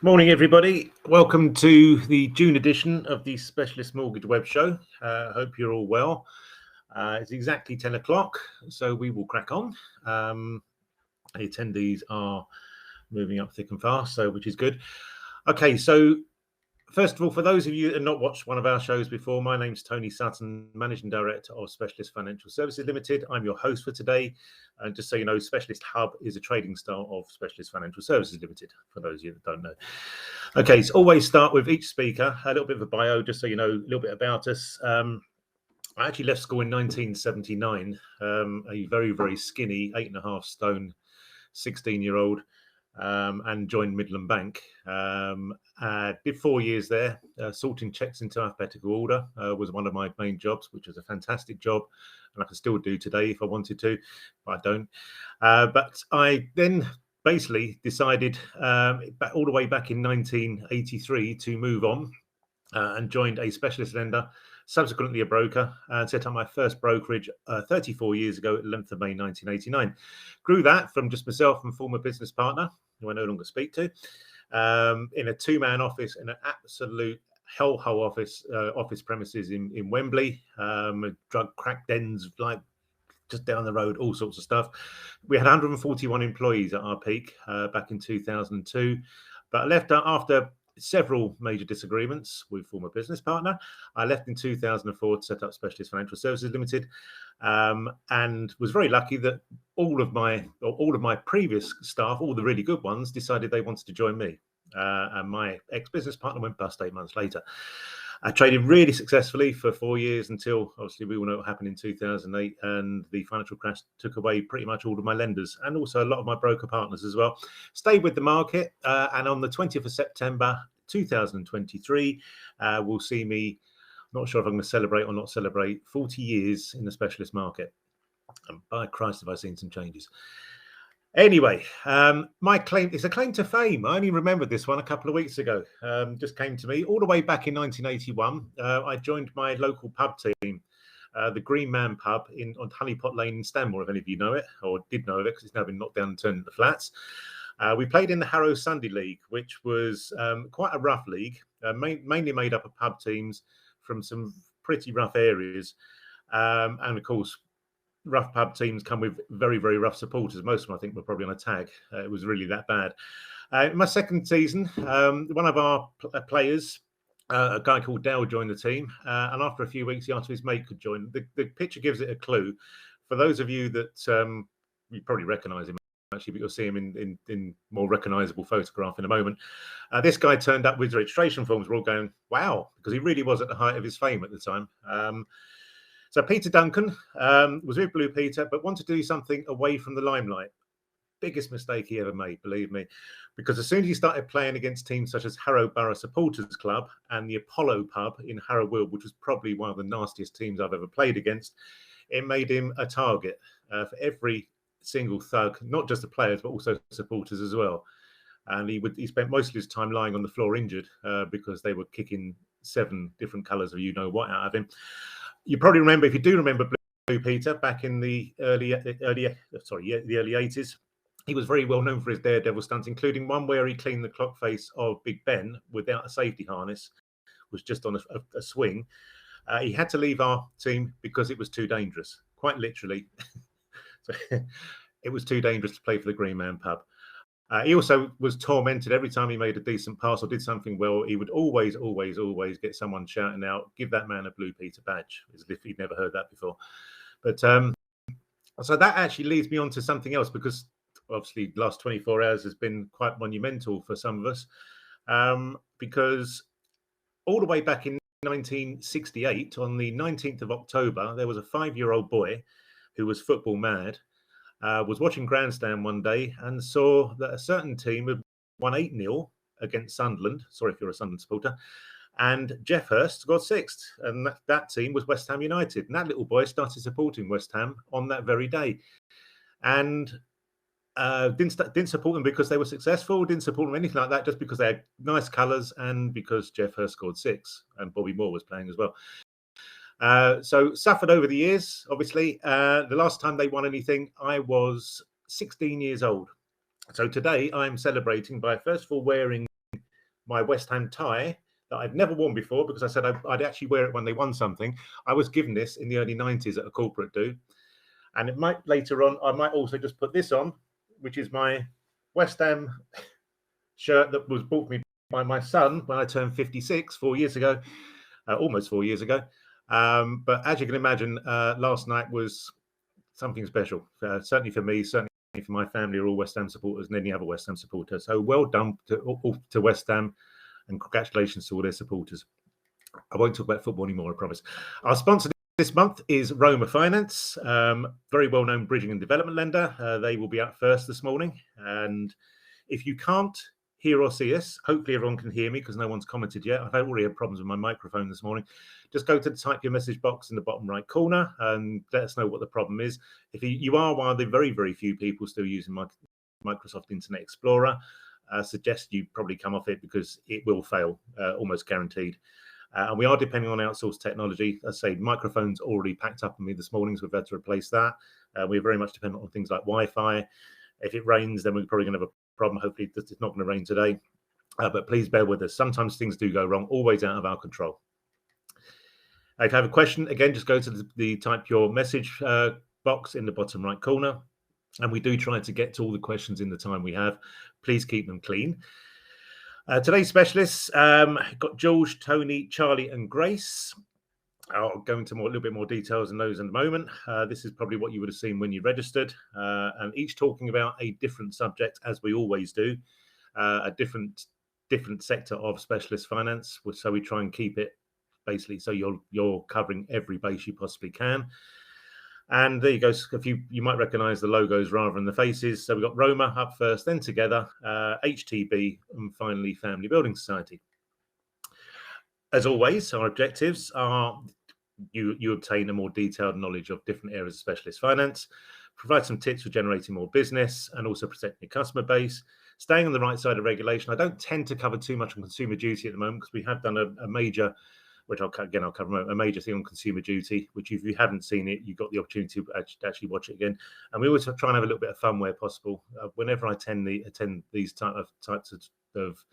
Morning, everybody. Welcome to the June edition of the Specialist Mortgage Web Show. Hope you're all well. It's exactly 10 o'clock, so we will crack on. The attendees are moving up thick and fast, which is good. Okay, so first of all, for those of you that have not watched one of our shows before, my name's Tony Sutton, Managing Director of Specialist Financial Services Limited. I'm your host for today. And just so you know, Specialist Hub is a trading style of Specialist Financial Services Limited, for those of you that don't know. Okay, so always start with each speaker, a little bit of a bio, just so you know a little bit about us. I actually left school in 1979, a very, very skinny, 8.5 stone, 16-year-old. And joined Midland Bank. Did 4 years there, sorting checks into alphabetical order was one of my main jobs, which was a fantastic job, and I can still do today if I wanted to, but I don't. But I then basically decided all the way back in 1983 to move on and joined a specialist lender, subsequently a broker, and set up my first brokerage 34 years ago at the 11th of May 1989. Grew that from just myself and former business partner, who I no longer speak to, in a two-man office in an absolute hellhole office premises in Wembley, drug crack dens like just down the road, all sorts of stuff. We had 141 employees at our peak back in 2002, but I left after several major disagreements with former business partner. I left in 2004 to set up Specialist Financial Services Limited, and was very lucky that all of my previous staff, all the really good ones, decided they wanted to join me. And my ex-business partner went bust 8 months later. I traded really successfully for 4 years until, obviously, we all know what happened in 2008, and the financial crash took away pretty much all of my lenders and also a lot of my broker partners as well. Stayed with the market, and on the 20th of September 2023, will see me, not sure if I'm going to celebrate or not celebrate, 40 years in the specialist market. And by Christ, have I seen some changes. Anyway, my claim is a claim to fame. I only remembered this one a couple of weeks ago. Just came to me all the way back in 1981. I joined my local pub team, the Green Man Pub on Honeypot Lane in Stanmore, if any of you know it or did know of it, because it's now been knocked down and turned into flats. We played in the Harrow Sunday League, which was quite a rough league, mainly made up of pub teams from some pretty rough areas. And of course, rough pub teams come with very, very rough supporters. Most of them, I think, were probably on a tag. It was really that bad. In my second season, one of our players, a guy called Dale, joined the team. And after a few weeks, he asked if his mate could join. The picture gives it a clue. For those of you that you probably recognise him, actually, but you'll see him in more recognisable photograph in a moment. This guy turned up with registration forms. We're all going, wow, because he really was at the height of his fame at the time. So Peter Duncan was with Blue Peter, but wanted to do something away from the limelight. Biggest mistake he ever made, believe me, because as soon as he started playing against teams such as Harrow Borough Supporters Club and the Apollo Pub in Harrow Weald, which was probably one of the nastiest teams I've ever played against, it made him a target for every single thug, not just the players, but also supporters as well. And he spent most of his time lying on the floor injured because they were kicking 7 different colours of you-know-what out of him. You probably remember, if you do remember Blue Peter, back in the early 80s, he was very well known for his daredevil stunts, including one where he cleaned the clock face of Big Ben without a safety harness, was just on a swing. He had to leave our team because it was too dangerous, quite literally. So it was too dangerous to play for the Green Man Pub. He also was tormented every time he made a decent pass or did something well. He would always get someone shouting out, "Give that man a Blue Peter badge," as if he'd never heard that before. But so that actually leads me on to something else, because obviously the last 24 hours has been quite monumental for some of us, because all the way back in 1968, on the 19th of October, there was a 5-year-old boy who was football mad, was watching Grandstand one day and saw that a certain team had won 8-0 against Sunderland. Sorry if you're a Sunderland supporter. And Jeff Hurst got 6th. And that team was West Ham United. And that little boy started supporting West Ham on that very day. And didn't support them because they were successful, didn't support them anything like that, just because they had nice colours and because Jeff Hurst scored 6 and Bobby Moore was playing as well. So suffered over the years, obviously. The last time they won anything, I was 16 years old. So today I'm celebrating by, first of all, wearing my West Ham tie that I'd never worn before because I said I'd actually wear it when they won something. I was given this in the early 90s at a corporate do. And it might later on, I might also just put this on, which is my West Ham shirt that was bought me by my son when I turned 56 4 years ago, almost 4 years ago. But as you can imagine, last night was something special, certainly for me, certainly for my family, are all West Ham supporters and any other West Ham supporter. So well done to West Ham, and congratulations to all their supporters. I won't talk about football anymore, I promise. Our sponsor this month is Roma Finance, very well-known bridging and development lender. They will be up first this morning. And if you can't hear or see us, hopefully everyone can hear me because no one's commented yet. I've already had problems with my microphone this morning. Just go to type your message box in the bottom right corner and let us know what the problem is. If you are one of the very, very few people still using Microsoft Internet Explorer, suggest you probably come off it because it will fail, almost guaranteed. And we are depending on outsourced technology. As I say, microphone's already packed up on me this morning, so we've had to replace that. We're very much dependent on things like Wi-Fi. If it rains, then we're probably going to have a problem. Hopefully, it's not going to rain today. But please bear with us. Sometimes things do go wrong, always out of our control. If you have a question, again, just go to the type your message box in the bottom right corner. And we do try to get to all the questions in the time we have. Please keep them clean. Today's specialists got George, Tony, Charlie, and Grace. I'll go into a little bit more details on those in a moment. This is probably what you would have seen when you registered, and each talking about a different subject, as we always do, a different sector of specialist finance. So we try and keep it basically so you're covering every base you possibly can. And there you go. You might recognise the logos rather than the faces. So we've got Roma up first, then Together, HTB, and finally Family Building Society. As always, our objectives are you obtain a more detailed knowledge of different areas of specialist finance, provide some tips for generating more business, and also protecting your customer base, staying on the right side of regulation. I don't tend to cover too much on consumer duty at the moment because we have done a major, which I'll cover a major thing on consumer duty, which if you haven't seen it, you've got the opportunity to actually watch it again. And we always try and have a little bit of fun where possible. Whenever I attend these types of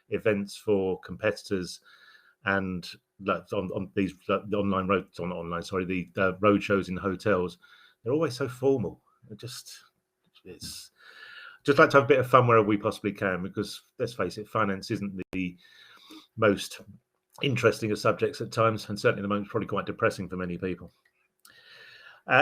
events for competitors, and on these online the road shows in hotels, they're always so formal. It's just like to have a bit of fun wherever we possibly can, because let's face it, finance isn't the most interesting of subjects at times, and certainly at the moment probably quite depressing for many people.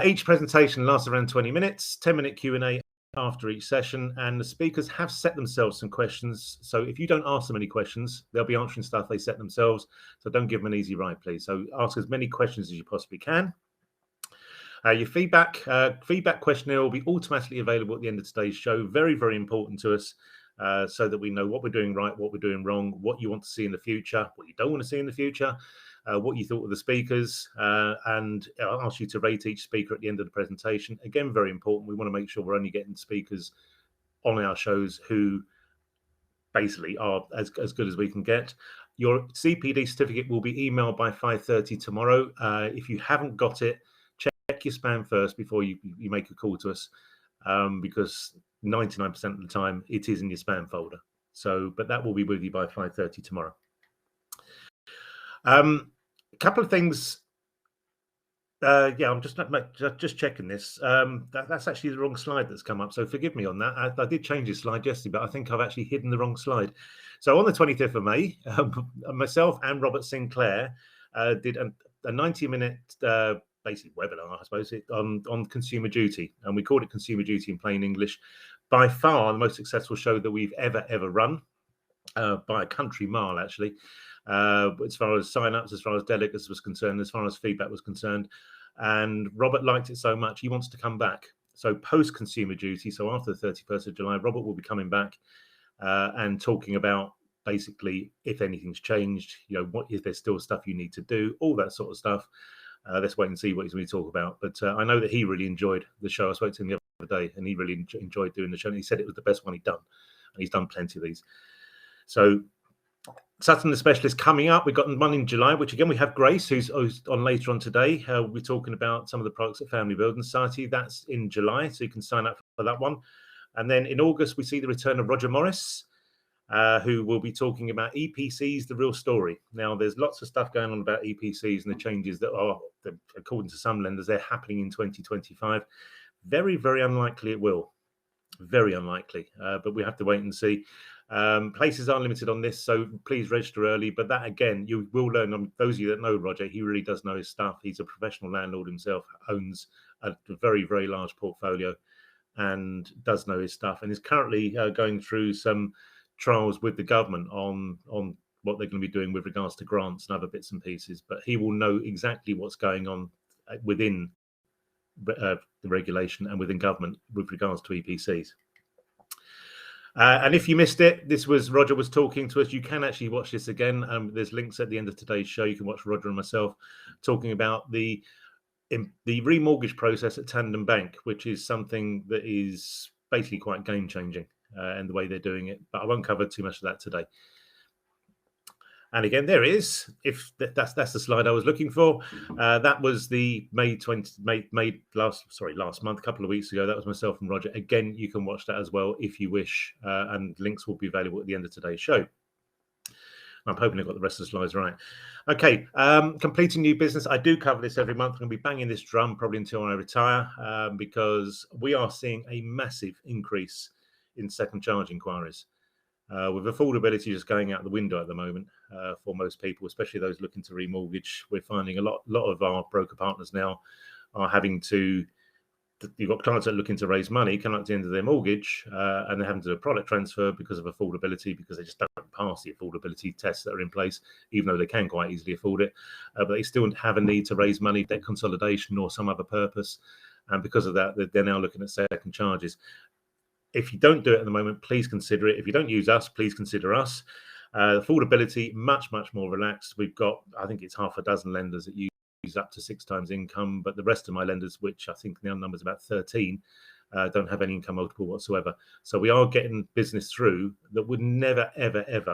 Each presentation lasts around 20 minutes, 10-minute Q&A after each session, and the speakers have set themselves some questions. So if you don't ask them any questions, they'll be answering stuff they set themselves. So don't give them an easy ride, please. So ask as many questions as you possibly can. Your feedback questionnaire will be automatically available at the end of today's show. Very, very important to us, so that we know what we're doing right, what we're doing wrong, what you want to see in the future, what you don't want to see in the future, what you thought of the speakers, and I'll ask you to rate each speaker at the end of the presentation. Again, very important. We want to make sure we're only getting speakers on our shows who basically are as good as we can get. Your CPD certificate will be emailed by 5:30 tomorrow. If you haven't got it, check your spam first before you make a call to us, because 99% of the time it is in your spam folder. So, but that will be with you by 5:30 tomorrow. A couple of things. I'm just checking this. That's actually the wrong slide that's come up, so forgive me on that. I did change this slide yesterday, but I think I've actually hidden the wrong slide. So on the 25th of May, myself and Robert Sinclair did a 90-minute basic webinar, I suppose, on consumer duty, and we called it Consumer Duty in plain English. By far the most successful show that we've ever run, by a country mile, actually. As far as sign-ups, as far as delegates was concerned, as far as feedback was concerned. And Robert liked it so much, he wants to come back. So post-consumer duty, so after the 31st of July, Robert will be coming back and talking about basically if anything's changed, what if there's still stuff you need to do, all that sort of stuff. Let's wait and see what he's going to talk about. But I know that he really enjoyed the show. I spoke to him the other day, and he really enjoyed doing the show. And he said it was the best one he'd done, and he's done plenty of these. So Sutton the Specialist coming up. We've got one in July, which again we have Grace, who's on later on today. We're talking about some of the products at Family Building Society. That's in July, so you can sign up for that one. And then in August we see the return of Roger Morris. who will be talking about EPCs, the real story. Now, there's lots of stuff going on about EPCs and the changes that are, according to some lenders, they're happening in 2025. Very, very unlikely it will. Very unlikely, but we have to wait and see. Places are limited on this, so please register early. But that, again, you will learn. Those of you that know Roger, he really does know his stuff. He's a professional landlord himself, owns a very, very large portfolio and does know his stuff, and is currently going through some trials with the government on what they're going to be doing with regards to grants and other bits and pieces. But he will know exactly what's going on within the regulation and within government with regards to EPCs. And if you missed it, this was Roger was talking to us. You can actually watch this again. There's links at the end of today's show. You can watch Roger and myself talking about the remortgage process at Tandem Bank, which is something that is basically quite game changing and the way they're doing it. But I won't cover too much of that today. And again, there is, if that's the slide I was looking for. That was the last month, a couple of weeks ago. That was myself and Roger. Again, you can watch that as well if you wish, and links will be available at the end of today's show. I'm hoping I got the rest of the slides right. Okay, completing new business. I do cover this every month. I'm going to be banging this drum probably until I retire, because we are seeing a massive increase in second charge inquiries. With affordability just going out the window at the moment for most people, especially those looking to remortgage. We're finding a lot of our broker partners now are having to, you've got clients that are looking to raise money, come up to the end of their mortgage, and they're having to do a product transfer because of affordability, because they just don't pass the affordability tests that are in place, even though they can quite easily afford it. But they still have a need to raise money, debt consolidation or some other purpose. And because of that, they're now looking at second charges. If you don't do it at the moment, please consider it. If you don't use us, please consider us. Affordability, much more relaxed. We've got, I think it's half a dozen lenders that use up to 6 times income, but the rest of my lenders, which I think now numbers about 13, don't have any income multiple whatsoever. So we are getting business through that would never, ever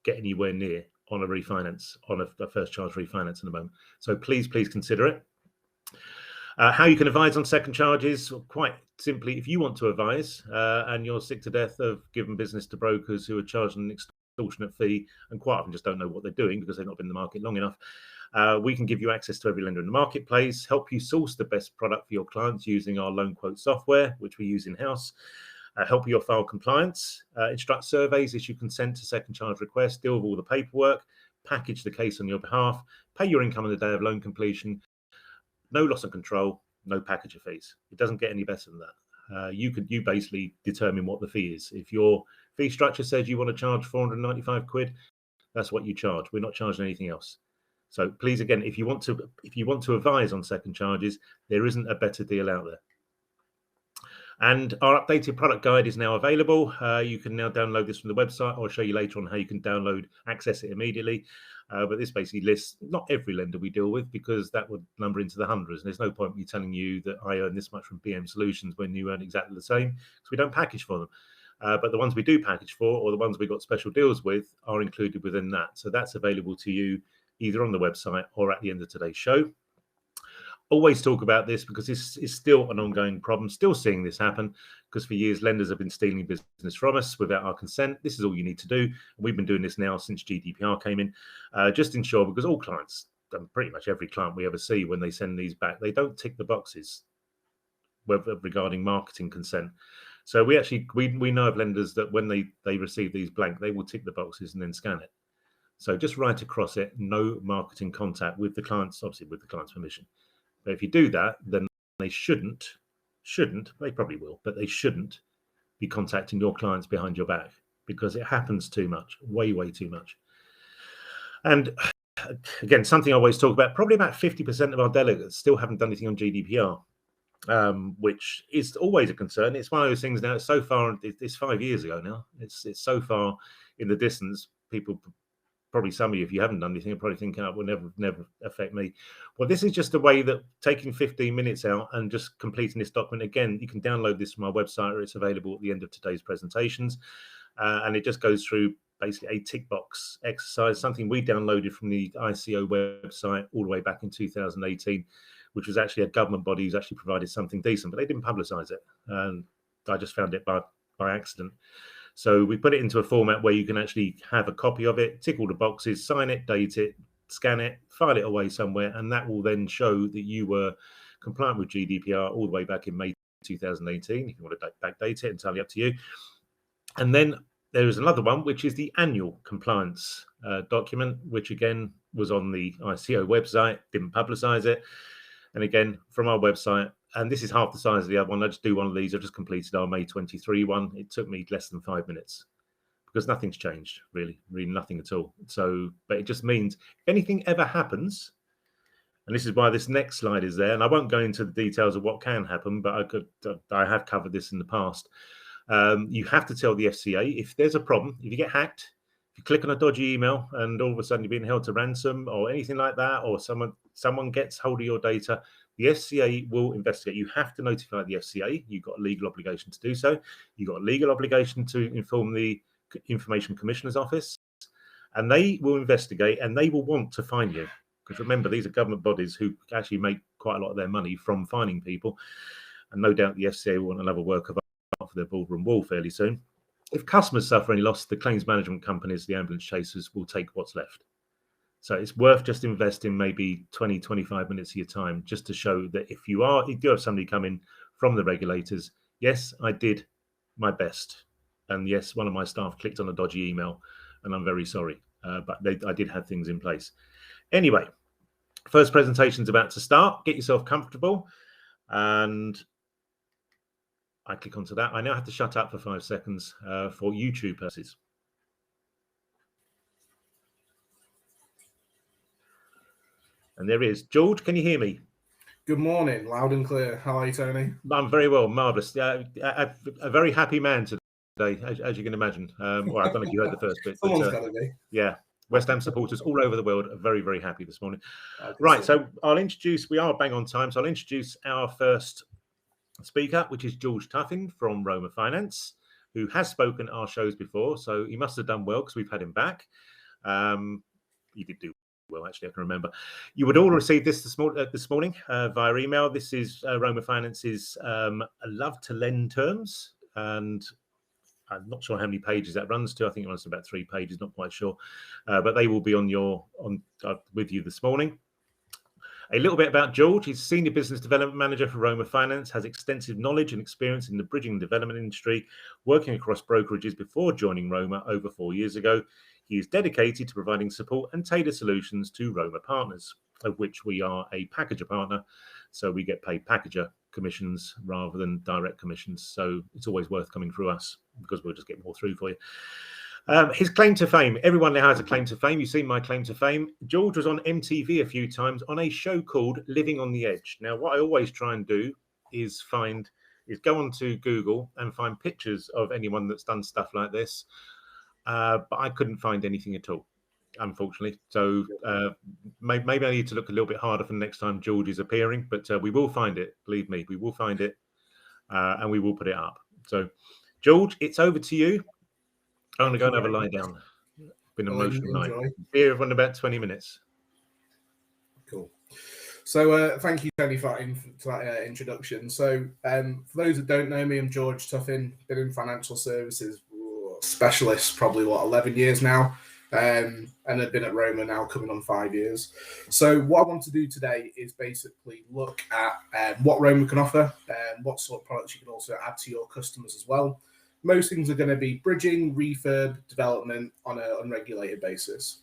get anywhere near on a refinance, on a first charge refinance at the moment. So please consider it. How you can advise on second charges, quite simply, if you want to advise and you're sick to death of giving business to brokers who are charging an extortionate fee and quite often just don't know what they're doing because they've not been in the market long enough, we can give you access to every lender in the marketplace, help you source the best product for your clients using our loan quote software, which we use in-house, help your file compliance, instruct surveys, issue consent to second charge requests, deal with all the paperwork, package the case on your behalf, pay your income on the day of loan completion. No loss of control, no packager fees. It doesn't get any better than that. You basically determine what the fee is. If your fee structure says you want to charge 495 quid, that's what you charge. We're not charging anything else. So please, again, if you want to advise on second charges, there isn't a better deal out there. And our updated product guide is now available. You can now download this from the website. I'll show you later on how you can access it immediately. But this basically lists not every lender we deal with, because that would number into the hundreds. And there's no point in me telling you that I earn this much from PM Solutions when you earn exactly the same, because we don't package for them. But the ones we do package for, or the ones we got special deals with, are included within that. So that's available to you either on the website or at the end of today's show. Always talk about this because this is still an ongoing problem, still seeing this happen, because for years lenders have been stealing business from us without our consent. This is all you need to do. We've been doing this now since GDPR came in. Just ensure, because all clients, and pretty much every client we ever see when they send these back, they don't tick the boxes regarding marketing consent. So we know of lenders that when they receive these blank, they will tick the boxes and then scan it. So just write across it, no marketing contact with the clients, obviously with the client's permission. But if you do that, then they shouldn't, they probably will, but they shouldn't be contacting your clients behind your back, because it happens too much, way too much. And again, something I always talk about, probably about 50% of our delegates still haven't done anything on GDPR, which is always a concern. It's one of those things now, so far, it's 5 years ago now. It's so far in the distance, people, probably some of you, if you haven't done anything, are probably thinking, it will never affect me. Well, this is just a way that taking 15 minutes out and just completing this document. Again, you can download this from our website, or it's available at the end of today's presentations. And it just goes through basically a tick box exercise, something we downloaded from the ICO website all the way back in 2018, which was actually a government body who's actually provided something decent, but they didn't publicize it. And I just found it by accident. So we put it into a format where you can actually have a copy of it, tick all the boxes, sign it, date it, scan it, file it away somewhere, and that will then show that you were compliant with GDPR all the way back in May 2018. If you want to backdate it, entirely up to you. And then there is another one, which is the annual compliance document, which again was on the ICO website, didn't publicize it. And again, from our website, and this is half the size of the other one. I just do one of these. I just completed our May 23 one. It took me less than 5 minutes because nothing's changed, really nothing at all. So, but it just means if anything ever happens, and this is why this next slide is there, and I won't go into the details of what can happen, but I have covered this in the past. You have to tell the FCA if there's a problem, if you get hacked, if you click on a dodgy email and all of a sudden you're being held to ransom or anything like that, or someone gets hold of your data, the FCA will investigate. You have to notify the FCA. You've got a legal obligation to do so. You've got a legal obligation to inform the Information Commissioner's Office, and they will investigate and they will want to fine you. Because remember, these are government bodies who actually make quite a lot of their money from fining people. And no doubt the FCA will want another work of art for their ballroom wall fairly soon. If customers suffer any loss, the claims management companies, the ambulance chasers, will take what's left. So it's worth just investing maybe 20, 25 minutes of your time just to show that if you do have somebody coming from the regulators, yes, I did my best. And yes, one of my staff clicked on a dodgy email and I'm very sorry. But I did have things in place. Anyway, first presentation's about to start. Get yourself comfortable. And I click onto that. I now have to shut up for 5 seconds for YouTube purposes. And there is George. Can you hear me? Good morning, loud and clear. How are you, Tony? I'm very well, marvelous. A very happy man today, as you can imagine. Well, I don't know if you heard the first bit. Someone's got to be. Yeah, West Ham supporters all over the world are very, very happy this morning. Right, so we are bang on time, so I'll introduce our first speaker, which is George Tuffin from Roma Finance, who has spoken at our shows before, so he must have done well because we've had him back. He did do well, actually, I can remember. You would all receive this morning via email. This is Roma Finance's love to lend terms, and I'm not sure how many pages that runs to. I think it runs to about 3 pages, not quite sure. But they will be with you this morning. A little bit about George. He's Senior Business Development Manager for Roma Finance, has extensive knowledge and experience in the bridging and development industry, working across brokerages before joining Roma over 4 years ago. He is dedicated to providing support and tailored solutions to Roma partners, of which we are a packager partner. So we get paid packager commissions rather than direct commissions. So it's always worth coming through us because we'll just get more through for you. His claim to fame. Everyone now has a claim to fame. You've seen my claim to fame. George was on MTV a few times on a show called Living on the Edge. Now, what I always try and do is go onto Google and find pictures of anyone that's done stuff like this. But I couldn't find anything at all, unfortunately. So maybe I need to look a little bit harder for the next time George is appearing. But we will find it. Believe me, we will find it, and we will put it up. So, George, it's over to you. I'm going to go and have a lie down. Been an emotional night. Be here in about 20 minutes. Cool. So thank you, Tony, for that introduction. So for those that don't know me, I'm George Tuffin, been in financial services specialist probably 11 years now, and I've been at Roma now coming on 5 years. So what I want to do today is basically look at what Roma can offer and what sort of products you can also add to your customers as well. Most things are going to be bridging, refurb, development on an unregulated basis.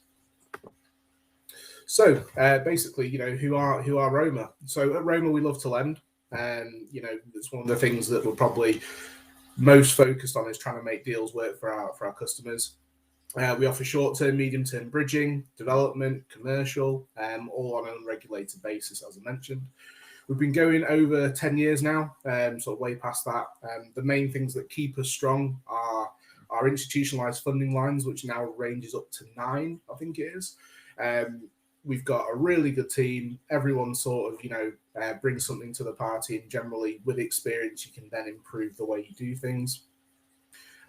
So basically, who are Roma? So at Roma, we love to lend, and it's one of the things that we're probably most focused on is trying to make deals work for our customers. We offer short-term, medium-term bridging, development, commercial, all on an unregulated basis, as I mentioned. We've been going over 10 years now, sort of way past that. The main things that keep us strong are our institutionalized funding lines, which now ranges up to 9, I think it is. We've got a really good team. Everyone sort of, brings something to the party, and generally with experience, you can then improve the way you do things.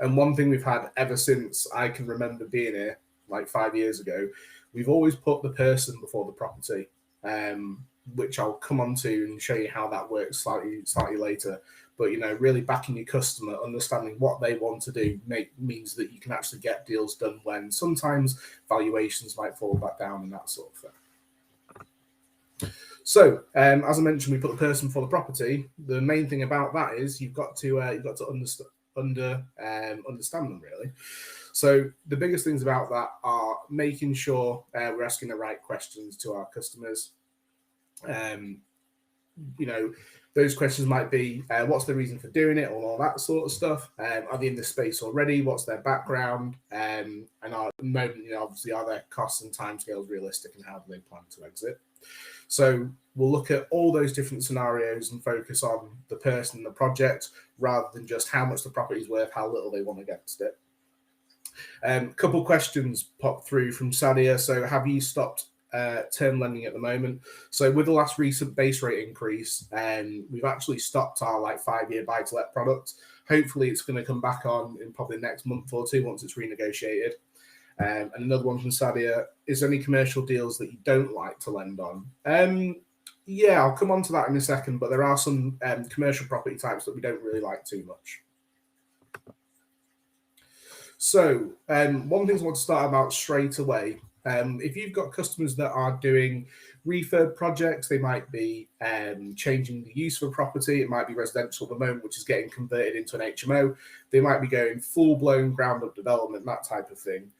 And one thing we've had ever since I can remember being here, like 5 years ago, we've always put the person before the property, which I'll come on to and show you how that works slightly later. But, really backing your customer, understanding what they want to do means that you can actually get deals done when sometimes valuations might fall back down and that sort of thing. So, as I mentioned, we put the person before the property. The main thing about that is you've got to understand them, really. So the biggest things about that are making sure we're asking the right questions to our customers. Those questions might be, what's the reason for doing it, or all that sort of stuff. Are they in this space already? What's their background? And at the moment, obviously, are their costs and timescales realistic, and how do they plan to exit? So we'll look at all those different scenarios and focus on the person and the project, rather than just how much the property is worth, how little they want against it. A couple questions popped through from Sadia. So have you stopped term lending at the moment? So with the last recent base rate increase, we've actually stopped our 5-year buy-to-let product. Hopefully it's going to come back on in probably the next month or two once it's renegotiated. And another one from Sadia: is there any commercial deals that you don't like to lend on? Yeah, I'll come on to that in a second, but there are some commercial property types that we don't really like too much. So one thing I want to start about straight away, if you've got customers that are doing refurb projects, they might be changing the use of a property. It might be residential at the moment, which is getting converted into an HMO. They might be going full-blown ground-up development, that type of thing.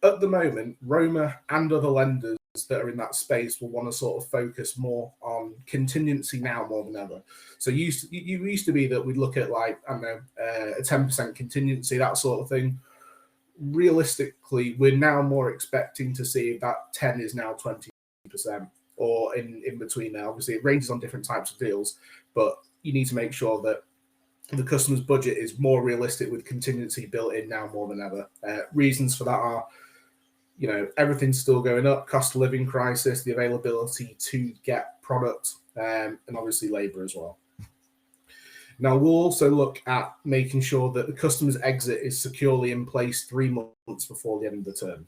At the moment, Roma and other lenders that are in that space will want to sort of focus more on contingency now more than ever. So you used to be that we'd look at a 10% contingency, that sort of thing. Realistically, we're now more expecting to see that 10 is now 20% or in between there. Obviously, it ranges on different types of deals, but you need to make sure that the customer's budget is more realistic with contingency built in now more than ever. Reasons for that are, everything's still going up, cost of living crisis, the availability to get product, and obviously labor as well. Now, we'll also look at making sure that the customer's exit is securely in place 3 months before the end of the term.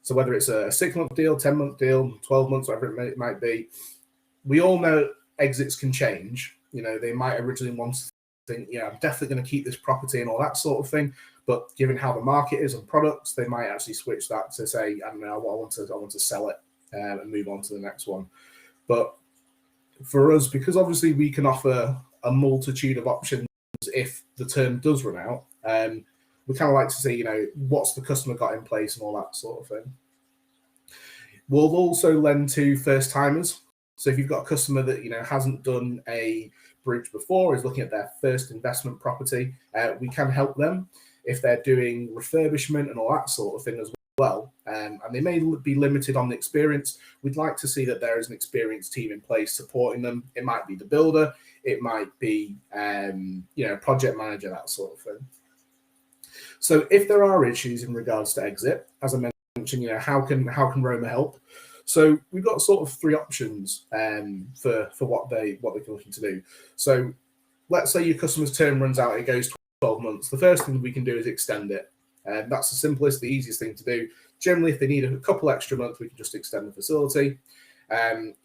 So whether it's a 6-month deal, 10-month deal, 12 months, whatever it might be, we all know exits can change. They might originally want to think, I'm definitely going to keep this property and all that sort of thing. But given how the market is on products, they might actually switch that to say, I don't know, I want to sell it and move on to the next one. But for us, because obviously we can offer a multitude of options if the term does run out, we kind of like to see, what's the customer got in place and all that sort of thing. We'll also lend to first timers. So if you've got a customer that, hasn't done a bridge before, is looking at their first investment property, we can help them if they're doing refurbishment and all that sort of thing as well. And they may be limited on the experience. We'd like to see that there is an experienced team in place supporting them. It might be the builder, it might be project manager, that sort of thing. So if there are issues in regards to exit, as I mentioned, how can Roma help? So we've got sort of 3 options for what they're looking to do. So let's say your customer's term runs out, it goes 12 months. The first thing we can do is extend it. That's the simplest, the easiest thing to do. Generally, if they need a couple extra months, we can just extend the facility.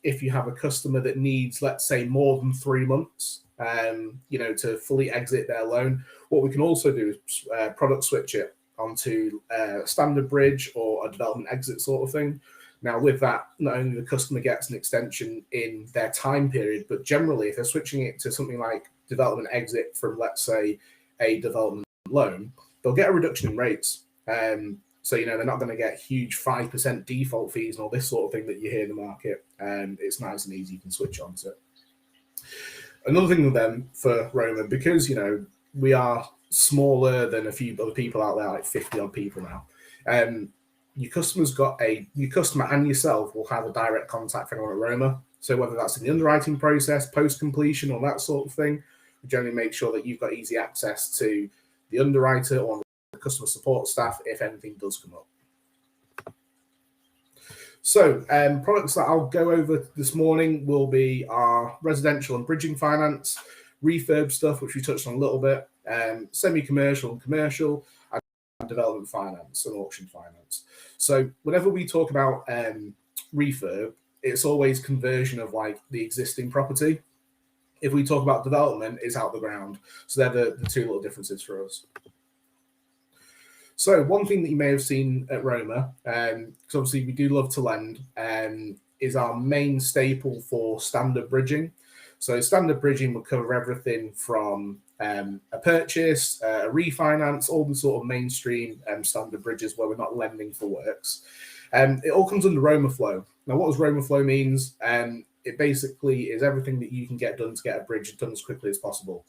If you have a customer that needs, let's say, more than 3 months, to fully exit their loan, what we can also do is product switch it onto a standard bridge or a development exit sort of thing. Now, with that, not only the customer gets an extension in their time period, but generally, if they're switching it to something like development exit from, let's say, a development loan, they'll get a reduction in rates. So, they're not going to get huge 5% default fees and all this sort of thing that you hear in the market. It's nice and easy. You can switch on to it. Another thing with them for Roma, because, we are smaller than a few other people out there, like 50 odd people now. Your customer and yourself will have a direct contact for anyone at Roma. So whether that's in the underwriting process, post-completion, or that sort of thing, we generally make sure that you've got easy access to the underwriter or the customer support staff if anything does come up. So products that I'll go over this morning will be our residential and bridging finance, refurb stuff, which we touched on a little bit, semi-commercial and commercial, and development finance and auction finance. So whenever we talk about refurb, it's always conversion of the existing property. If we talk about development, it's out the ground. So they're the two little differences for us. So one thing that you may have seen at Roma, because obviously we do love to lend, is our main staple for standard bridging. So standard bridging will cover everything from a purchase, a refinance, all the sort of mainstream standard bridges where we're not lending for works. It all comes under Roma Flow. Now, what does Roma Flow means? It basically is everything that you can get done to get a bridge done as quickly as possible.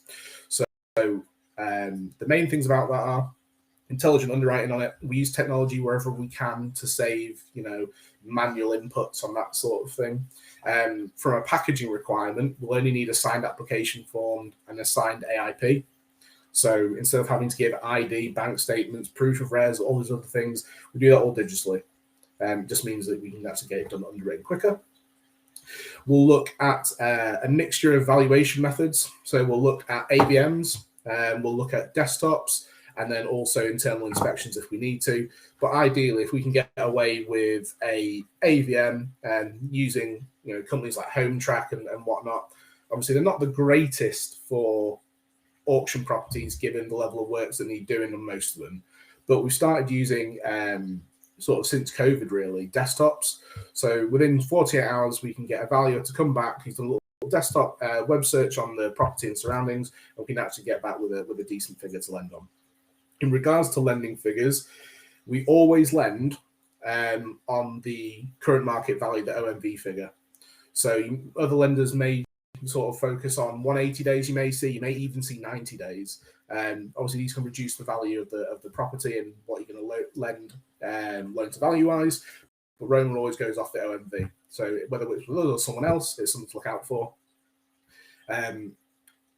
So the main things about that are intelligent underwriting on it. We use technology wherever we can to save, manual inputs on that sort of thing. From a packaging requirement, we'll only need a signed application form and a signed AIP. So instead of having to give ID, bank statements, proof of res, all these other things, we do that all digitally. It just means that we can actually get it done underwritten quicker. We'll look at a mixture of valuation methods. So we'll look at AVMs, we'll look at desktops, and then also internal inspections if we need to. But ideally, if we can get away with a AVM and using companies like Home Track and whatnot, obviously they're not the greatest for auction properties given the level of works that need doing on most of them. But we started using sort of since COVID really, desktops. So within 48 hours, we can get a valuer to come back. He's done a little desktop web search on the property and surroundings, and we can actually get back with a decent figure to lend on. In regards to lending figures, we always lend on the current market value, the OMV figure. So other lenders may sort of focus on 180 days. You may even see 90 days. Obviously, these can reduce the value of the property and what you're going to lend loan to value wise. But Roma always goes off the OMV. So whether it's with us or someone else, it's something to look out for.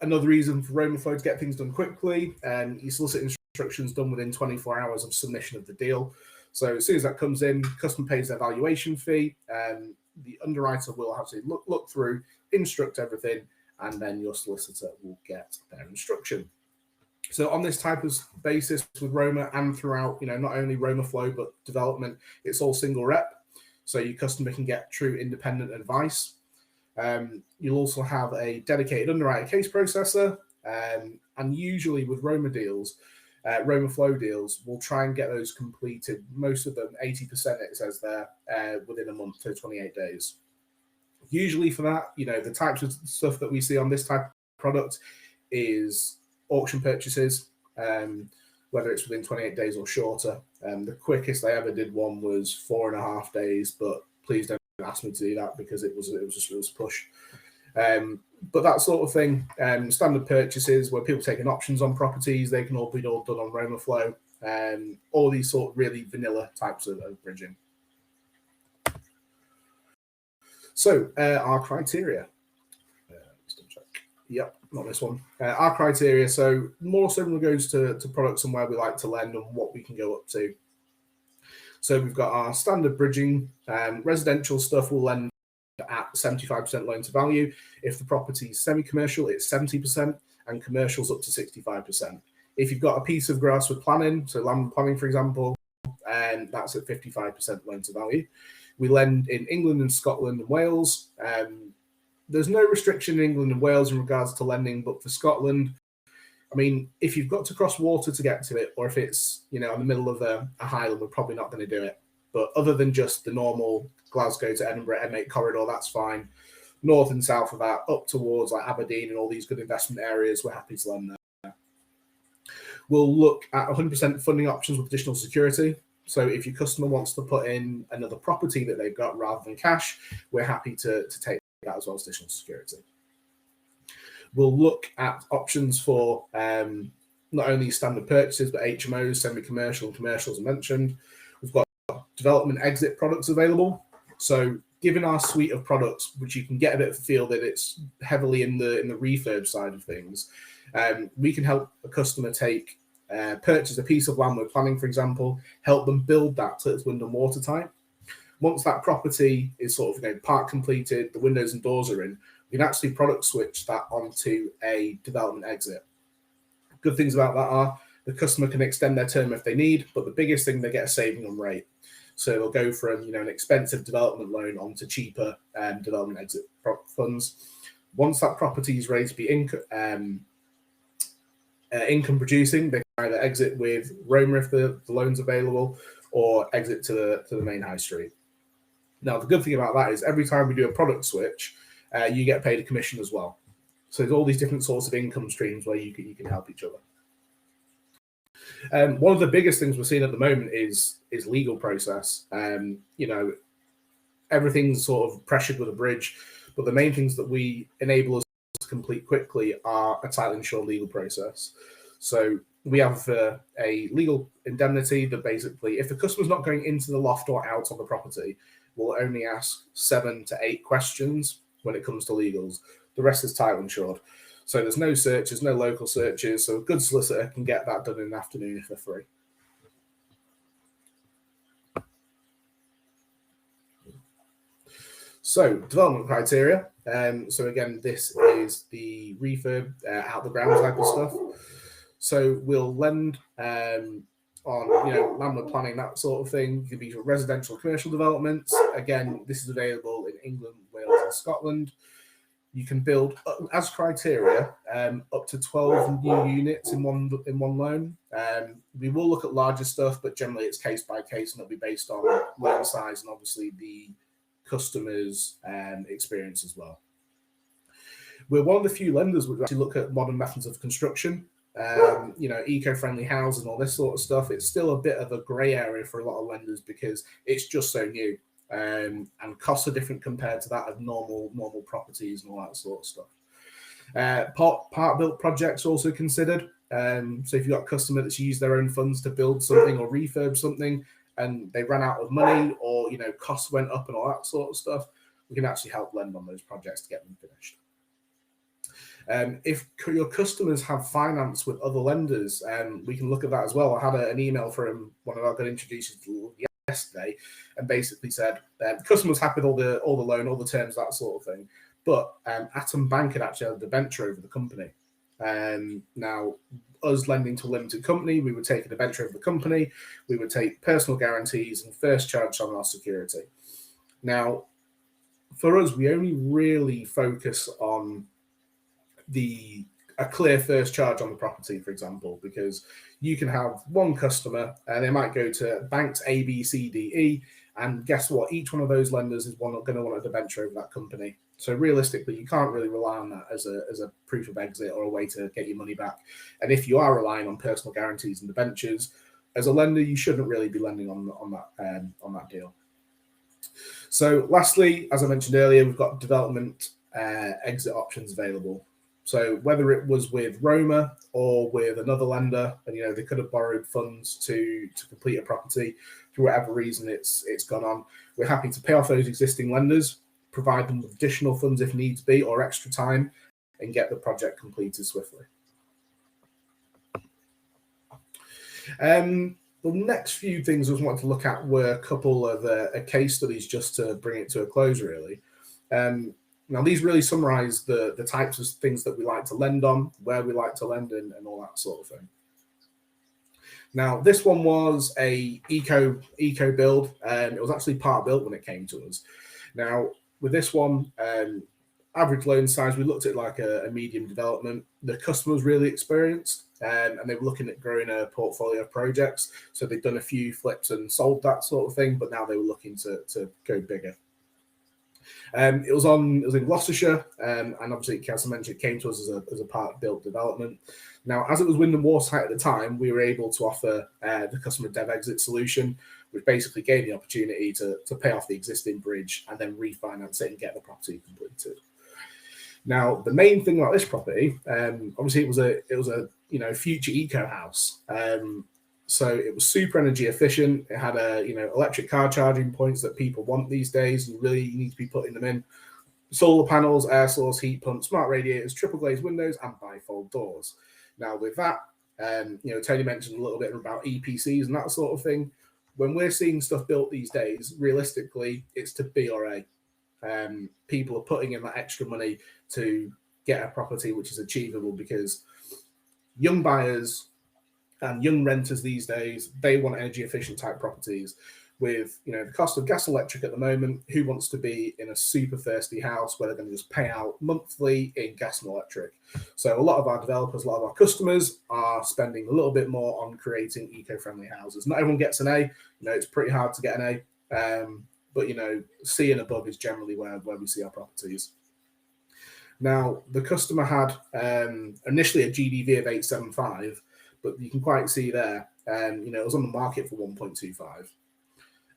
Another reason for Roma Flow to get things done quickly, you solicit instructions done within 24 hours of submission of the deal. So as soon as that comes in, customer pays their valuation fee, the underwriter will have to look through, instruct everything, and then your solicitor will get their instruction. So on this type of basis with Roma and throughout, not only Roma Flow, but development, it's all single rep. So your customer can get true independent advice. You'll also have a dedicated underwriter case processor. And usually with Roma deals, Roma Flow deals, we'll try and get those completed. Most of them, 80% it says there, within a month to 28 days. Usually for that, the types of stuff that we see on this type of product is auction purchases, whether it's within 28 days or shorter. The quickest I ever did one was 4.5 days, but please don't ask me to do that because it was a push. But that sort of thing, standard purchases where people taking options on properties, they can all be done on Roma Flow. All these sort of really vanilla types of bridging. So our criteria. Yep, not this one. Our criteria. So more so when it goes to products and where we like to lend and what we can go up to. So we've got our standard bridging. Residential stuff will lend at 75% loan to value. If the property is semi-commercial, it's 70%, and commercial's up to 65%. If you've got a piece of grass with planning, so land planning, for example, that's at 55% loan to value. We lend in England and Scotland and Wales. There's no restriction in England and Wales in regards to lending, but for Scotland, I mean, if you've got to cross water to get to it, or if it's, in the middle of a highland, we're probably not going to do it. But other than just the normal Glasgow to Edinburgh M8 corridor, that's fine. North and south of that, up towards like Aberdeen and all these good investment areas, we're happy to lend there. We'll look at 100% funding options with additional security. So if your customer wants to put in another property that they've got rather than cash, we're happy to take that as well as additional security. We'll look at options for not only standard purchases, but HMOs, semi-commercial and commercials, as mentioned. We've got development exit products available. So given our suite of products, which you can get a bit of a feel that it's heavily in the refurb side of things, we can help a customer purchase a piece of land we're planning, for example, help them build that so it's wind and watertight. Once that property is sort of part completed, the windows and doors are in, we can actually product switch that onto a development exit. Good things about that are the customer can extend their term if they need, but the biggest thing, they get a saving on rate. So they'll go from an expensive development loan onto cheaper development exit funds. Once that property is ready to be income producing, they can either exit with Roma if the loan's available, or exit to the main high street. Now, the good thing about that is every time we do a product switch, you get paid a commission as well. So there's all these different sorts of income streams where you can help each other. One of the biggest things we're seeing at the moment is legal process. Everything's sort of pressured with a bridge, but the main things that we enable us to complete quickly are a title insured legal process. So we have a legal indemnity that basically, if the customer's not going into the loft or out on the property, we'll only ask 7 to 8 questions when it comes to legals. The rest is title insured. So there's no searches, no local searches. So a good solicitor can get that done in an afternoon if they're free. So development criteria. So again, this is the refurb, out the ground type of stuff. So we'll lend on landlord planning, that sort of thing. It could be residential, commercial developments. Again, this is available in England, Wales, and Scotland. You can build, as criteria, up to 12 new units in one loan. We will look at larger stuff, but generally it's case by case, and it'll be based on loan size and obviously the customer's experience as well. We're one of the few lenders which actually look at modern methods of construction. Eco-friendly housing and all this sort of stuff. It's still a bit of a grey area for a lot of lenders because it's just so new. And costs are different compared to that of normal properties and all that sort of stuff. Part built projects also considered. So if you've got a customer that's used their own funds to build something or refurb something and they ran out of money, or costs went up and all that sort of stuff, we can actually help lend on those projects to get them finished. If your customers have finance with other lenders, we can look at that as well. I had an email from one of our good introducers yesterday, and basically said the customer was happy with all the loan, all the terms, that sort of thing. But Atom Bank had actually had a debenture over the company. Now, us lending to a limited company, we would take a debenture over the company, we would take personal guarantees and first charge on our security. Now, for us, we only really focus on a clear first charge on the property, for example, because you can have one customer and they might go to banks A, B, C, D, E, and guess what? Each one of those lenders is going to want a debenture over that company. So realistically, you can't really rely on that as a proof of exit or a way to get your money back. And if you are relying on personal guarantees and debentures, as a lender, you shouldn't really be lending on that deal. So lastly, as I mentioned earlier, we've got development exit options available. So whether it was with Roma or with another lender, and they could have borrowed funds to complete a property, for whatever reason it's gone on, we're happy to pay off those existing lenders, provide them with additional funds if needs be, or extra time, and get the project completed swiftly. The next few things I was wanting to look at were a couple of case studies just to bring it to a close, really. Now, these really summarize the types of things that we like to lend on, where we like to lend and all that sort of thing. Now, this one was a eco build, and it was actually part built when it came to us. Now, with this one, average loan size, we looked at like a medium development. The customer was really experienced, and they were looking at growing a portfolio of projects. So they'd done a few flips and sold that sort of thing, but now they were looking to go bigger. It was in Gloucestershire, and obviously, as I mentioned, it came to us as a part built development. Now, as it was wind and watertight at the time, we were able to offer the customer dev exit solution, which basically gave the opportunity to pay off the existing bridge and then refinance it and get the property completed. Now, the main thing about this property, obviously, it was a future eco house. So it was super energy efficient. It had electric car charging points that people want these days. You really need to be putting them in. Solar panels, air source, heat pumps, smart radiators, triple glazed windows, and bifold doors. Now with that, Tony mentioned a little bit about EPCs and that sort of thing. When we're seeing stuff built these days, realistically, it's to B or A. People are putting in that extra money to get a property which is achievable, because young buyers and young renters these days, they want energy efficient type properties. with, you know, the cost of gas and electric at the moment, who wants to be in a super thirsty house where they're going to just pay out monthly in gas and electric? So a lot of our developers, a lot of our customers are spending a little bit more on creating eco-friendly houses. Not everyone gets an A. You know, it's pretty hard to get an A, but, you know, C and above is generally where we see our properties. Now, the customer had initially a GDV of 875, but you can quite see there, you know, it was on the market for 1.25.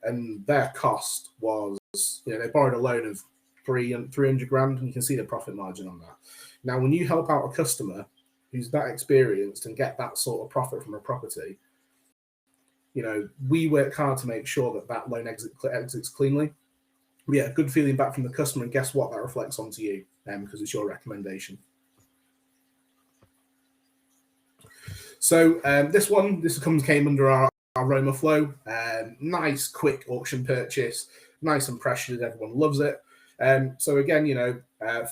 And their cost was, you know, they borrowed a loan of 300 grand, and you can see the profit margin on that. Now, when you help out a customer who's that experienced and get that sort of profit from a property, you know, we work hard to make sure that that loan exits cleanly. We get a good feeling back from the customer, and guess what? That reflects onto you, because it's your recommendation. So this came under our Roma flow. Nice, quick auction purchase, nice and precious. Everyone loves it. So again, you know,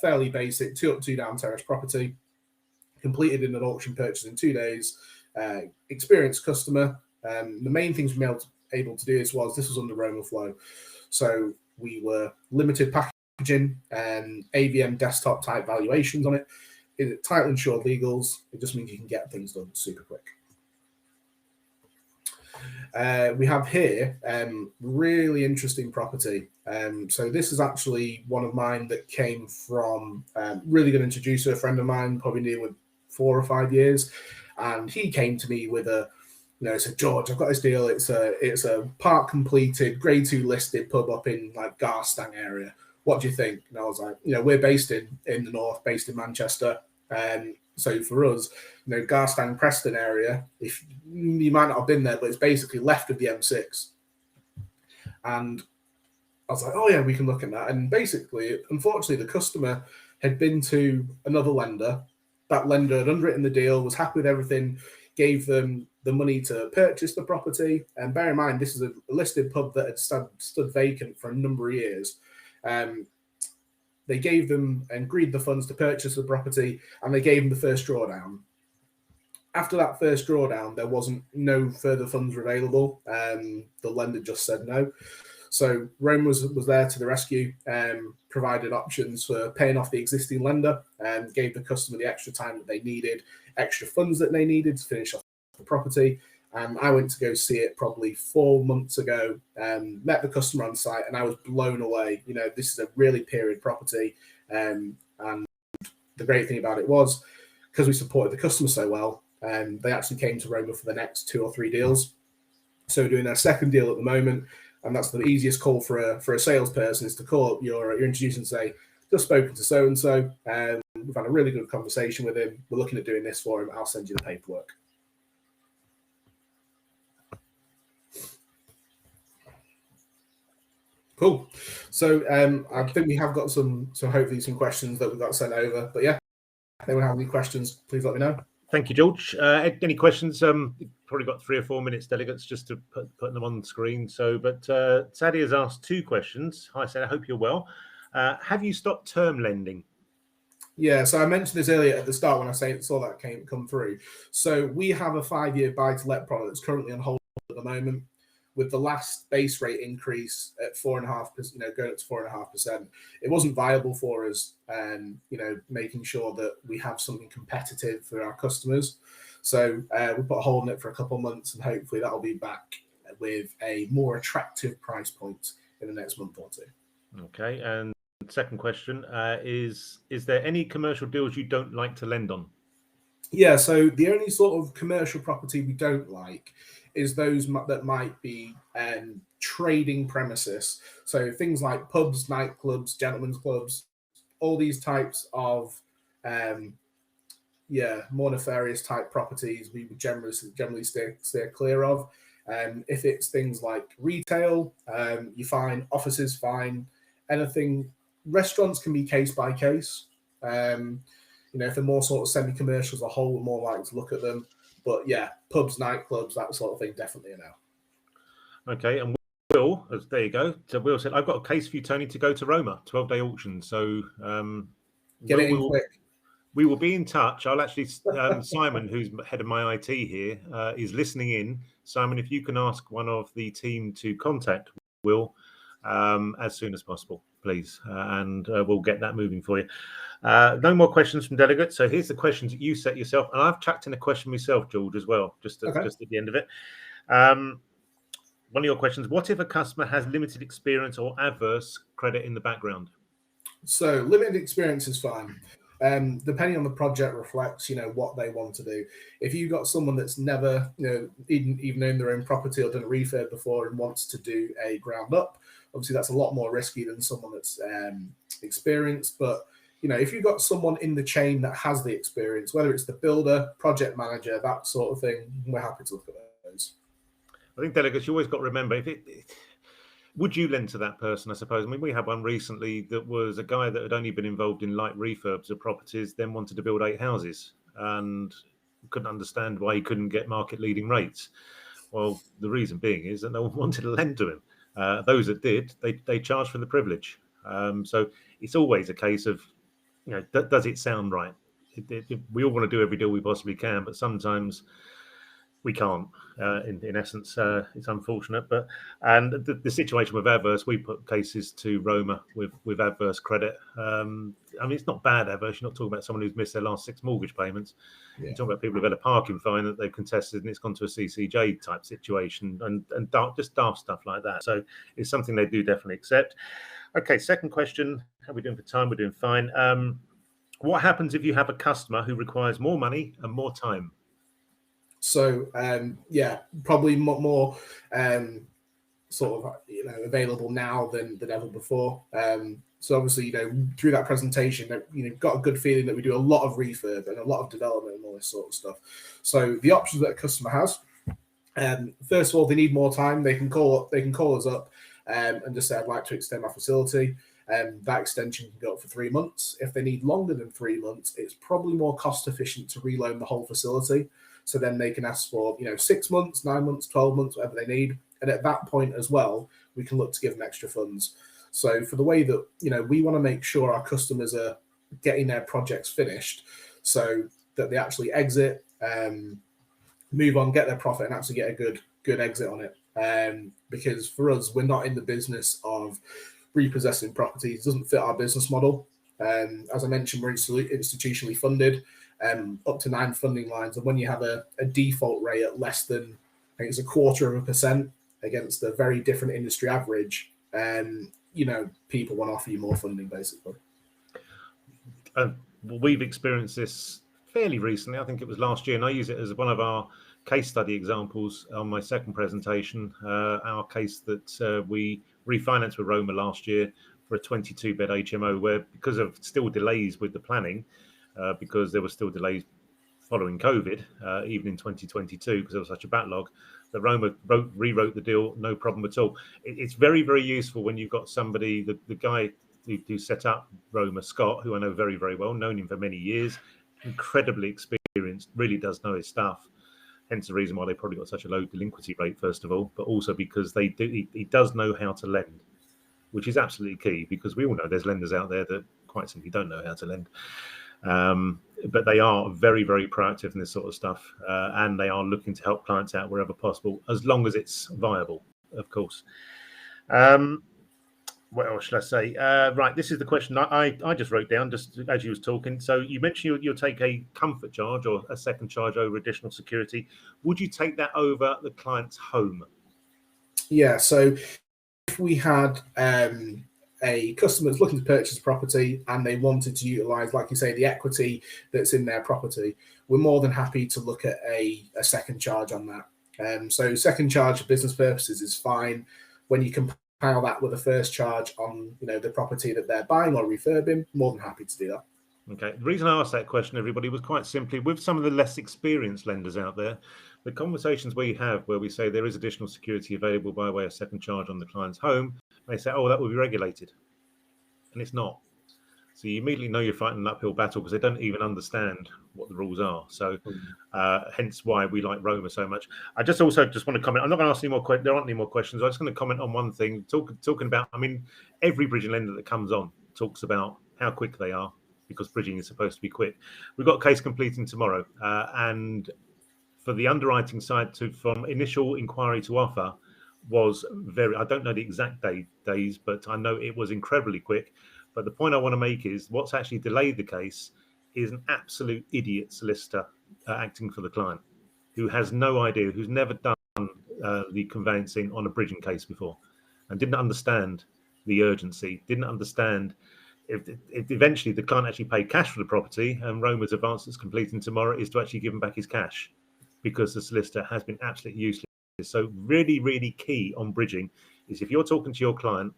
fairly basic, 2 up, 2 down terrace property, completed in an auction purchase in 2 days. Experienced customer. The main things we were able to do this was under Roma flow. So we were limited packaging and AVM desktop type valuations on it. Title insured legals. It just means you can get things done super quick. We have here really interesting property. So this is actually one of mine that came from really good introducer, a friend of mine, probably knew with 4 or 5 years, and he came to me with a, you know, said, George, I've got this deal. It's a part completed, grade 2 listed pub up in like Garstang area. What do you think? And I was like, you know, we're based in the north, based in Manchester. So for us, you know, Garstang, Preston area, if you might not have been there, but it's basically left of the M6. And I was like, oh yeah, we can look at that. And basically, unfortunately, the customer had been to another lender. That lender had underwritten the deal, was happy with everything, gave them the money to purchase the property. And bear in mind, this is a listed pub that had stood vacant for a number of years. They gave them and agreed the funds to purchase the property, and they gave them the first drawdown. After that first drawdown, there wasn't no further funds available. The lender just said no. So Rome was there to the rescue, provided options for paying off the existing lender, and gave the customer the extra time that they needed, extra funds that they needed to finish off the property. I went to go see it probably 4 months ago, met the customer on site, and I was blown away. You know, this is a really period property. And the great thing about it was, because we supported the customer so well, they actually came to Roma for the next 2 or 3 deals. So we're doing their second deal at the moment, and that's the easiest call for a salesperson, is to call up your introducer and say, just spoken to so-and-so. We've had a really good conversation with him. We're looking at doing this for him. I'll send you the paperwork. Cool. So I think we have got some hopefully some questions that we've got sent over. But yeah, if anyone have any questions, please let me know. Thank you, George. Any questions? Probably got 3 or 4 minutes, delegates, just to put them on the screen. So, but Sadie has asked 2 questions. Hi, Sadie. I hope you're well. Have you stopped term lending? Yeah, so I mentioned this earlier at the start when I saw that come through. So we have a 5-year buy-to-let product that's currently on hold at the moment, with the last base rate increase at 4.5%, you know, going up to 4.5%. It wasn't viable for us, you know, making sure that we have something competitive for our customers. So we put a hold on it for a couple of months, and hopefully that'll be back with a more attractive price point in the next month or 2. Okay, and second question is there any commercial deals you don't like to lend on? Yeah, so the only sort of commercial property we don't like is those that might be trading premises. So things like pubs, nightclubs, gentlemen's clubs, all these types of more nefarious type properties we would generally steer clear of. If it's things like retail, you fine. Offices, fine. Anything, restaurants can be case by case. You know, if they're more sort of semi-commercial as a whole, we're more likely to look at them. But yeah, pubs, nightclubs, that sort of thing, definitely a no. Okay, and Will, there you go. So Will said, I've got a case for you, Tony, to go to Roma, 12-day auction. So get it in quick. We will be in touch. I'll actually, Simon, who's head of my IT here, is listening in. Simon, if you can ask one of the team to contact Will as soon as possible, please, and we'll get that moving for you. No more questions from delegates. So here's the questions that you set yourself, and I've chucked in a question myself, George, as well, just at the end of it. One of your questions: what if a customer has limited experience or adverse credit in the background? So limited experience is fine. Depending on the project reflects, what they want to do. If you've got someone that's never, even owned their own property or done a refurb before and wants to do a ground up, obviously that's a lot more risky than someone that's experienced. But, if you've got someone in the chain that has the experience, whether it's the builder, project manager, that sort of thing, we're happy to look at those. I think delegates, you always got to remember, would you lend to that person, I suppose? I mean, we had one recently that was a guy that had only been involved in light refurbs of properties, then wanted to build 8 houses and couldn't understand why he couldn't get market-leading rates. Well, the reason being is that no one wanted to lend to him. Those that did, they charged for the privilege. So it's always a case of, does it sound right? We all want to do every deal we possibly can, but sometimes we can't. In essence, it's unfortunate, and the situation with adverse, we put cases to Roma with adverse credit. I mean, it's not bad adverse. You're not talking about someone who's missed their last 6 mortgage payments. Yeah. You're talking about people who've had a parking fine that they've contested and it's gone to a CCJ type situation, and just daft stuff like that. So it's something they do definitely accept. Okay, second question. How are we doing for time? We're doing fine. What happens if you have a customer who requires more money and more time? So probably more sort of available now than ever before. So obviously through that presentation, got a good feeling that we do a lot of refurb and a lot of development and all this sort of stuff. So the options that a customer has, first of all, they need more time. They can call us up and just say, I'd like to extend my facility. That extension can go up for 3 months. If they need longer than 3 months, it's probably more cost efficient to reloan the whole facility. So then they can ask for, 6 months, 9 months, 12 months, whatever they need. And at that point as well, we can look to give them extra funds. So for the way that, we want to make sure our customers are getting their projects finished so that they actually exit, move on, get their profit and actually get a good exit on it. Because for us, we're not in the business of repossessing properties. It doesn't fit our business model. As I mentioned, we're institutionally funded. Up to 9 funding lines, and when you have a default rate at less than, I think it's 0.25% against a very different industry average, people want to offer you more funding, basically. We've experienced this fairly recently. I think it was last year, and I use it as one of our case study examples on my second presentation. Our case that we refinanced with Roma last year for a 22-bed HMO, where because of still delays with the planning, because there were still delays following COVID, even in 2022, because there was such a backlog, that Roma rewrote the deal, no problem at all. It's very, very useful when you've got somebody, the guy who set up Roma, Scott, who I know very, very well, known him for many years, incredibly experienced, really does know his stuff. Hence the reason why they probably got such a low delinquency rate, first of all, but also because he does know how to lend, which is absolutely key, because we all know there's lenders out there that quite simply don't know how to lend. But they are very, very proactive in this sort of stuff, and they are looking to help clients out wherever possible, as long as it's viable, of course. What else should I say? Right, this is the question I just wrote down just as you was talking. So you mentioned you'll take a comfort charge or a second charge over additional security. Would you take that over the client's home? Yeah, so if we had a customer that's looking to purchase a property and they wanted to utilize, like you say, the equity that's in their property, we're more than happy to look at a second charge on that. So second charge for business purposes is fine. When you compile that with a first charge on the property that they're buying or refurbing, more than happy to do that. Okay. The reason I asked that question, everybody, was quite simply with some of the less experienced lenders out there, the conversations we have where we say there is additional security available by way of second charge on the client's home, they say, oh, that will be regulated. And it's not. So you immediately know you're fighting an uphill battle because they don't even understand what the rules are. So hence why we like Roma so much. I just want to comment. I'm not going to ask any more questions. There aren't any more questions. I'm just going to comment on one thing. Talking about, every bridging lender that comes on talks about how quick they are, because bridging is supposed to be quick. We've got case completing tomorrow, and for the underwriting side, from initial inquiry to offer, was I don't know the exact days, but I know it was incredibly quick. But the point I want to make is what's actually delayed the case is an absolute idiot solicitor acting for the client, who has no idea, who's never done the conveyancing on a bridging case before, and didn't understand the urgency, didn't understand if eventually the client actually paid cash for the property, and Roma's advance that's completing tomorrow is to actually give him back his cash, because the solicitor has been absolutely useless. So really, really key on bridging is if you're talking to your client,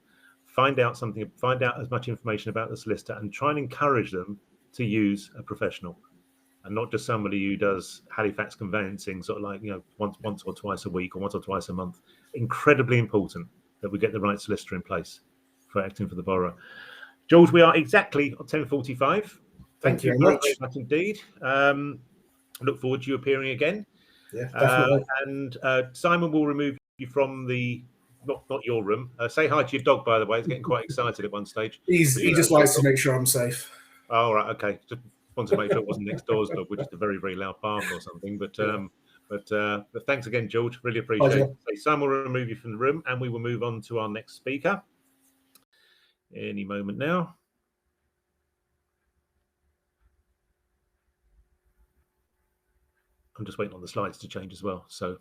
find out as much information about the solicitor and try and encourage them to use a professional and not just somebody who does Halifax conveyancing sort of like, once or twice a week or once or twice a month. Incredibly important that we get the right solicitor in place for acting for the borrower. George, we are exactly on 10:45. Thank you very much indeed. Look forward to you appearing again. Yeah, definitely. And Simon will remove you from the not your room. Say hi to your dog, by the way. He's getting quite excited at one stage. He just likes to make sure I'm safe. Oh, right, okay. Just wanted to make sure it wasn't next door's dog, which is a very, very loud bark or something. But thanks again, George. Really appreciate it. So Simon will remove you from the room, and we will move on to our next speaker any moment now. I'm just waiting on the slides to change as well. So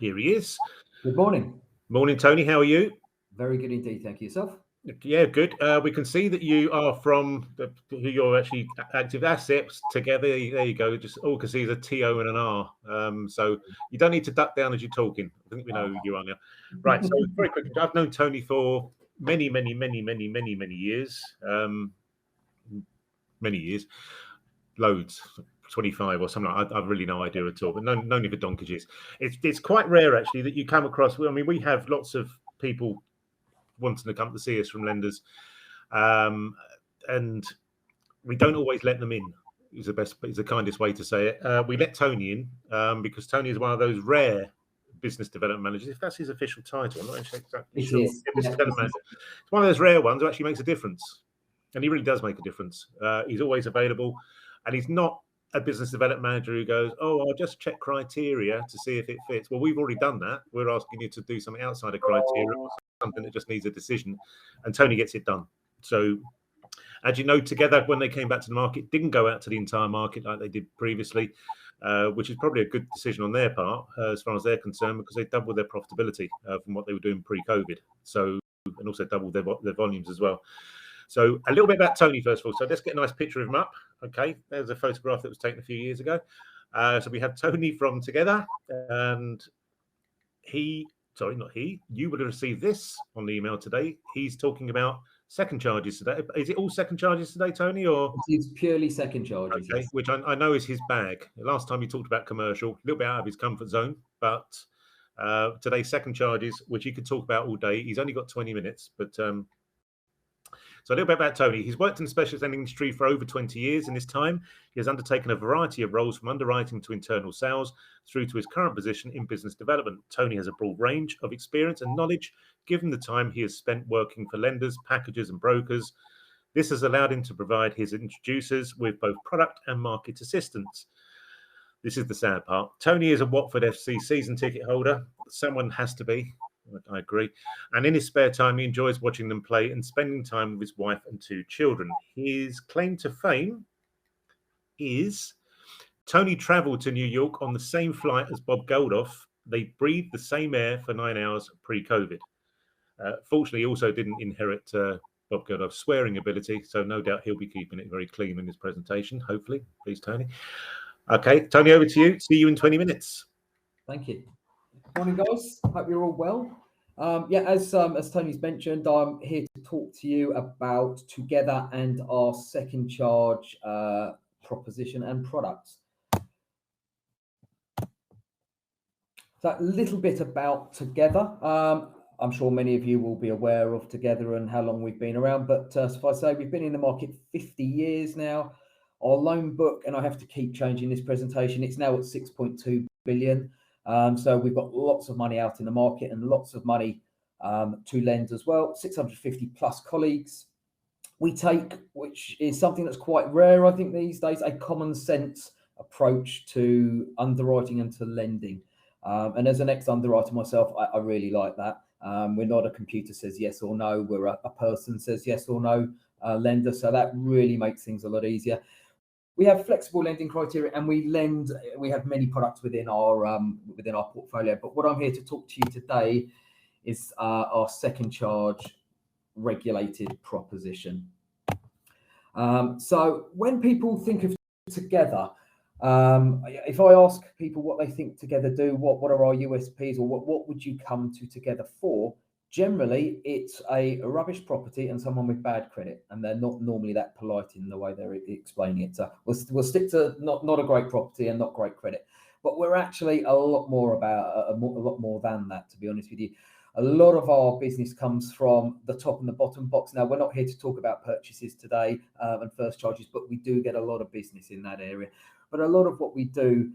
here he is. Good morning. Morning, Tony. How are you? Very good indeed. Thank you. Yourself? Yeah, good. We can see that you are from who you're actually active assets together. There you go. Just all can see is a TO and an R. So you don't need to duck down as you're talking. I think we know who you are now. Right. So very quickly, I've known Tony for many years. Many years, loads. 25 or something. I've really no idea at all, but known you for donkeys. It's quite rare actually that you come across. I mean, we have lots of people wanting to come to see us from lenders, and we don't always let them in. Is the kindest way to say it. We let Tony in because Tony is one of those rare business development managers. If that's his official title, I'm not actually exactly sure. Business development manager. It's one of those rare ones who actually makes a difference, and he really does make a difference. He's always available, and he's not a business development manager who goes, oh, I'll just check criteria to see if it fits. Well, we've already done that. We're asking you to do something outside of criteria, something that just needs a decision, and Tony gets it done. So, as you know, together when they came back to the market, didn't go out to the entire market like they did previously, which is probably a good decision on their part as far as they're concerned, because they doubled their profitability from what they were doing pre-COVID. So, and also doubled their volumes as well. So a little bit about Tony first of all. So let's get a nice picture of him up. Okay, there's a photograph that was taken a few years ago. So we have Tony from Together, and you would have received this on the email today. He's talking about second charges today. Is it all second charges today, Tony, or? It's purely second charges. Okay, yes. Which I know is his bag. Last time he talked about commercial, a little bit out of his comfort zone, but today second charges, which he could talk about all day. He's only got 20 minutes, but so a little bit about Tony. He's worked in the specialist lending industry for over 20 years. In this time, he has undertaken a variety of roles from underwriting to internal sales through to his current position in business development. Tony has a broad range of experience and knowledge, given the time he has spent working for lenders, packagers and brokers. This has allowed him to provide his introducers with both product and market assistance. This is the sad part. Tony is a Watford FC season ticket holder. Someone has to be. I agree. And in his spare time, he enjoys watching them play and spending time with his wife and 2 children. His claim to fame is Tony travelled to New York on the same flight as Bob Geldof. They breathed the same air for 9 hours pre-COVID. Fortunately, he also didn't inherit Bob Geldof's swearing ability, so no doubt he'll be keeping it very clean in his presentation, hopefully. Please, Tony. Okay, Tony, over to you. See you in 20 minutes. Thank you. Morning, guys. Hope you're all well. As Tony's mentioned, I'm here to talk to you about Together and our second charge proposition and products. So a little bit about Together. I'm sure many of you will be aware of Together and how long we've been around, but if I say we've been in the market 50 years now, our loan book, and I have to keep changing this presentation, it's now at 6.2 billion. So we've got lots of money out in the market and lots of money to lend as well. 650 plus colleagues. We take, which is something that's quite rare, I think, these days, a common sense approach to underwriting and to lending. And as an ex-underwriter myself, I really like that. We're not a computer says yes or no. We're a person says yes or no lender. So that really makes things a lot easier. We have flexible lending criteria, and we have many products within our portfolio. But what I'm here to talk to you today is our second charge regulated proposition. So when people think of together, if I ask people what they think together do, what are our USPs, or what would you come to together for? Generally, it's a rubbish property and someone with bad credit, and they're not normally that polite in the way they're explaining it. So we'll stick to not a great property and not great credit, but we're actually a lot more about a lot more than that, to be honest with you. A lot of our business comes from the top and the bottom box. Now, we're not here to talk about purchases today and first charges, but we do get a lot of business in that area. But a lot of what we do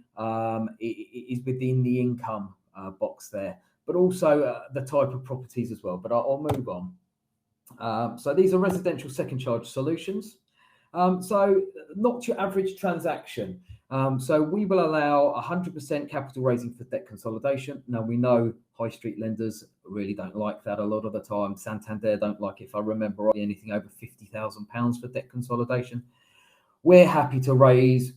is within the income box there, but also the type of properties as well. But I'll move on. So these are residential second charge solutions. So not your average transaction. So we will allow 100% capital raising for debt consolidation. Now, we know high street lenders really don't like that a lot of the time. Santander don't like it, if I remember right, anything over £50,000 for debt consolidation. We're happy to raise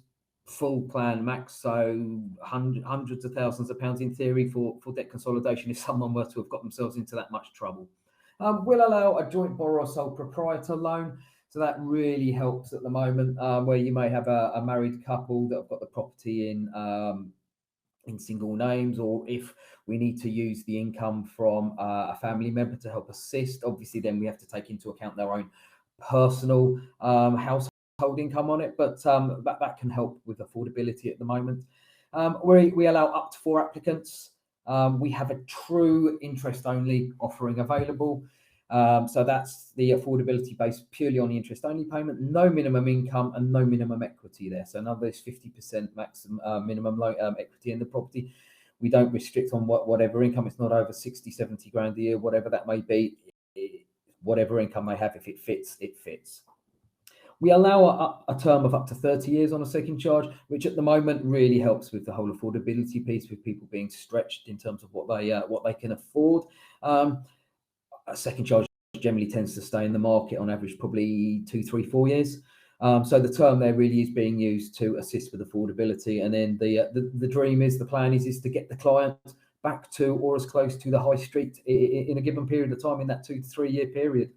full plan max, so hundreds of thousands of pounds in theory for debt consolidation if someone were to have got themselves into that much trouble. We'll allow a joint borrower sole proprietor loan. So that really helps at the moment, where you may have a married couple that have got the property in single names, or if we need to use the income from a family member to help assist. Obviously, then we have to take into account their own personal household income on it, but that can help with affordability at the moment. We allow up to 4 applicants. We have a true interest-only offering available. So that's the affordability based purely on the interest only payment, no minimum income and no minimum equity there. So none of those 50% maximum minimum equity in the property. We don't restrict on whatever income. It's not over 60, 70 grand a year, whatever that may be. Whatever income they have, if it fits, it fits. We allow a term of up to 30 years on a second charge, which at the moment really helps with the whole affordability piece, with people being stretched in terms of what they can afford. A second charge generally tends to stay in the market on average probably 2, 3, 4 years. So the term there really is being used to assist with affordability. And then the dream is, the plan is to get the client back to or as close to the high street in a given period of time, in that 2 to 3 year period.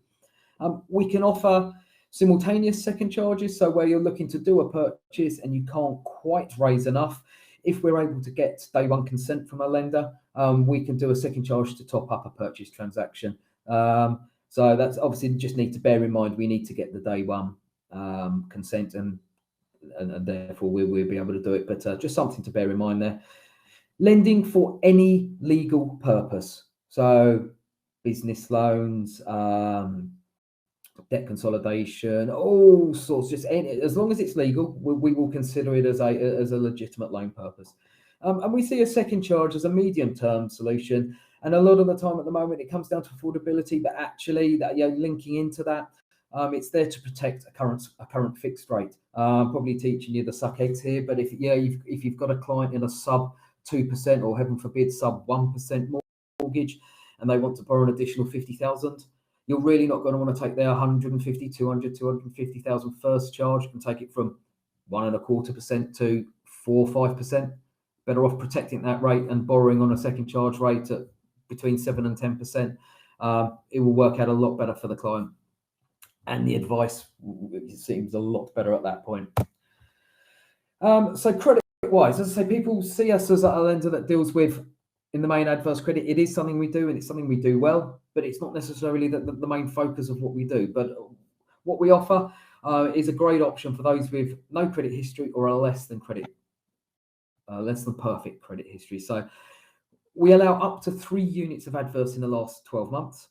We can offer simultaneous second charges. So where you're looking to do a purchase and you can't quite raise enough, if we're able to get day one consent from a lender, we can do a second charge to top up a purchase transaction. So that's obviously, just need to bear in mind, we need to get the day one consent, and therefore we'll be able to do it. But just something to bear in mind there. Lending for any legal purpose, so business loans, debt consolidation, all sorts, just as long as it's legal, we will consider it as a legitimate loan purpose. And we see a second charge as a medium-term solution. And a lot of the time at the moment, it comes down to affordability, but actually that, linking into that, it's there to protect a current fixed rate. Probably teaching you the suck eggs here, but if you've got a client in a sub 2% or heaven forbid sub 1% mortgage, and they want to borrow an additional 50,000, you're really not going to want to take their 150, 200, 250,000 first charge and take it from 1.25% to 4 or 5%. Better off protecting that rate and borrowing on a second charge rate at between 7 and 10%. It will work out a lot better for the client, and the advice seems a lot better at that point. So credit-wise, as I say, people see us as a lender that deals with, in the main, adverse credit. It is something we do, and it's something we do well, but it's not necessarily the main focus of what we do. But what we offer is a great option for those with no credit history or a less than perfect credit history. So we allow up to 3 units of adverse in the last 12 months.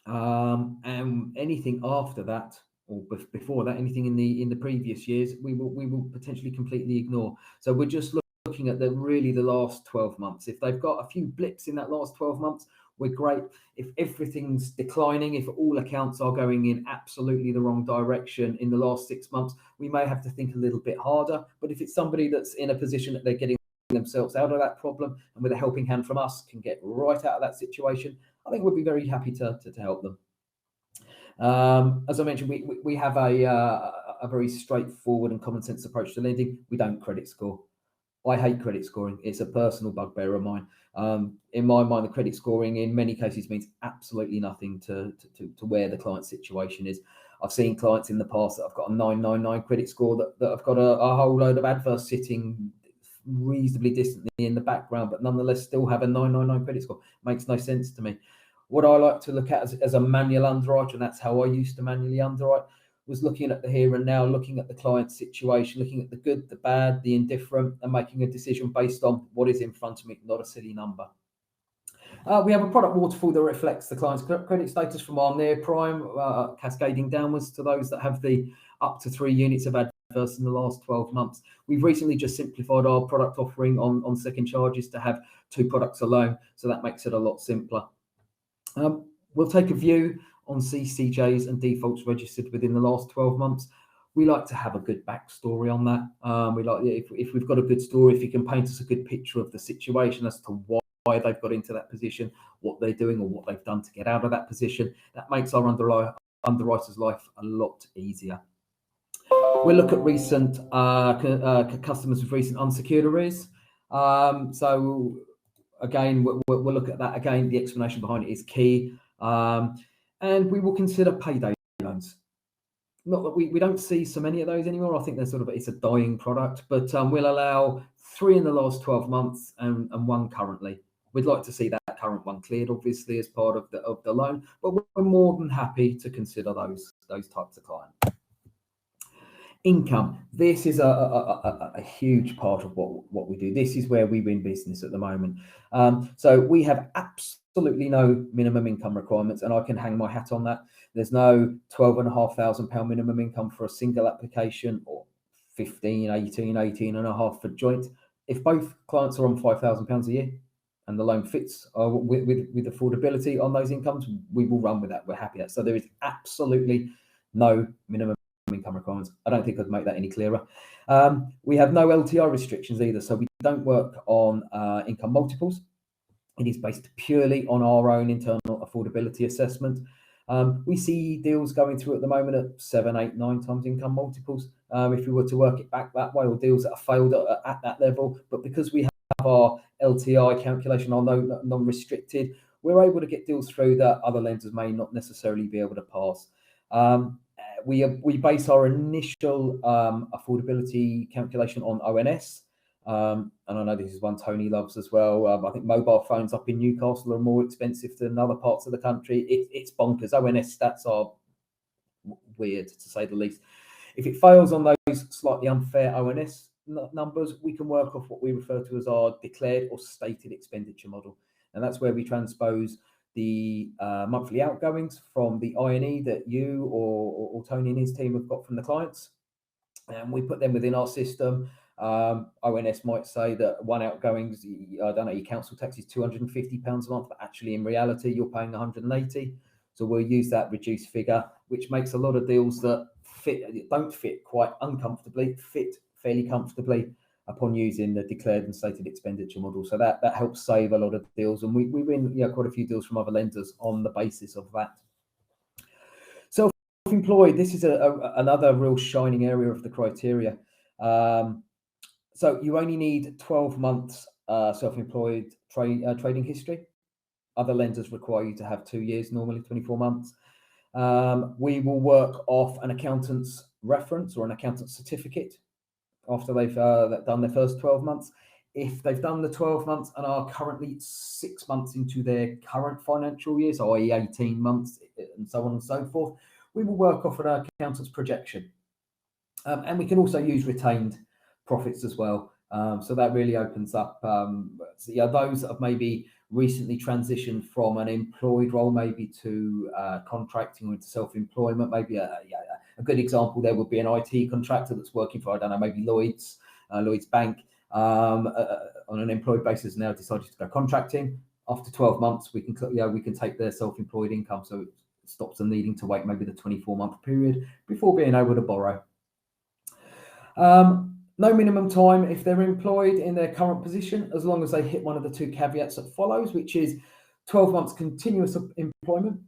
And anything after that, or before that, anything in the previous years, we will potentially completely ignore. So we're just looking at the last 12 months. If they've got a few blips in that last 12 months, we're great. If everything's declining, if all accounts are going in absolutely the wrong direction in the last 6 months, we may have to think a little bit harder. But if it's somebody that's in a position that they're getting themselves out of that problem and with a helping hand from us can get right out of that situation, I think we'd be very happy to help them. As I mentioned, we have a very straightforward and common sense approach to lending. We don't credit score. I hate credit scoring. It's a personal bugbear of mine. In my mind, the credit scoring in many cases means absolutely nothing to where the client's situation is. I've seen clients in the past that have got a 999 credit score that have got a whole load of adverse sitting reasonably distantly in the background, but nonetheless still have a 999 credit score. Makes no sense to me. What I like to look at as a manual underwriter, and that's how I used to manually underwrite, was looking at the here and now, looking at the client's situation, looking at the good, the bad, the indifferent, and making a decision based on what is in front of me, not a silly number. We have a product waterfall that reflects the client's credit status from our near prime, cascading downwards to those that have the up to 3 units of adverse in the last 12 months. We've recently just simplified our product offering on second charges to have 2 products alone, so that makes it a lot simpler. We'll take a view on CCJs and defaults registered within the last 12 months. We like to have a good backstory on that. We like if we've got a good story, if you can paint us a good picture of the situation as to why they've got into that position, what they're doing or what they've done to get out of that position, that makes our underwriter's life a lot easier. We'll look at recent customers with recent unsecured arrears. So again, we'll look at that. Again, the explanation behind it is key. And we will consider payday loans. Not that we don't see so many of those anymore. I think they're it's a dying product, but we'll allow 3 in the last 12 months and 1 currently. We'd like to see that current one cleared, obviously, as part of the loan, but we're more than happy to consider those types of clients. Income. This is a huge part of what we do. This is where we win business at the moment. So we have absolutely no minimum income requirements, and I can hang my hat on that. There's no £12,500 minimum income for a single application, or 15, 18 and a half for joint. If both clients are on £5,000 a year and the loan fits with affordability on those incomes, we will run with that. We're happy at. So there is absolutely no minimum income requirements. I don't think I'd make that any clearer. We have no LTI restrictions either, so we don't work on income multiples. It is based purely on our own internal affordability assessment. We see deals going through at the moment at 7, 8, 9 times income multiples. If we were to work it back that way, or deals that have failed at that level, but because we have our LTI calculation, our non-restricted, we're able to get deals through that other lenders may not necessarily be able to pass. We base our initial affordability calculation on ONS. And I know this is one Tony loves as well. I think mobile phones up in Newcastle are more expensive than other parts of the country. It's bonkers. ONS stats are weird, to say the least. If it fails on those slightly unfair ONS numbers, we can work off what we refer to as our declared or stated expenditure model. And that's where we transpose the monthly outgoings from the I&E that you or Tony and his team have got from the clients. And we put them within our system. ONS might say that one outgoings, I don't know, your council tax is £250 a month, but actually in reality you're paying 180. So we'll use that reduced figure, which makes a lot of deals that don't fit quite uncomfortably, fit fairly comfortably upon using the declared and stated expenditure model. So that helps save a lot of deals, and we win quite a few deals from other lenders on the basis of that. Self-employed, this is another real shining area of the criteria. So you only need 12 months self-employed trading history. Other lenders require you to have 2 years, normally 24 months. We will work off an accountant's reference or an accountant's certificate after they've done their first 12 months. If they've done the 12 months and are currently 6 months into their current financial year, so i.e. 18 months and so on and so forth, we will work off an accountant's projection. And we can also use retained profits as well. So that really opens up those that have maybe recently transitioned from an employed role maybe to contracting or into self-employment. Maybe a good example there would be an IT contractor that's working for, I don't know, maybe Lloyd's Bank on an employed basis, now decided to go contracting. after 12 months, we can take their self-employed income, so it stops them needing to wait maybe the 24-month period before being able to borrow. No minimum time if they're employed in their current position, as long as they hit one of the two caveats that follows, which is 12 months continuous employment.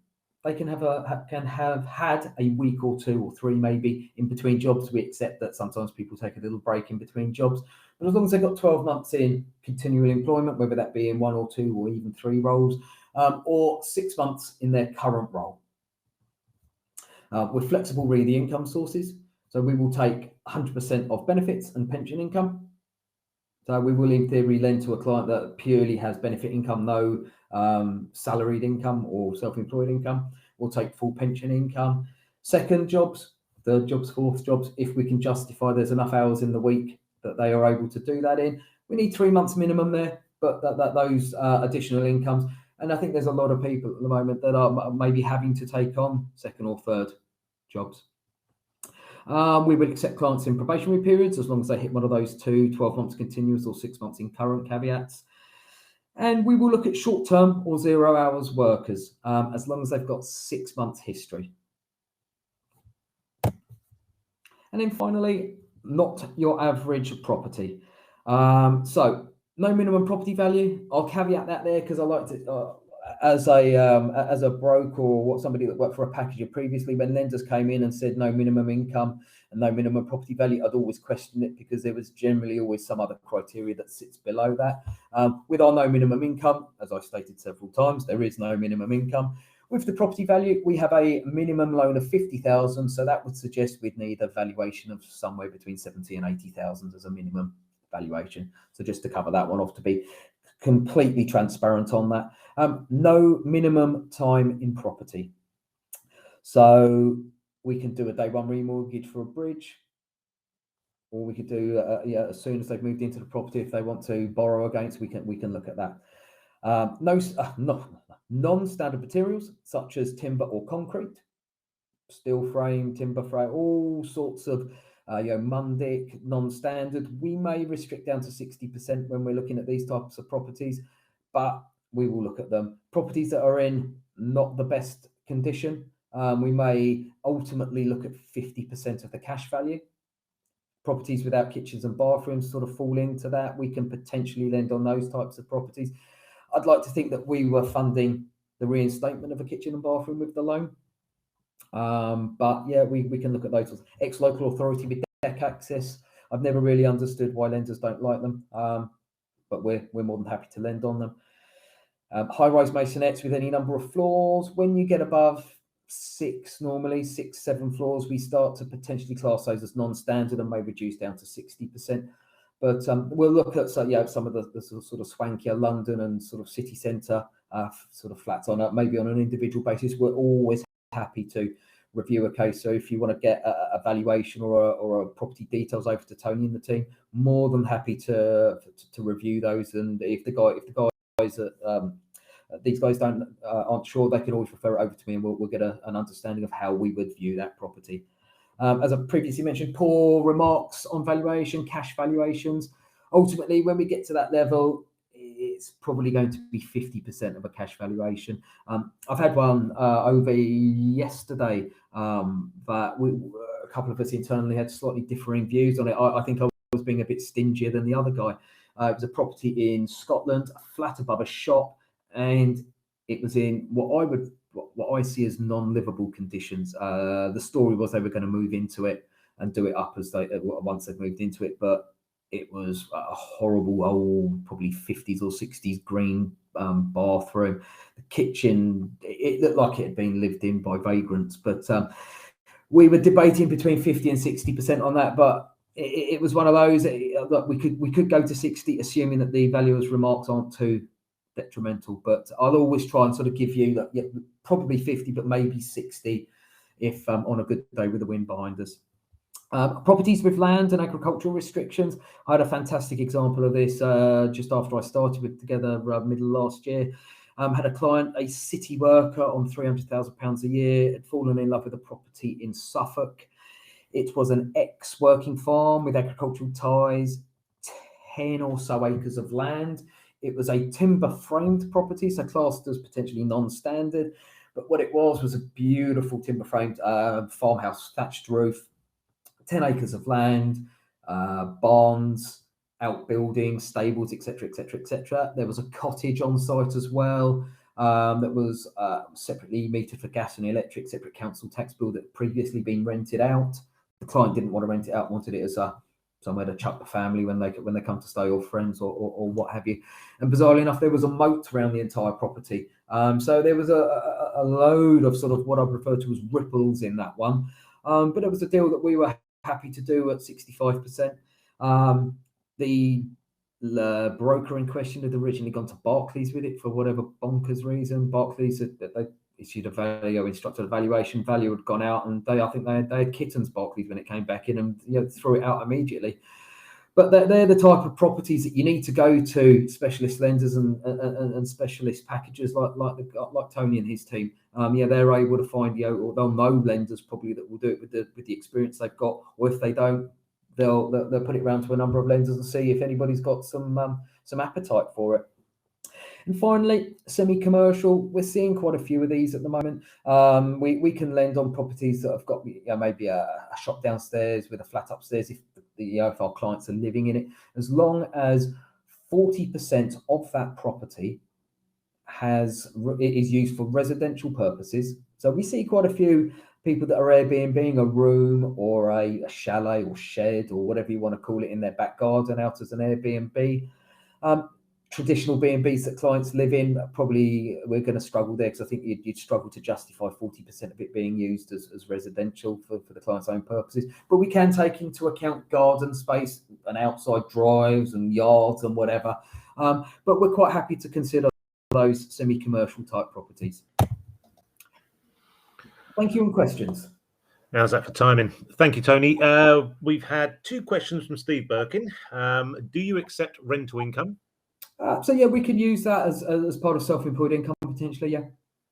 They can have had a week or 2 or 3 maybe in between jobs. We accept that sometimes people take a little break in between jobs, but as long as they've got 12 months in continual employment, whether that be in 1 or 2 or even 3 roles, or 6 months in their current role. We're flexible re the income sources. So we will take 100% of benefits and pension income. So we will, in theory, lend to a client that purely has benefit income, no salaried income or self-employed income. We'll take full pension income. Second jobs, third jobs, fourth jobs, if we can justify there's enough hours in the week that they are able to do that in. We need 3 months minimum there, but those additional incomes. And I think there's a lot of people at the moment that are maybe having to take on second or third jobs. We will accept clients in probationary periods as long as they hit one of those 2, 12 months continuous or 6 months in current caveats. And we will look at short-term or 0 hours workers as long as they've got 6 months history. And then finally, not your average property. So no minimum property value. I'll caveat that there because I like to, as a broker or somebody that worked for a packager previously, when lenders came in and said no minimum income and no minimum property value, I'd always question it because there was generally always some other criteria that sits below that. With our no minimum income, as I stated several times, there is no minimum income. With the property value, we have a minimum loan of 50,000, so that would suggest we'd need a valuation of somewhere between 70 and 80,000 as a minimum valuation. So just to cover that one off, to be completely transparent on that. No minimum time in property. So we can do a day one remortgage for a bridge, or we could do as soon as they've moved into the property, if they want to borrow against, we can look at that. Non-standard materials such as timber or concrete, steel frame, timber frame, all sorts of Mundic, non-standard. We may restrict down to 60% when we're looking at these types of properties, but we will look at them. Properties that are in not the best condition, we may ultimately look at 50% of the cash value. Properties without kitchens and bathrooms sort of fall into that. We can potentially lend on those types of properties. I'd like to think that we were funding the reinstatement of a kitchen and bathroom with the loan. But yeah, we can look at those. Ex-local authority with deck access. I've never really understood why lenders don't like them, but we're more than happy to lend on them. High-rise masonettes with any number of floors. When you get above 6, normally 6, 7 floors, we start to potentially class those as non-standard and may reduce down to 60%. But we'll look at some of the sort of swankier London and sort of city centre sort of flats on maybe on an individual basis. We're always happy to review a case. So if you want to get a valuation or a property details over to Tony and the team, more than happy to review those. And if the guys these guys aren't sure, they can always refer it over to me, and we'll get an understanding of how we would view that property. As I previously mentioned, poor remarks on valuation, cash valuations. Ultimately, when we get to that level, it's probably going to be 50% of a cash valuation. I've had one over yesterday, but a couple of us internally had slightly differing views on it. I think I was being a bit stingier than the other guy. It was a property in Scotland, a flat above a shop, and it was in what I see as non-livable conditions. The story was they were going to move into it and do it up once they've moved into it, but it was a horrible old, probably 50s or 60s green bathroom. The kitchen, it looked like it had been lived in by vagrants, but we were debating between 50 and 60% on that, but it was one of those. Look, we could go to 60, assuming that the valuer's remarks aren't too detrimental, but I'll always try and sort of give you that, probably 50, but maybe 60 if on a good day with the wind behind us. Properties with land and agricultural restrictions. I had a fantastic example of this just after I started with Together middle last year. Had a client, a city worker on £300,000 a year, had fallen in love with a property in Suffolk. It was an ex-working farm with agricultural ties, 10 or so acres of land. It was a timber framed property, so classed as potentially non-standard. But what it was a beautiful timber framed farmhouse, thatched roof, 10 acres of land, barns, outbuildings, stables, etc., etc., etc. There was a cottage on site as well that was separately metered for gas and electric, separate council tax bill that had previously been rented out. The client didn't want to rent it out, wanted it as somewhere to chuck the family when they come to stay, or friends, or what have you. And bizarrely enough, there was a moat around the entire property. So there was a load of sort of what I refer to as ripples in that one. But it was a deal that we were happy to do at 65%. The broker in question had originally gone to Barclays with it for whatever bonkers reason. Barclays they issued a value, instructed a valuation. Value had gone out, and I think they had kittens, Barclays, when it came back in, and threw it out immediately. But they're the type of properties that you need to go to specialist lenders and specialist packages like Tony and his team. They're able to find, or they'll know lenders probably that will do it with the experience they've got, or if they don't, they'll put it around to a number of lenders and see if anybody's got some appetite for it. And finally, semi-commercial. We're seeing quite a few of these at the moment. We can lend on properties that have got maybe a shop downstairs with a flat upstairs if our clients are living in it, as long as 40% of that property is used for residential purposes. So we see quite a few people that are Airbnb a room or a chalet or shed or whatever you want to call it in their back garden out as an Airbnb. Traditional B&Bs that clients live in, probably we're going to struggle there, because I think you'd struggle to justify 40% of it being used as residential for the client's own purposes. But we can take into account garden space and outside drives and yards and whatever. But we're quite happy to consider those semi-commercial type properties. Thank you, and questions. How's that for timing? Thank you, Tony. We've had 2 questions from Steve Birkin. Do you accept rental income? We could use that as part of self-employed income potentially.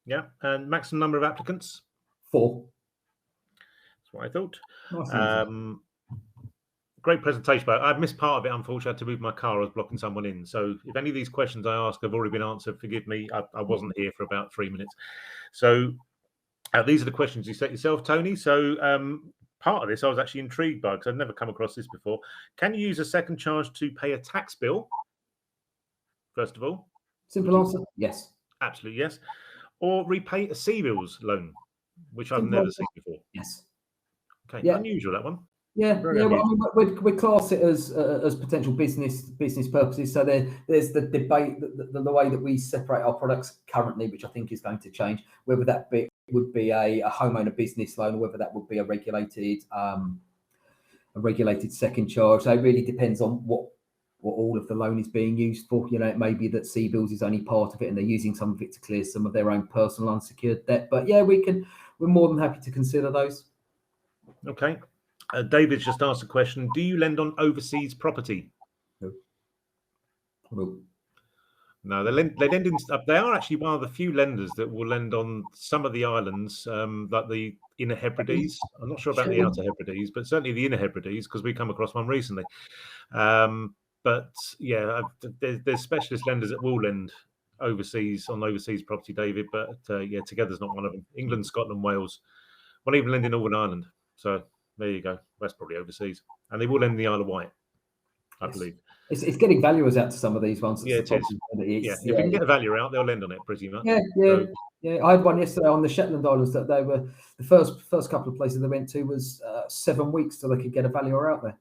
Yeah, and maximum number of applicants? 4. That's what I thought. Nice. Great presentation, but I've missed part of it. Unfortunately, I had to move my car. I was blocking someone in. So if any of these questions I ask have already been answered, forgive me. I wasn't here for about 3 minutes. So these are the questions you set yourself, Tony. So part of this I was actually intrigued by, because I've never come across this before. Can you use a second charge to pay a tax bill? First of all, simple answer, yes. Absolutely, yes. Or repay a C-bills loan, which I've never seen before. Yes. Okay, yeah. Unusual, that one. Yeah. We class it as potential business purposes. So there's the debate, the way that we separate our products currently, which I think is going to change, whether that would be a homeowner business loan, or whether that would be a regulated second charge. So it really depends on what all of the loan is being used for. It may be that C-bills is only part of it, and they're using some of it to clear some of their own personal unsecured debt. But yeah, we're more than happy to consider those. Okay. David's just asked a question. Do you lend on overseas property? No, they lend in stuff. They are actually one of the few lenders that will lend on some of the islands, like the Inner Hebrides. I'm not sure about the Outer Hebrides, but certainly the Inner Hebrides, because we come across one recently. But yeah, there's specialist lenders that will lend overseas property, David. But Together's not one of them. England, Scotland, Wales, won't even lend in Northern Ireland. So there you go. That's probably overseas, and they will lend in the Isle of Wight, I believe. It's getting valuers out to some of these ones. Yeah, it is. If you can get a valuer out, they'll lend on it pretty much. Yeah. I had one yesterday on the Shetland Islands that they were the first couple of places they went to was 7 weeks till they could get a valuer out there.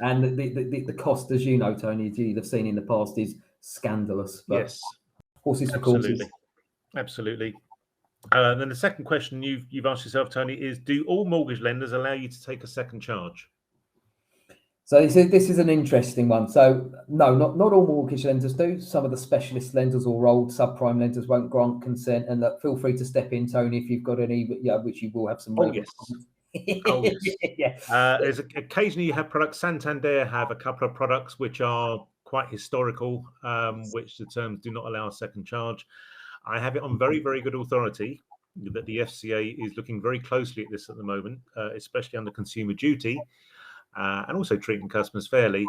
And the cost, as you know, Tony, as you've seen in the past, is scandalous. But yes, horses for courses. Absolutely. Then the second question you've asked yourself, Tony, is: do all mortgage lenders allow you to take a second charge? So this is an interesting one. So no, not all mortgage lenders do. Some of the specialist lenders or old subprime lenders won't grant consent. And feel free to step in, Tony, if you've got any. Which you will have some. Oh yes. There's occasionally you have products. Santander have a couple of products which are quite historical, which the terms do not allow a second charge. I have it on very, very good authority that the FCA is looking very closely at this at the moment, especially under Consumer Duty, and also treating customers fairly.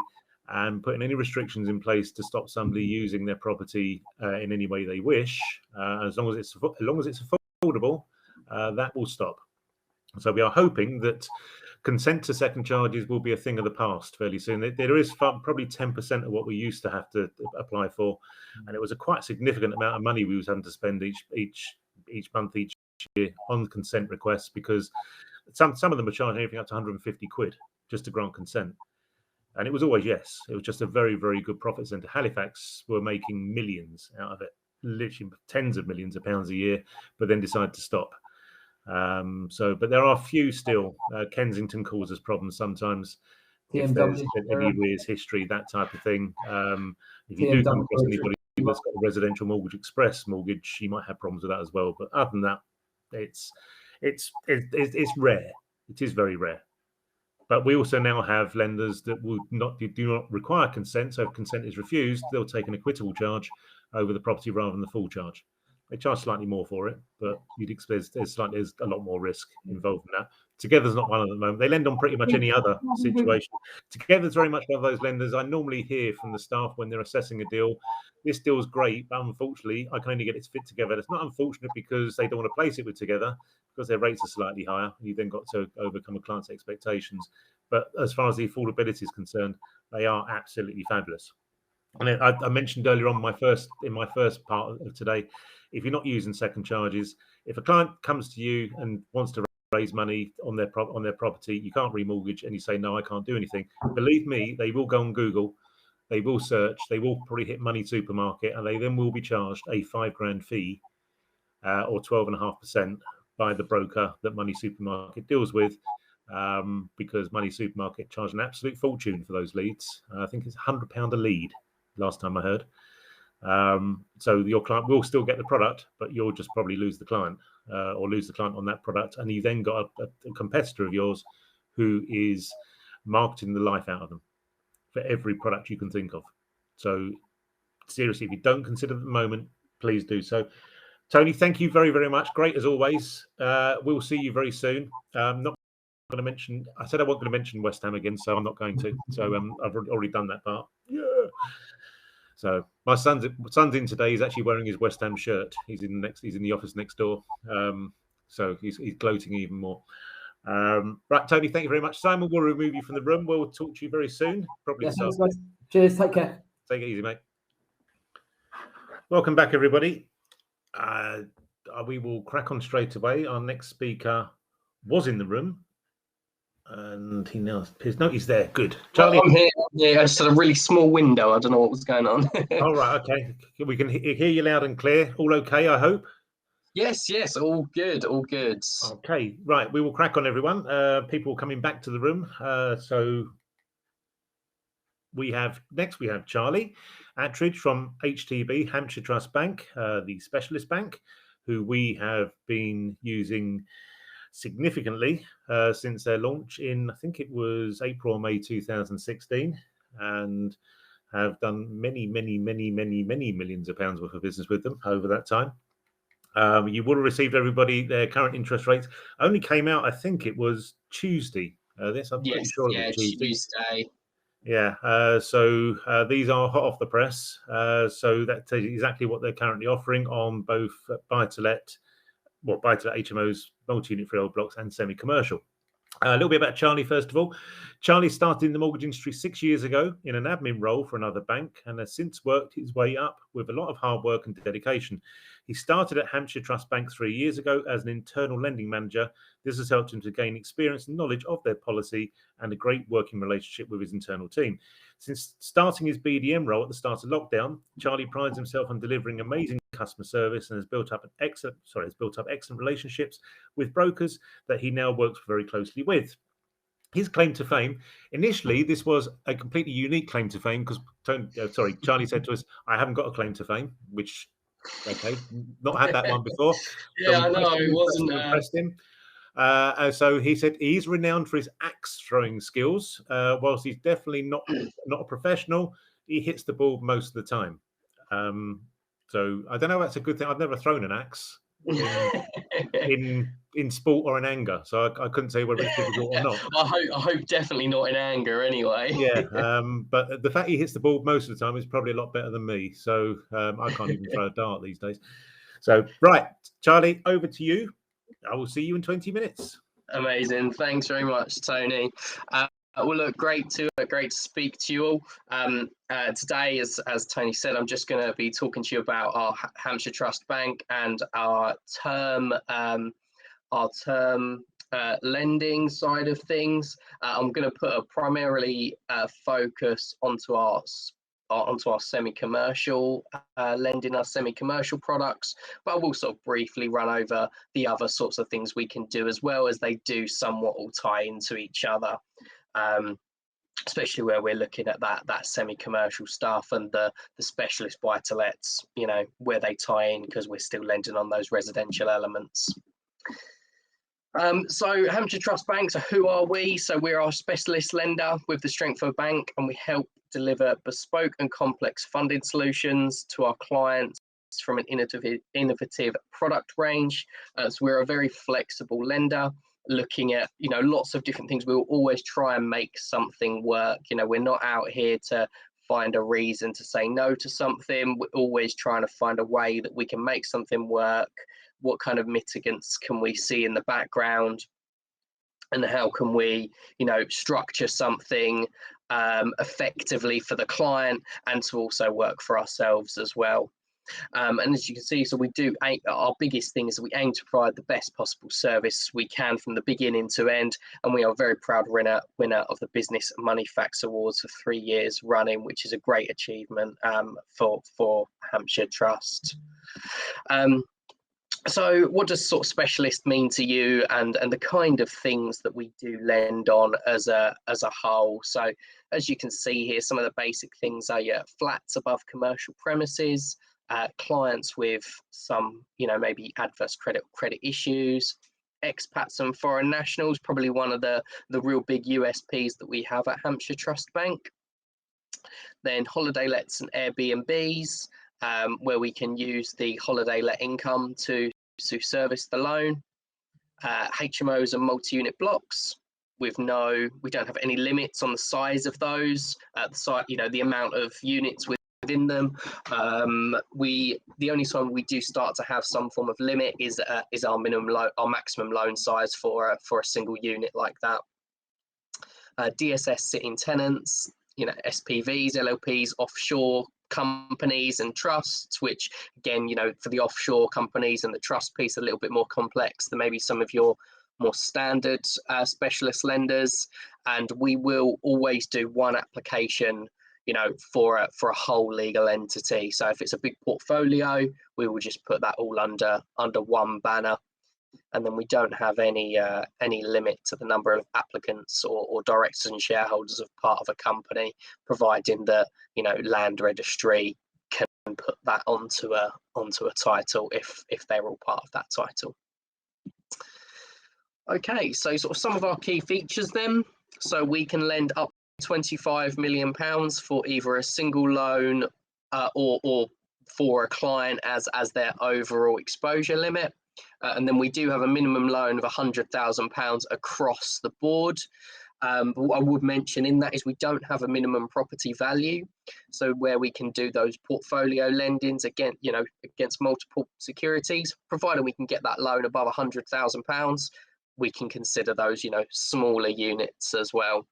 and putting any restrictions in place to stop somebody using their property in any way they wish, as long as it's affordable, that will stop. So we are hoping that consent to second charges will be a thing of the past fairly soon. There is probably 10% of what we used to have to apply for, and it was a quite significant amount of money we was having to spend each month, each year on consent requests, because some of them were charging anything up to 150 quid just to grant consent. And it was always yes. It was just a very, very good profit centre. Halifax were making millions out of it, literally tens of millions of pounds a year, but then decided to stop. But there are a few still. Kensington causes problems sometimes. If there's any arrears history, that type of thing. If you do come across anybody that's got a residential mortgage express mortgage, you might have problems with that as well. But other than that, it's rare. It is very rare. But we also now have lenders that do not require consent. So if consent is refused, they'll take an equitable charge over the property rather than the full charge. They charge slightly more for it, but you'd expect there's a lot more risk involved in that. Together's not one at the moment. They lend on pretty much any other situation. Together's very much one of those lenders. I normally hear from the staff when they're assessing a deal, this deal's great, but unfortunately, I can only get it to fit together. It's not unfortunate because they don't want to place it with Together, because their rates are slightly higher. You then got to overcome a client's expectations. But as far as the affordability is concerned, they are absolutely fabulous. And I mentioned earlier on in my first part of today, if you're not using second charges, if a client comes to you and wants to raise money on their property, you can't remortgage, and you say no, I can't do anything. Believe me, they will go on Google, they will search, they will probably hit Money Supermarket, and they then will be charged a £5,000 fee or 12.5% by the broker that Money Supermarket deals with. Because Money Supermarket charge an absolute fortune for those leads. I think it's £100 a lead, last time I heard. So your client will still get the product, but you'll just probably lose the client or lose the client on that product. And you then got a competitor of yours who is marketing the life out of them for every product you can think of. So seriously, if you don't consider it at the moment, please do so. Tony, thank you very, very much. Great as always. We'll see you very soon. Not going to mention. I said I wasn't going to mention West Ham again, so I'm not going to. So I've already done that part. Yeah. So my son's in today. He's actually wearing his West Ham shirt. He's in the office next door. So he's gloating even more. Right, Tony, thank you very much. Simon, we'll remove you from the room. We'll talk to you very soon. Probably. Yeah, thanks, guys. Cheers. Take care. Take it easy, mate. Welcome back, everybody. We will crack on straight away. Our next speaker was in the room, and he now appears. No, he's there. Good. Charlie. I'm here. Yeah, I just had a really small window. I don't know what was going on. All right. Okay. We can hear you loud and clear. All okay, I hope? Yes. All good. Okay. Right. We will crack on, everyone. People coming back to the room. So we have Charlie Attridge from HTB, Hampshire Trust Bank, the specialist bank, who we have been using significantly since their launch in, I think it was April or May 2016, and have done many millions of pounds worth of business with them over that time. You would have received, everybody, their current interest rates only came out, I think it was Tuesday. I'm pretty sure it was Tuesday. Yeah, so these are hot off the press. So that tells you exactly what they're currently offering on both buy-to-let HMOs, multi-unit freehold blocks, and semi-commercial. A little bit about Charlie, first of all. Charlie started in the mortgage industry 6 years ago in an admin role for another bank, and has since worked his way up with a lot of hard work and dedication. He started at Hampshire Trust Bank 3 years ago as an internal lending manager. This has helped him to gain experience and knowledge of their policy and a great working relationship with his internal team. Since starting his BDM role at the start of lockdown, Charlie prides himself on delivering amazing customer service and has built up excellent relationships with brokers that he now works very closely with. His claim to fame, initially, this was a completely unique claim to fame because Charlie said to us, "I haven't got a claim to fame," which, okay, not had that one before. Yeah, I know, it wasn't impressed him. So he said he's renowned for his axe throwing skills. Whilst he's definitely not a professional, he hits the ball most of the time. So I don't know if that's a good thing. I've never thrown an axe in in sport or in anger. So I couldn't say whether it's difficult or not. I hope definitely not in anger anyway. Yeah, but the fact he hits the ball most of the time is probably a lot better than me. So I can't even throw a dart these days. So right, Charlie, over to you. I will see you in 20 minutes. Amazing. Thanks very much, Tony. Well, look, great to speak to you all. Today, as Tony said, I'm just going to be talking to you about our Hampshire Trust Bank and our term lending side of things. I'm going to put a primarily focus onto our semi-commercial lending, our semi-commercial products, but I will sort of briefly run over the other sorts of things we can do as well, as they do somewhat all tie into each other. Especially where we're looking at that semi-commercial stuff and the specialist buy-to-lets, you know, where they tie in, because we're still lending on those residential elements. So Hampshire Trust Bank, so who are we? So we're our specialist lender with the strength of a bank, and we help deliver bespoke and complex funding solutions to our clients from an innovative product range. So we're a very flexible lender, looking at, you know, lots of different things. We'll always try and make something work. You know, we're not out here to find a reason to say no to something. We're always trying to find a way that we can make something work. What kind of mitigants can we see in the background, and how can we, you know, structure something effectively for the client and to also work for ourselves as well. And as you can see, so we do, our biggest thing is that we aim to provide the best possible service we can from the beginning to end, and we are a very proud winner of the Business Money Facts Awards for 3 years running, which is a great achievement for Hampshire Trust. So what does sort of specialist mean to you, and the kind of things that we do lend on as a whole? So as you can see here, some of the basic things are your flats above commercial premises, clients with some, you know, maybe adverse credit issues, expats and foreign nationals, probably one of the real big USPs that we have at Hampshire Trust Bank. Then holiday lets and Airbnbs, where we can use the holiday let income to service the loan. HMOs and multi-unit blocks with we don't have any limits on the size of those, you know, the amount of units within them. The only time we do start to have some form of limit is our maximum loan size for a single unit like that. DSS sitting tenants, you know, SPVs, LLPs, offshore companies and trusts, which again, you know, for the offshore companies and the trust piece, a little bit more complex than maybe some of your more standard specialist lenders. And we will always do one application, you know, for a whole legal entity. So if it's a big portfolio, we will just put that all under one banner. And then we don't have any limit to the number of applicants or directors and shareholders of part of a company, providing that, you know, land registry can put that onto a title if they're all part of that title. Okay, so sort of some of our key features then. So we can lend up to £25 million for either a single loan or for a client as their overall exposure limit. And then we do have a minimum loan of £100,000 across the board. But what I would mention in that is we don't have a minimum property value. So where we can do those portfolio lendings against multiple securities, provided we can get that loan above £100,000, we can consider those, you know, smaller units as well.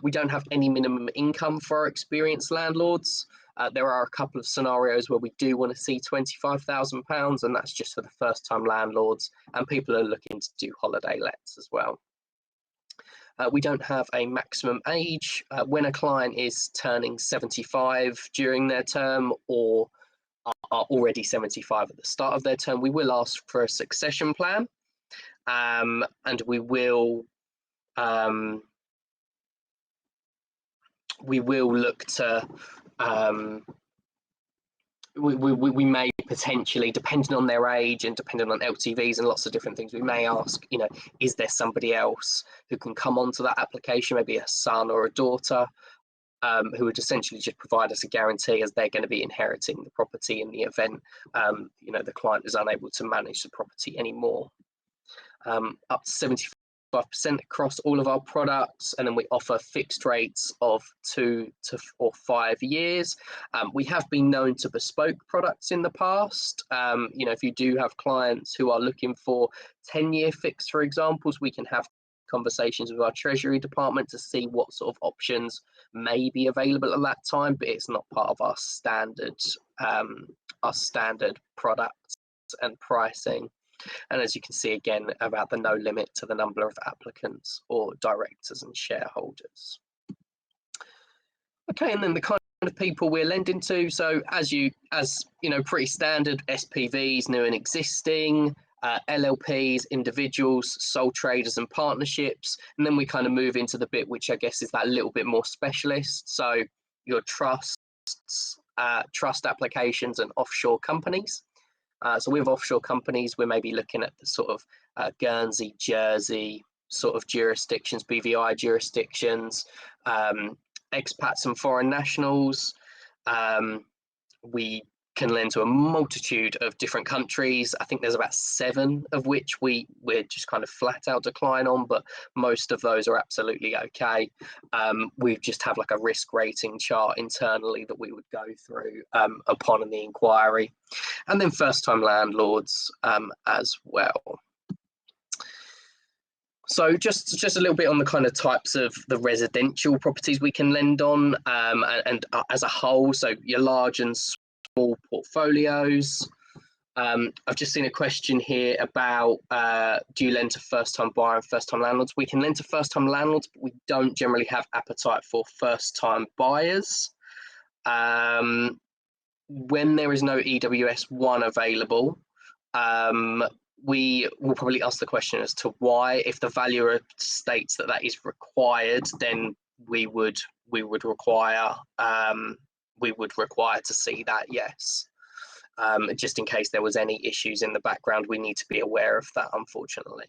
We don't have any minimum income for our experienced landlords. There are a couple of scenarios where we do want to see £25,000, and that's just for the first-time landlords, and people are looking to do holiday lets as well. We don't have a maximum age. When a client is turning 75 during their term or are already 75 at the start of their term, we will ask for a succession plan, and we will look to we may potentially, depending on their age and depending on LTVs and lots of different things, we may ask, you know, is there somebody else who can come onto that application, maybe a son or a daughter, who would essentially just provide us a guarantee as they're going to be inheriting the property in the event the client is unable to manage the property anymore. Up to 75% across all of our products, and then we offer fixed rates of 2 or 5 years. We have been known to bespoke products in the past. If you do have clients who are looking for 10-year fixed, for examples, we can have conversations with our treasury department to see what sort of options may be available at that time, but it's not part of our standard products and pricing. And as you can see again about the no limit to the number of applicants or directors and shareholders. Okay, and then the kind of people we're lending to. So as you know, pretty standard SPVs, new and existing, LLPs, individuals, sole traders and partnerships. And then we kind of move into the bit which I guess is that little bit more specialist. So your trusts, trust applications and offshore companies. So with offshore companies, we're maybe looking at the sort of Guernsey, Jersey sort of jurisdictions, BVI jurisdictions, expats and foreign nationals. We can lend to a multitude of different countries. I think there's about 7 of which we're just kind of flat out decline on, but most of those are absolutely okay. We just have like a risk rating chart internally that we would go through upon the inquiry. And then first time landlords as well. So just a little bit on the kind of types of the residential properties we can lend on and as a whole. So your large and small portfolios. I've just seen a question here about do you lend to first-time buyer and first-time landlords? We can lend to first-time landlords, but we don't generally have appetite for first-time buyers. When there is no EWS1 available, we will probably ask the question as to why. If the valuer states that that is required, then we would require to see that, yes. Just in case there was any issues in the background, we need to be aware of that, unfortunately.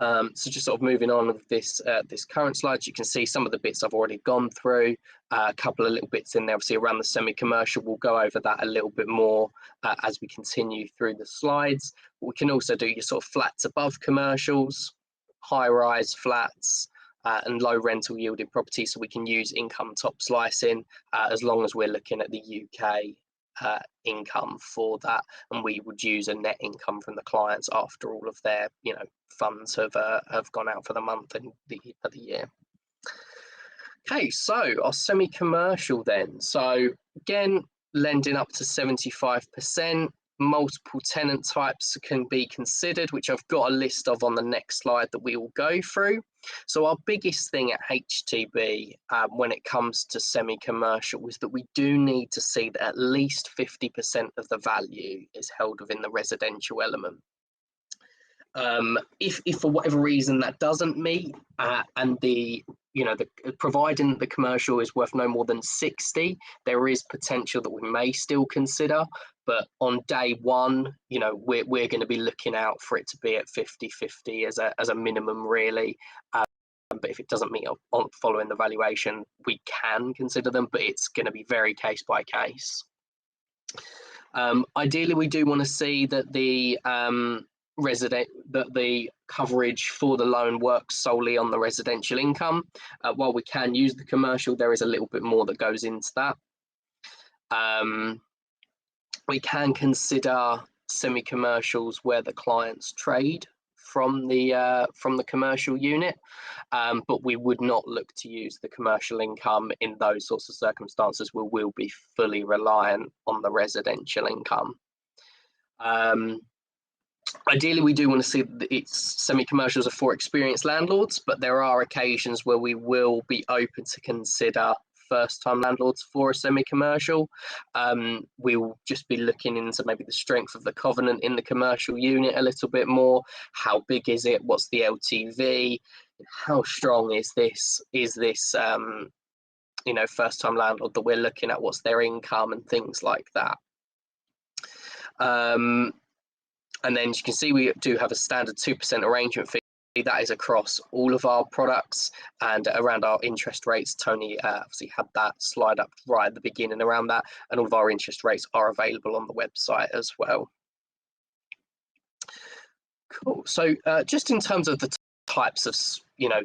So just sort of moving on with this current slide, you can see some of the bits I've already gone through, a couple of little bits in there, obviously around the semi-commercial. We'll go over that a little bit more as we continue through the slides. We can also do your sort of flats above commercials, high-rise flats, and low rental yielding properties, so we can use income top slicing as long as we're looking at the UK income for that, and we would use a net income from the clients after all of their funds have gone out for the month and the year. Okay, so our semi-commercial then. So again, lending up to 75%. Multiple tenant types can be considered, which I've got a list of on the next slide that we will go through. So our biggest thing at HTB when it comes to semi-commercial is that we do need to see that at least 50% of the value is held within the residential element. If for whatever reason that doesn't meet and providing the commercial is worth no more than 60, there is potential that we may still consider, but on day one, we're going to be looking out for it to be at 50-50 as a minimum, really. But if it doesn't meet on following the valuation, we can consider them, but it's going to be very case by case. Ideally, we do want to see that the the coverage for the loan works solely on the residential income. While we can use the commercial, there is a little bit more that goes into that. We can consider semi-commercials where the clients trade from the commercial unit, but we would not look to use the commercial income in those sorts of circumstances where we'll be fully reliant on the residential income. Ideally, we do want to see that it's semi-commercials are for experienced landlords, but there are occasions where we will be open to consider first-time landlords for a semi-commercial. We'll just be looking into maybe the strength of the covenant in the commercial unit a little bit more. How big is it? What's the LTV? How strong is this? Is this first-time landlord that we're looking at? What's their income and things like that? And then you can see we do have a standard 2% arrangement fee that is across all of our products. And around our interest rates, Tony obviously had that slide up right at the beginning around that, and all of our interest rates are available on the website as well. Cool. So just in terms of the types of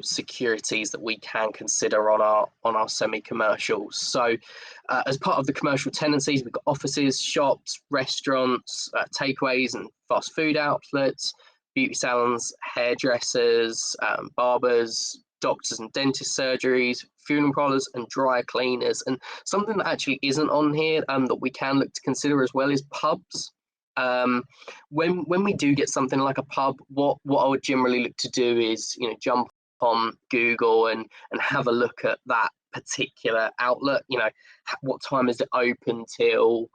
securities that we can consider on our semi-commercials. So as part of the commercial tenancies, we've got offices, shops, restaurants, takeaways and fast food outlets, beauty salons, hairdressers, barbers, doctors and dentist surgeries, funeral parlours and dry cleaners. And something that actually isn't on here that we can look to consider as well is pubs. When we do get something like a pub, what I would generally look to do is jump on Google and have a look at that particular outlet. What time is it open till?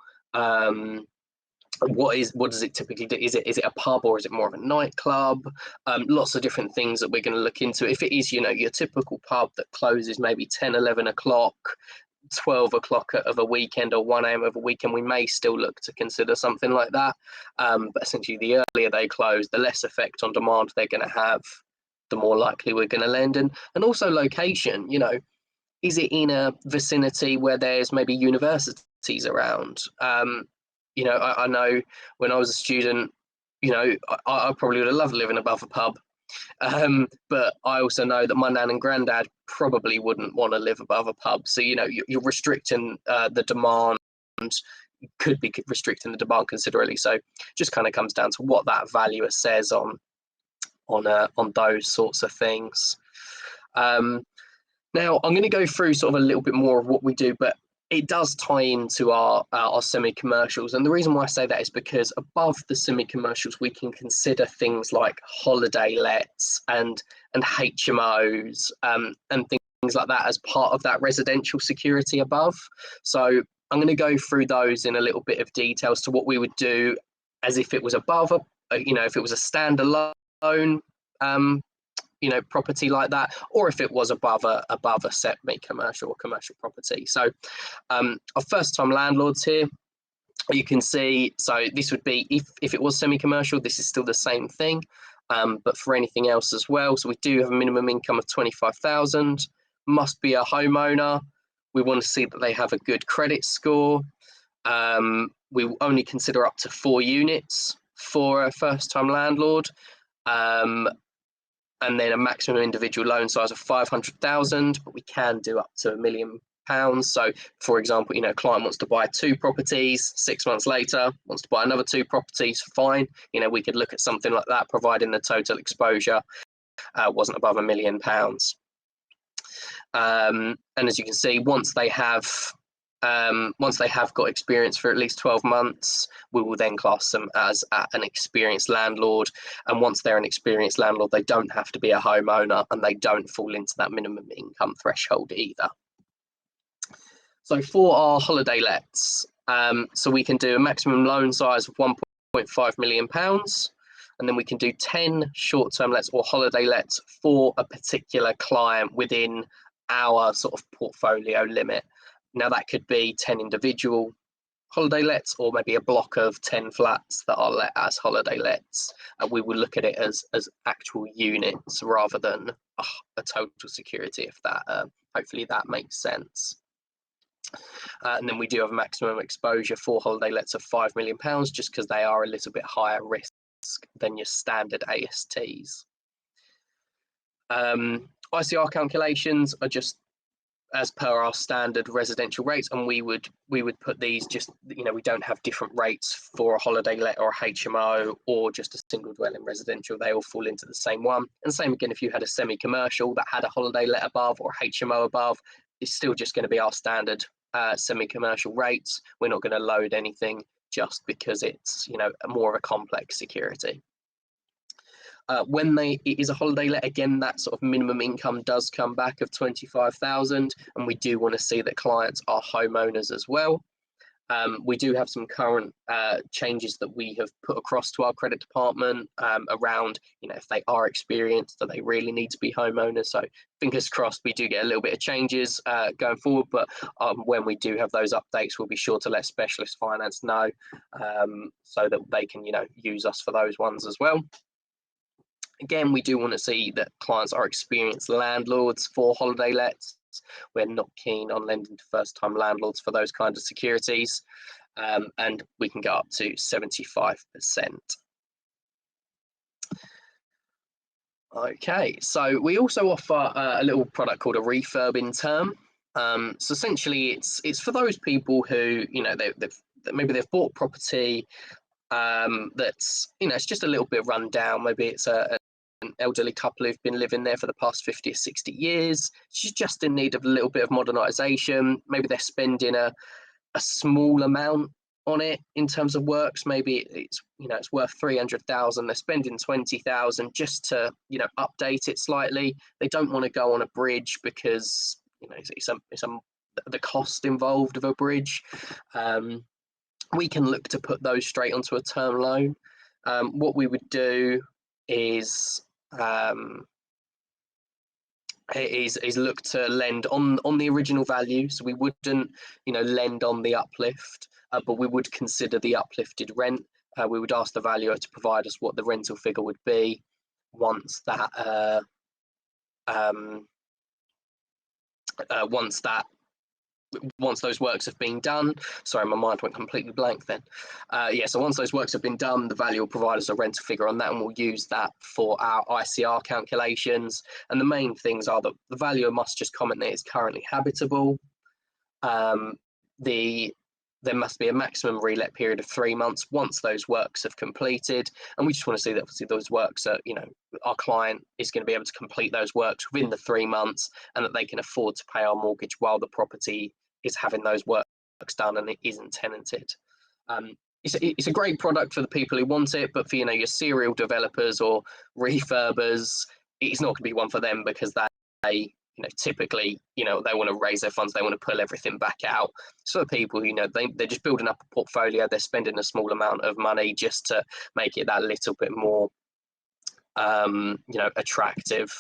What does it typically do? Is it a pub or is it more of a nightclub? Lots of different things that we're going to look into. If it is your typical pub that closes maybe 10, 11 o'clock, 12 o'clock of a weekend or 1 a.m. of a weekend, we may still look to consider something like that. But essentially, the earlier they close, the less effect on demand they're going to have, the more likely we're going to lend. And also location, is it in a vicinity where there's maybe universities around? I know when I was a student, I probably would have loved living above a pub. But I also know that my nan and granddad probably wouldn't want to live above a pub. So, you're restricting the demand, could be restricting the demand considerably. So just kind of comes down to what that valuer says on those sorts of things. Now, I'm going to go through sort of a little bit more of what we do, but it does tie into our semi-commercials. And the reason why I say that is because above the semi-commercials, we can consider things like holiday lets and HMOs and things like that as part of that residential security above. So I'm going to go through those in a little bit of detail as to what we would do as if it was above if it was a standalone property like that, or if it was above a semi-commercial or commercial property. So our first time landlords here, you can see, so this would be if it was semi-commercial, this is still the same thing, but for anything else as well. So we do have a minimum income of 25,000, must be a homeowner. We want to see that they have a good credit score. We will only consider up to 4 units for a first time landlord. And then a maximum individual loan size of 500,000, but we can do up to £1 million. So, for example, a client wants to buy 2 properties, 6 months later wants to buy another 2 properties, fine. We could look at something like that, providing the total exposure wasn't above £1 million. And as you can see, once they have got experience for at least 12 months, we will then class them as an experienced landlord. And once they're an experienced landlord, they don't have to be a homeowner and they don't fall into that minimum income threshold either. So for our holiday lets, so we can do a maximum loan size of £1.5 million. And then we can do 10 short-term lets or holiday lets for a particular client within our sort of portfolio limit. Now that could be 10 individual holiday lets or maybe a block of 10 flats that are let as holiday lets. We will look at it as actual units rather than a total security, if that hopefully that makes sense. And then we do have a maximum exposure for holiday lets of £5 million just because they are a little bit higher risk than your standard ASTs. ICR calculations are just as per our standard residential rates, and we would put these just, we don't have different rates for a holiday let or a HMO or just a single dwelling residential. They all fall into the same one. And same again, if you had a semi-commercial that had a holiday let above or a HMO above, it's still just going to be our standard semi-commercial rates. We're not going to load anything just because it's more of a complex security. When it is a holiday let, again, that sort of minimum income does come back of 25,000, and we do want to see that clients are homeowners as well. We do have some current changes that we have put across to our credit department around, if they are experienced, do they really need to be homeowners? So fingers crossed we do get a little bit of changes going forward, but when we do have those updates, we'll be sure to let specialist finance know so that they can, use us for those ones as well. Again, we do want to see that clients are experienced landlords for holiday lets. We're not keen on lending to first-time landlords for those kind of securities, and we can go up to 75%. Okay, so we also offer a little product called a refurb in term. So essentially, it's for those people who, you know, maybe they've bought property that's, you know, it's just a little bit run down. Maybe it's an elderly couple who've been living there for the past 50 or 60 years. She's just in need of a little bit of modernisation. Maybe they're spending a small amount on it in terms of works. Maybe it's, you know, it's worth 300,000. They're spending 20,000 just to, you know, update it slightly. They don't want to go on a bridge because, you know, it's the cost involved of a bridge. We can look to put those straight onto a term loan. What we would do is look to lend on the original value. So we wouldn't, you know, lend on the uplift, but we would consider the uplifted rent. We would ask the valuer to provide us what the rental figure would be once those works have been done. Sorry, my mind went completely blank then. So once those works have been done, the valuer will provide us a rental figure on that, and we'll use that for our ICR calculations. And the main things are that the valuer must just comment that it's currently habitable. There must be a maximum relet period of 3 months once those works have completed. And we just want to see that obviously those works are, you know, our client is going to be able to complete those works within the 3 months, and that they can afford to pay our mortgage while the property is having those works done and it isn't tenanted. It's a great product for the people who want it, but for, you know, your serial developers or refurbers, it's not going to be one for them, because they, you know, typically, you know, they want to raise their funds, they want to pull everything back out. So for people who, you know, they're just building up a portfolio, they're spending a small amount of money just to make it that little bit more, you know, attractive.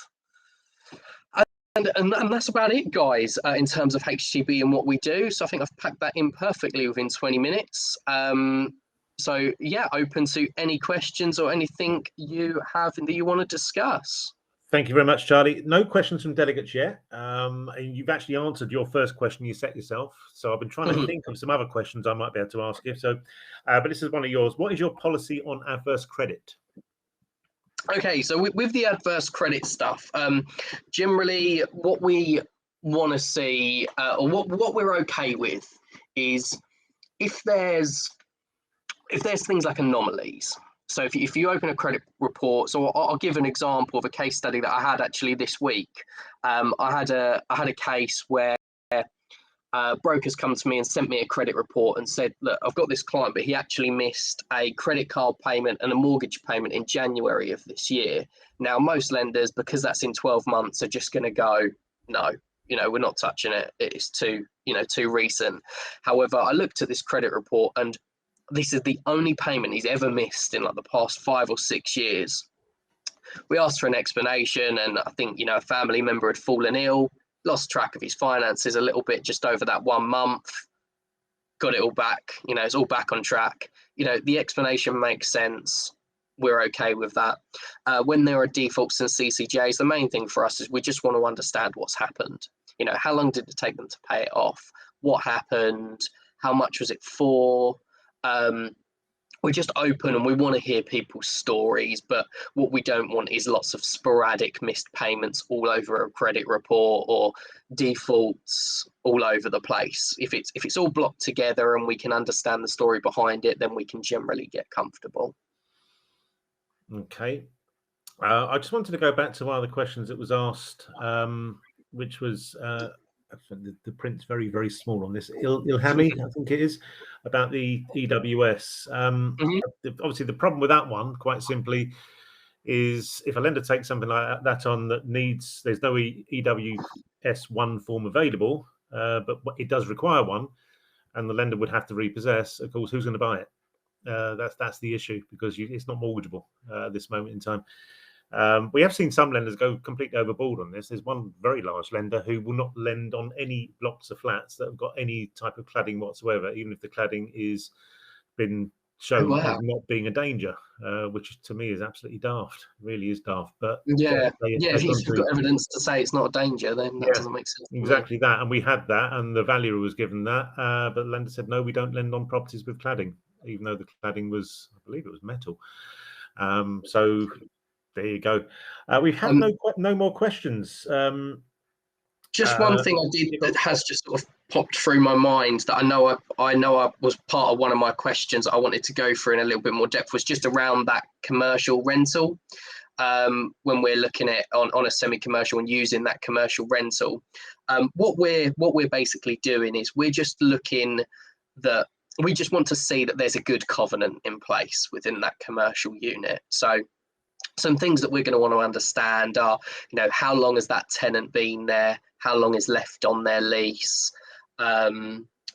And that's about it, guys, in terms of HGB and what we do. So I think I've packed that in perfectly within 20 minutes. So yeah, open to any questions or anything you have that you want to discuss. Thank you very much, Charlie. No questions from delegates yet. And you've actually answered your first question you set yourself. So I've been trying to think of some other questions I might be able to ask you. So, but this is one of yours. What is your policy on adverse credit? Okay, so with the adverse credit stuff, generally what we want to see, or what we're okay with, is if there's things like anomalies. So if you open a credit report, so I'll give an example of a case study that I had actually this week. I had a case where brokers come to me and sent me a credit report and said, look, I've got this client, but he actually missed a credit card payment and a mortgage payment in January of this year. Now, most lenders, because that's in 12 months, are just going to go, no, you know, we're not touching it. It's too recent. However, I looked at this credit report, and this is the only payment he's ever missed in like the past 5 or 6 years. We asked for an explanation, and I think, you know, a family member had fallen ill, lost track of his finances a little bit just over that 1 month, got it all back, you know, it's all back on track. You know, the explanation makes sense. We're okay with that. When there are defaults and CCJs, the main thing for us is we just want to understand what's happened. You know, how long did it take them to pay it off? What happened? How much was it for? We're just open, and we want to hear people's stories, but what we don't want is lots of sporadic missed payments all over a credit report, or defaults all over the place. If it's all blocked together and we can understand the story behind it, then we can generally get comfortable. Okay. I just wanted to go back to one of the questions that was asked, which was the print's very, very small on this. Ilhami, I think it is, about the EWS. Obviously, the problem with that one, quite simply, is if a lender takes something like that on that needs, there's no EWS1 form available, but it does require one, and the lender would have to repossess. Of course, who's going to buy it? That's the issue, because it's not mortgageable at this moment in time. We have seen some lenders go completely overboard on this. There's one very large lender who will not lend on any blocks of flats that have got any type of cladding whatsoever, even if the cladding is been shown wow. as not being a danger, which to me is absolutely daft. Really is daft. But Yeah, they've if gone you've got evidence to say it's not a danger, then that doesn't make sense. exactly that. And we had that, and the valuer was given that, but the lender said no, we don't lend on properties with cladding, even though the cladding was, I believe it was metal. So there you go. We have no more questions. Just one thing I did that has just sort of popped through my mind that I know I was part of one of my questions I wanted to go through in a little bit more depth was just around that commercial rental. When we're looking at on a semi-commercial and using that commercial rental, what we're basically doing is we're just looking that we just want to see that there's a good covenant in place within that commercial unit. So some things that we're going to want to understand are, how long has that tenant been there? How long is left on their lease?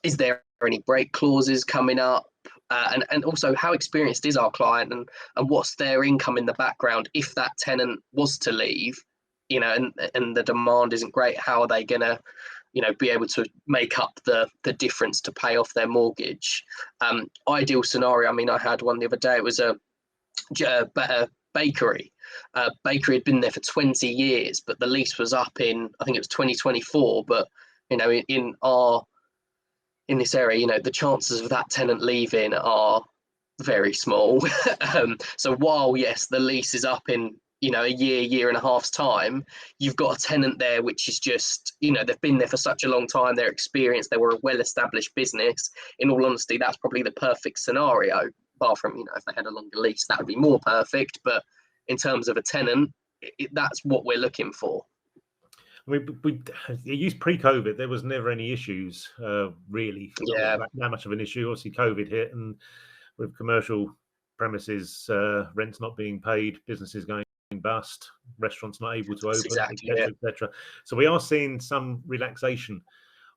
Is there any break clauses coming up? And also, how experienced is our client, and what's their income in the background if that tenant was to leave, and the demand isn't great? How are they going to, be able to make up the difference to pay off their mortgage? Ideal scenario. I mean, I had one the other day. It was a bakery. Bakery had been there for 20 years, but the lease was up in, I think it was 2024. But in this area, the chances of that tenant leaving are very small. So while yes, the lease is up in a year and a half's time, you've got a tenant there which is just they've been there for such a long time, they're experienced, they were a well-established business. In all honesty, that's probably the perfect scenario. Apart from if they had a longer lease, that would be more perfect. But in terms of a tenant, that's what we're looking for. I mean, we used pre-COVID, there was never any issues really. Yeah, that much of an issue. Obviously, COVID hit, and with commercial premises, rents not being paid, businesses going bust, restaurants not able to open, etc. So we are seeing some relaxation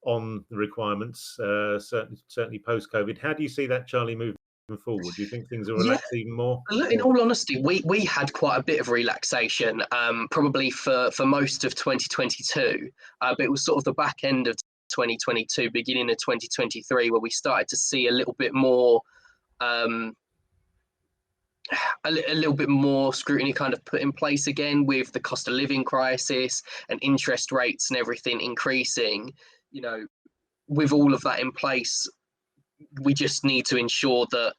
on the requirements, certainly post-COVID. How do you see that, Charlie, moving forward? Do you think things will relax even more? In all honesty, we had quite a bit of relaxation, probably for most of 2022, but it was sort of the back end of 2022, beginning of 2023, where we started to see a little bit more a little bit more scrutiny kind of put in place again, with the cost of living crisis and interest rates and everything increasing. With all of that in place, we just need to ensure that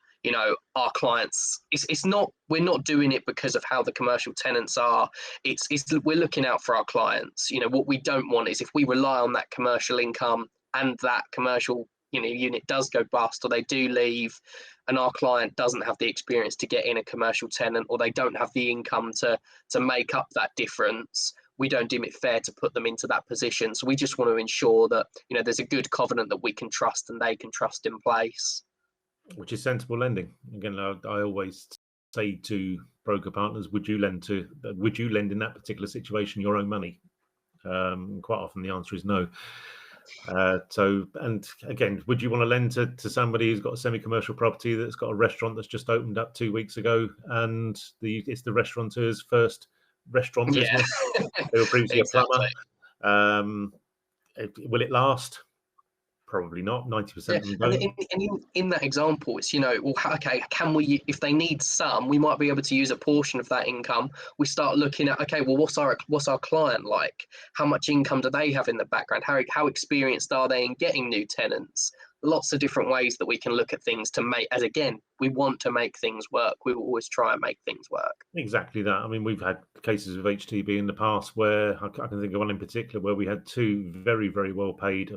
our clients, we're not doing it because of how the commercial tenants are. It's we're looking out for our clients. What we don't want is if we rely on that commercial income and that commercial unit does go bust, or they do leave, and our client doesn't have the experience to get in a commercial tenant, or they don't have the income to make up that difference, we don't deem it fair to put them into that position. So we just want to ensure that there's a good covenant that we can trust and they can trust in place. Which is sensible lending. Again, I always say to broker partners, would you lend in that particular situation your own money? Quite often the answer is no. And again, would you want to lend to somebody who's got a semi-commercial property that's got a restaurant that's just opened up 2 weeks ago, and it's the restaurateur's first restaurant business? They were previously exactly. A plumber. Will it last? Probably not. 90% of them don't. And in that example, it's okay, can we, if they need some, we might be able to use a portion of that income. We start looking at, okay, well, what's our client like? How much income do they have in the background? How experienced are they in getting new tenants? Lots of different ways that we can look at things to make, as again, we want to make things work. We will always try and make things work. Exactly that. I mean, we've had cases of HTB in the past where I can think of one in particular where we had two very, very well paid,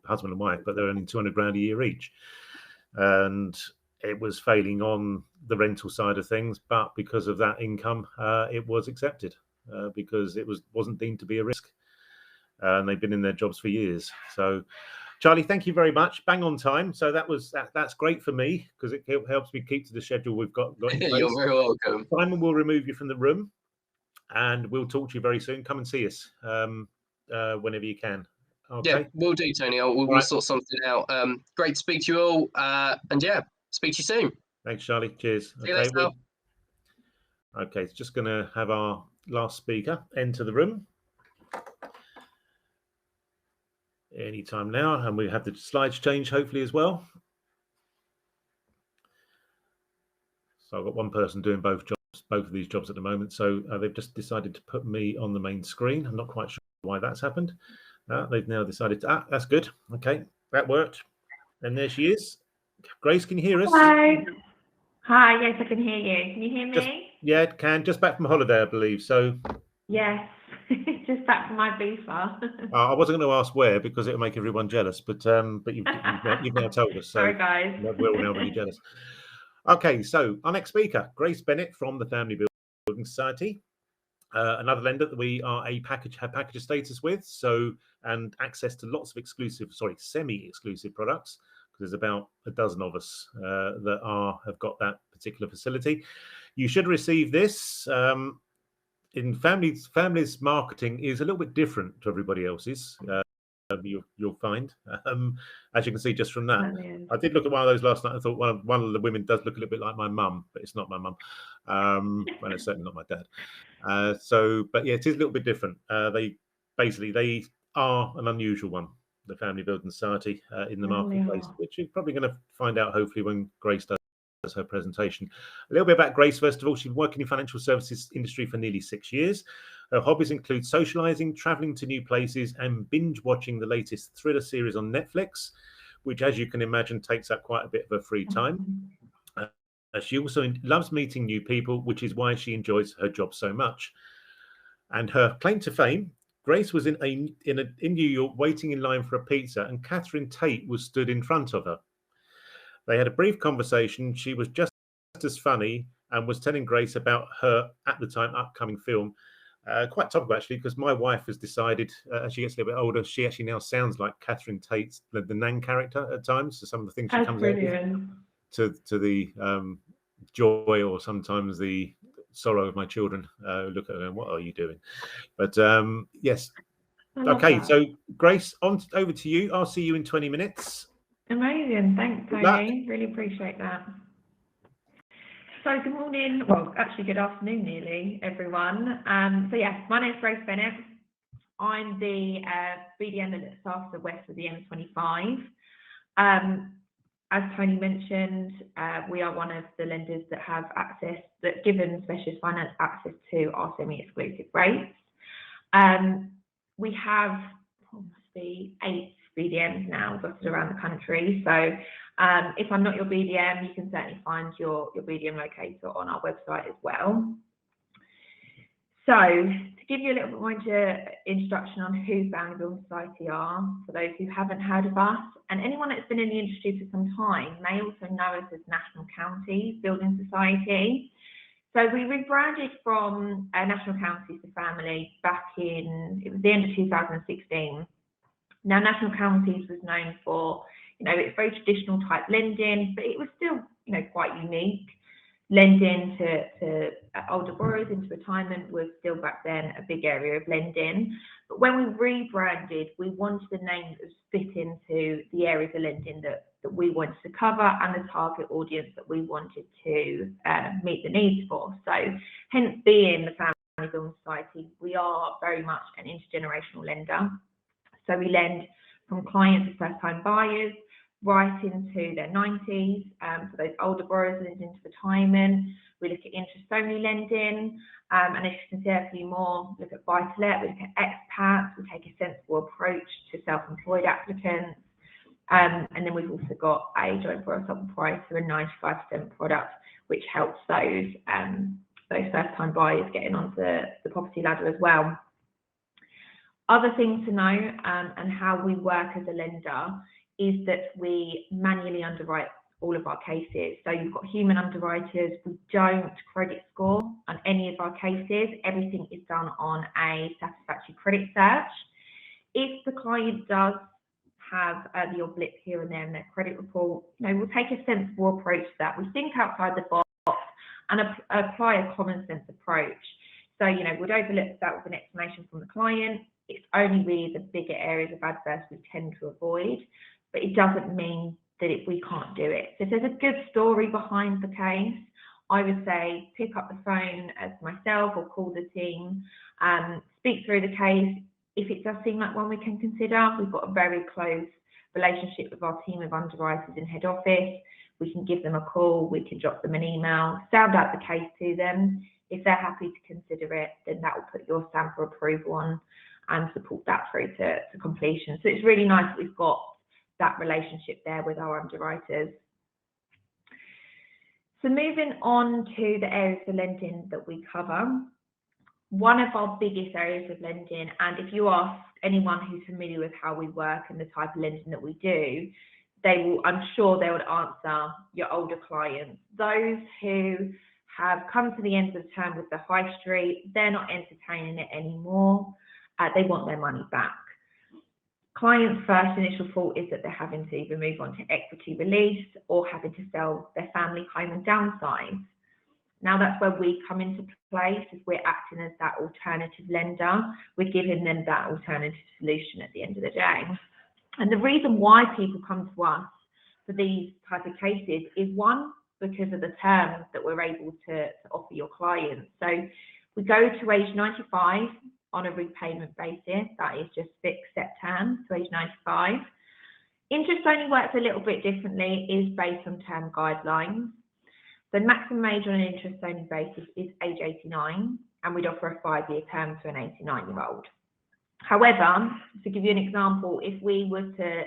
husband and wife, but they're earning 200 grand a year each. And it was failing on the rental side of things, but because of that income, it was accepted because it wasn't deemed to be a risk. And they've been in their jobs for years. So, Charlie, thank you very much. Bang on time. So that's great for me because it helps me keep to the schedule we've got in place. You're very welcome. Simon will remove you from the room, and we'll talk to you very soon. Come and see us whenever you can. Okay? Yeah, we'll do, Tony. We'll sort something out. Great to speak to you all. And yeah, speak to you soon. Thanks, Charlie. Cheers. See you later. Okay, it's just going to have our last speaker enter the room anytime now, and we have the slides change hopefully as well. So I've got one person doing both of these jobs at the moment. So they've just decided to put me on the main screen. I'm not quite sure why that's happened. They've now decided to, that's good. Okay, that worked. And there she is. Grace, can you hear us? Hello. Hi, yes, I can hear you. Can you hear me? Yeah, can. Just back from holiday, I believe. So Yes, just back from my boofer. I wasn't going to ask where because it'll make everyone jealous, but you've now told us. So Sorry, guys. we're all now really jealous. Okay, so our next speaker, Grace Bennett from the Family Building Society. Another lender that we are have packager status with, and access to lots of semi-exclusive products, because there's about a dozen of us that have got that particular facility. You should receive this. In families marketing is a little bit different to everybody else's. You'll find, as you can see just from that. I did look at one of those last night. I thought one of the women does look a little bit like my mum, but it's not my mum. Well, it's certainly not my dad. But yeah, it is a little bit different. They are an unusual one, the Family Building Society in the marketplace, which you're probably going to find out hopefully when Grace does her presentation. A little bit about Grace. First of all, she's been working in financial services industry for nearly 6 years. Her hobbies include socializing, traveling to new places, and binge watching the latest thriller series on Netflix, which, as you can imagine, takes up quite a bit of her free time. She also loves meeting new people, which is why she enjoys her job so much. And her claim to fame: Grace was in New York waiting in line for a pizza, and Catherine Tate was stood in front of her. They had a brief conversation. She was just as funny and was telling Grace about her, at the time, upcoming film. Quite topical, actually, because my wife has decided, as she gets a little bit older, she actually now sounds like Catherine Tate, the Nan character at times. So some of the things she comes out with, to the joy or sometimes the sorrow of my children. Look at her and what are you doing? But yes. Okay, so Grace, over to you. I'll see you in 20 minutes. Amazing. Thanks, Tony. Really appreciate that. So good morning, well, actually good afternoon nearly, everyone. So yes, my name is Grace Bennett. I'm the BDM that looks after west of the M25. As Tony mentioned, we are one of the lenders that have access, that given specialist finance access to our semi-exclusive rates. We have, must be 8 BDMs now dotted around the country. So if I'm not your BDM, you can certainly find your BDM locator on our website as well. So to give you a little bit more introduction on who Family Building Society are, for those who haven't heard of us, and anyone that's been in the industry for some time may also know us as National Counties Building Society. So we rebranded from National Counties to Family back in, it was the end of 2016. Now, National Counties was known for, it's very traditional type lending, but it was still, quite unique. Lending to older borrowers into retirement was still back then a big area of lending. But when we rebranded, we wanted a name that fit into the areas of lending that we wanted to cover and the target audience that we wanted to meet the needs for. So hence being the Family Building Society, we are very much an intergenerational lender. So we lend from clients of first-time buyers right into their 90s, for those older borrowers lending into retirement. We look at interest-only lending, and if you can see a few more, look at buy-to-let, we look at expats, we take a sensible approach to self-employed applicants, and then we've also got a joint borrower sub-proprietor and 95% product, which helps those first-time buyers getting onto the property ladder as well. Other things to know and how we work as a lender is that we manually underwrite all of our cases. So you've got human underwriters. We don't credit score on any of our cases. Everything is done on a satisfactory credit search. If the client does have the odd blip here and there in their credit report, we'll take a sensible approach to that. We think outside the box and apply a common sense approach. So, we'd overlook that with an explanation from the client. It's only really the bigger areas of adverse we tend to avoid, but it doesn't mean that we can't do it. So if there's a good story behind the case, I would say pick up the phone as myself or call the team, speak through the case. If it does seem like one we can consider, we've got a very close relationship with our team of underwriters in head office. we can give them a call, we can drop them an email, sound out the case to them. If they're happy to consider it, then that will put your stamp of approval on and support that through to completion. So it's really nice that we've got that relationship there with our underwriters. So moving on to the areas of lending that we cover, one of our biggest areas of lending, and if you ask anyone who's familiar with how we work and the type of lending that we do, they will, I'm sure they would answer your older clients. Those who have come to the end of the term with the high street, they're not entertaining it anymore. They want their money back. Clients' first initial thought is that they're having to either move on to equity release or having to sell their family home and downsize. Now that's where we come into place, as we're acting as that alternative lender. We're giving them that alternative solution at the end of the day. And the reason why people come to us for these type of cases is, one, because of the terms that we're able to offer your clients. So we go to age 95 on a repayment basis. That is just fixed set terms to age 95. Interest only works a little bit differently, is based on term guidelines. The maximum age on an interest only basis is age 89, and we'd offer a 5-year term to an 89-year-old. However, to give you an example, if we were to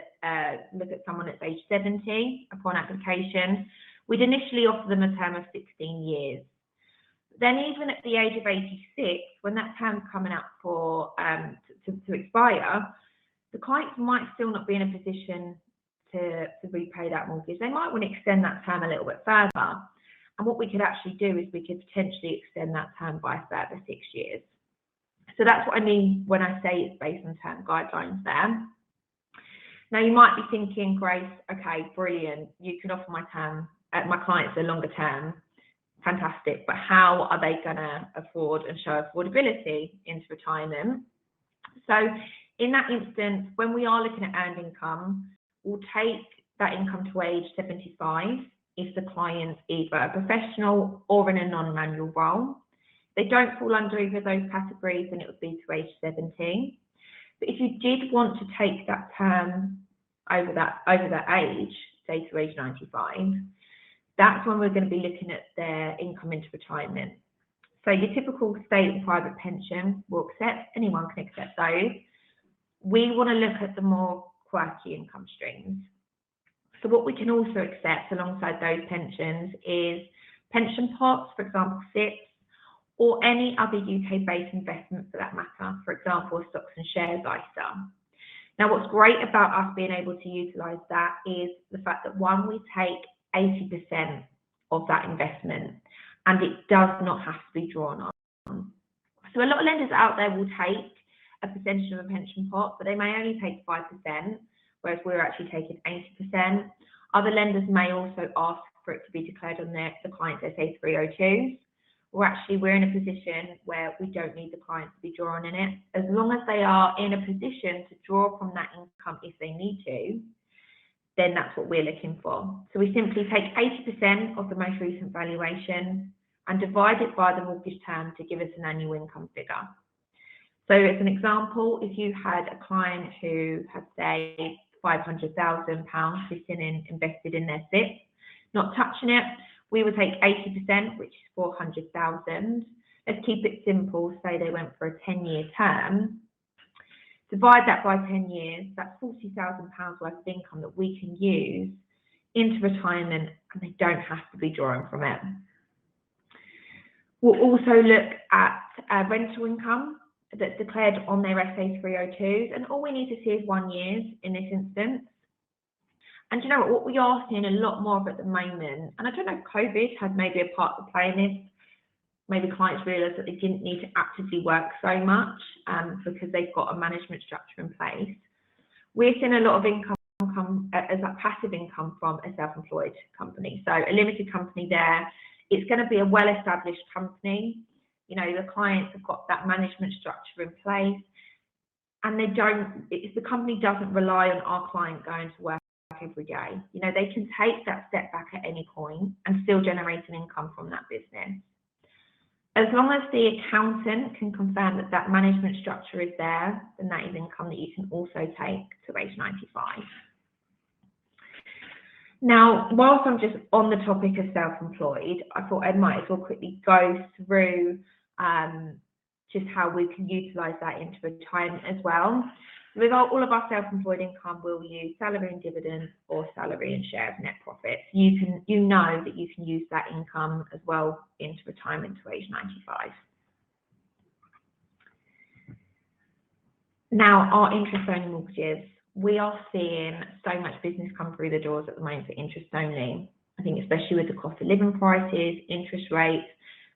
look at someone at age 70 upon application, we'd initially offer them a term of 16 years. Then even at the age of 86, when that term's coming up for to expire, the clients might still not be in a position to repay that mortgage. They might want to extend that term a little bit further. And what we could actually do is we could potentially extend that term by a further 6 years. So that's what I mean when I say it's based on term guidelines there. Now you might be thinking, Grace, okay, brilliant. You can offer my clients a longer term. Fantastic. But how are they going to afford and show affordability into retirement? So in that instance, when we are looking at earned income, we'll take that income to age 75 if the client's either a professional or in a non-manual role. They don't fall under either of those categories, and it would be to age 70. But if you did want to take that term over that age, say to age 95, that's when we're going to be looking at their income into retirement. So your typical state and private pension will accept, anyone can accept those. We want to look at the more quirky income streams. So what we can also accept alongside those pensions is pension pots, for example, SIPs, or any other UK-based investment for that matter, for example, stocks and shares ISA. Now, what's great about us being able to utilise that is the fact that, one, we take 80% of that investment, and it does not have to be drawn on. So a lot of lenders out there will take a percentage of a pension pot, but they may only take 5%, whereas we're actually taking 80%. Other lenders may also ask for it to be declared on the client's SA302s. We're in a position where we don't need the client to be drawing in it. As long as they are in a position to draw from that income if they need to, then that's what we're looking for. So we simply take 80% of the most recent valuation and divide it by the mortgage term to give us an annual income figure. So as an example, if you had a client who had, say, £500,000 sitting invested in their SIP, not touching it, we would take 80%, which is 400,000. Let's keep it simple. Say they went for a 10-year term. Divide that by 10 years. That's £40,000 worth of income that we can use into retirement, and they don't have to be drawing from it. We'll also look at rental income that's declared on their SA302s, and all we need to see is 1 year in this instance. And you know what we are seeing a lot more of at the moment, and I don't know if COVID had maybe a part to play in this, maybe clients realised that they didn't need to actively work so much because they've got a management structure in place. We're seeing a lot of income come as that passive income from a self-employed company. So a limited company there, it's going to be a well-established company. You know, the clients have got that management structure in place, and the company doesn't rely on our client going to work every day. You know, they can take that step back at any point and still generate an income from that business. As long as the accountant can confirm that that management structure is there, then that is income that you can also take to age 95. Now, whilst I'm just on the topic of self-employed, I thought I might as well quickly go through just how we can utilise that into retirement as well. With all of our self-employed income, we'll use salary and dividends or salary and share of net profits. You know that you can use that income as well into retirement to age 95. Now, our interest-only mortgages, we are seeing so much business come through the doors at the moment for interest-only. I think especially with the cost of living prices, interest rates,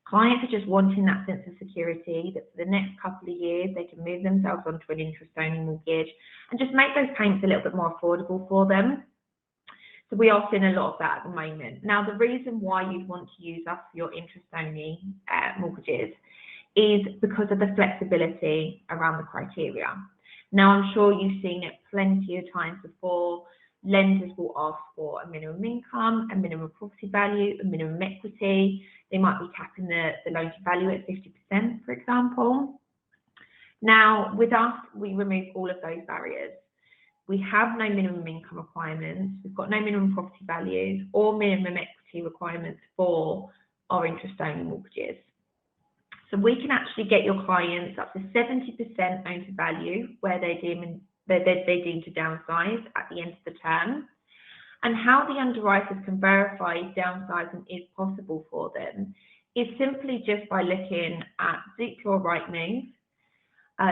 clients are just wanting that sense of security that for the next couple of years they can move themselves onto an interest-only mortgage and just make those payments a little bit more affordable for them. So we are seeing a lot of that at the moment. Now, the reason why you'd want to use us for your interest-only mortgages is because of the flexibility around the criteria. Now, I'm sure you've seen it plenty of times before. Lenders will ask for a minimum income, a minimum property value, a minimum equity. They might be capping the loan to value at 50%, for example. Now, with us, we remove all of those barriers. We have no minimum income requirements. We've got no minimum property values or minimum equity requirements for our interest-only mortgages. So we can actually get your clients up to 70% loan to value where they deem to downsize at the end of the term. And how the underwriters can verify downsizing is possible for them is simply just by looking at Zoopla or Rightmove.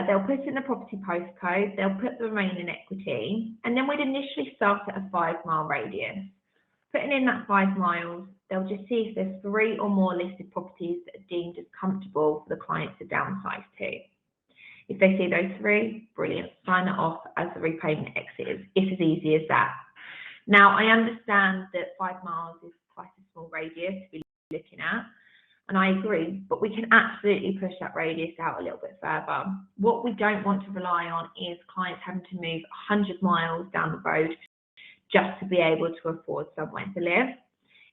They'll put in the property postcode, they'll put the remaining equity, and then we'd initially start at a 5-mile radius. Putting in that 5 miles, they'll just see if there's 3 or more listed properties that are deemed as comfortable for the client to downsize to. If they see those 3, brilliant, sign it off as the repayment exit. It's as easy as that. Now, I understand that 5 miles is quite a small radius to be looking at, and I agree, but we can absolutely push that radius out a little bit further. What we don't want to rely on is clients having to move 100 miles down the road just to be able to afford somewhere to live.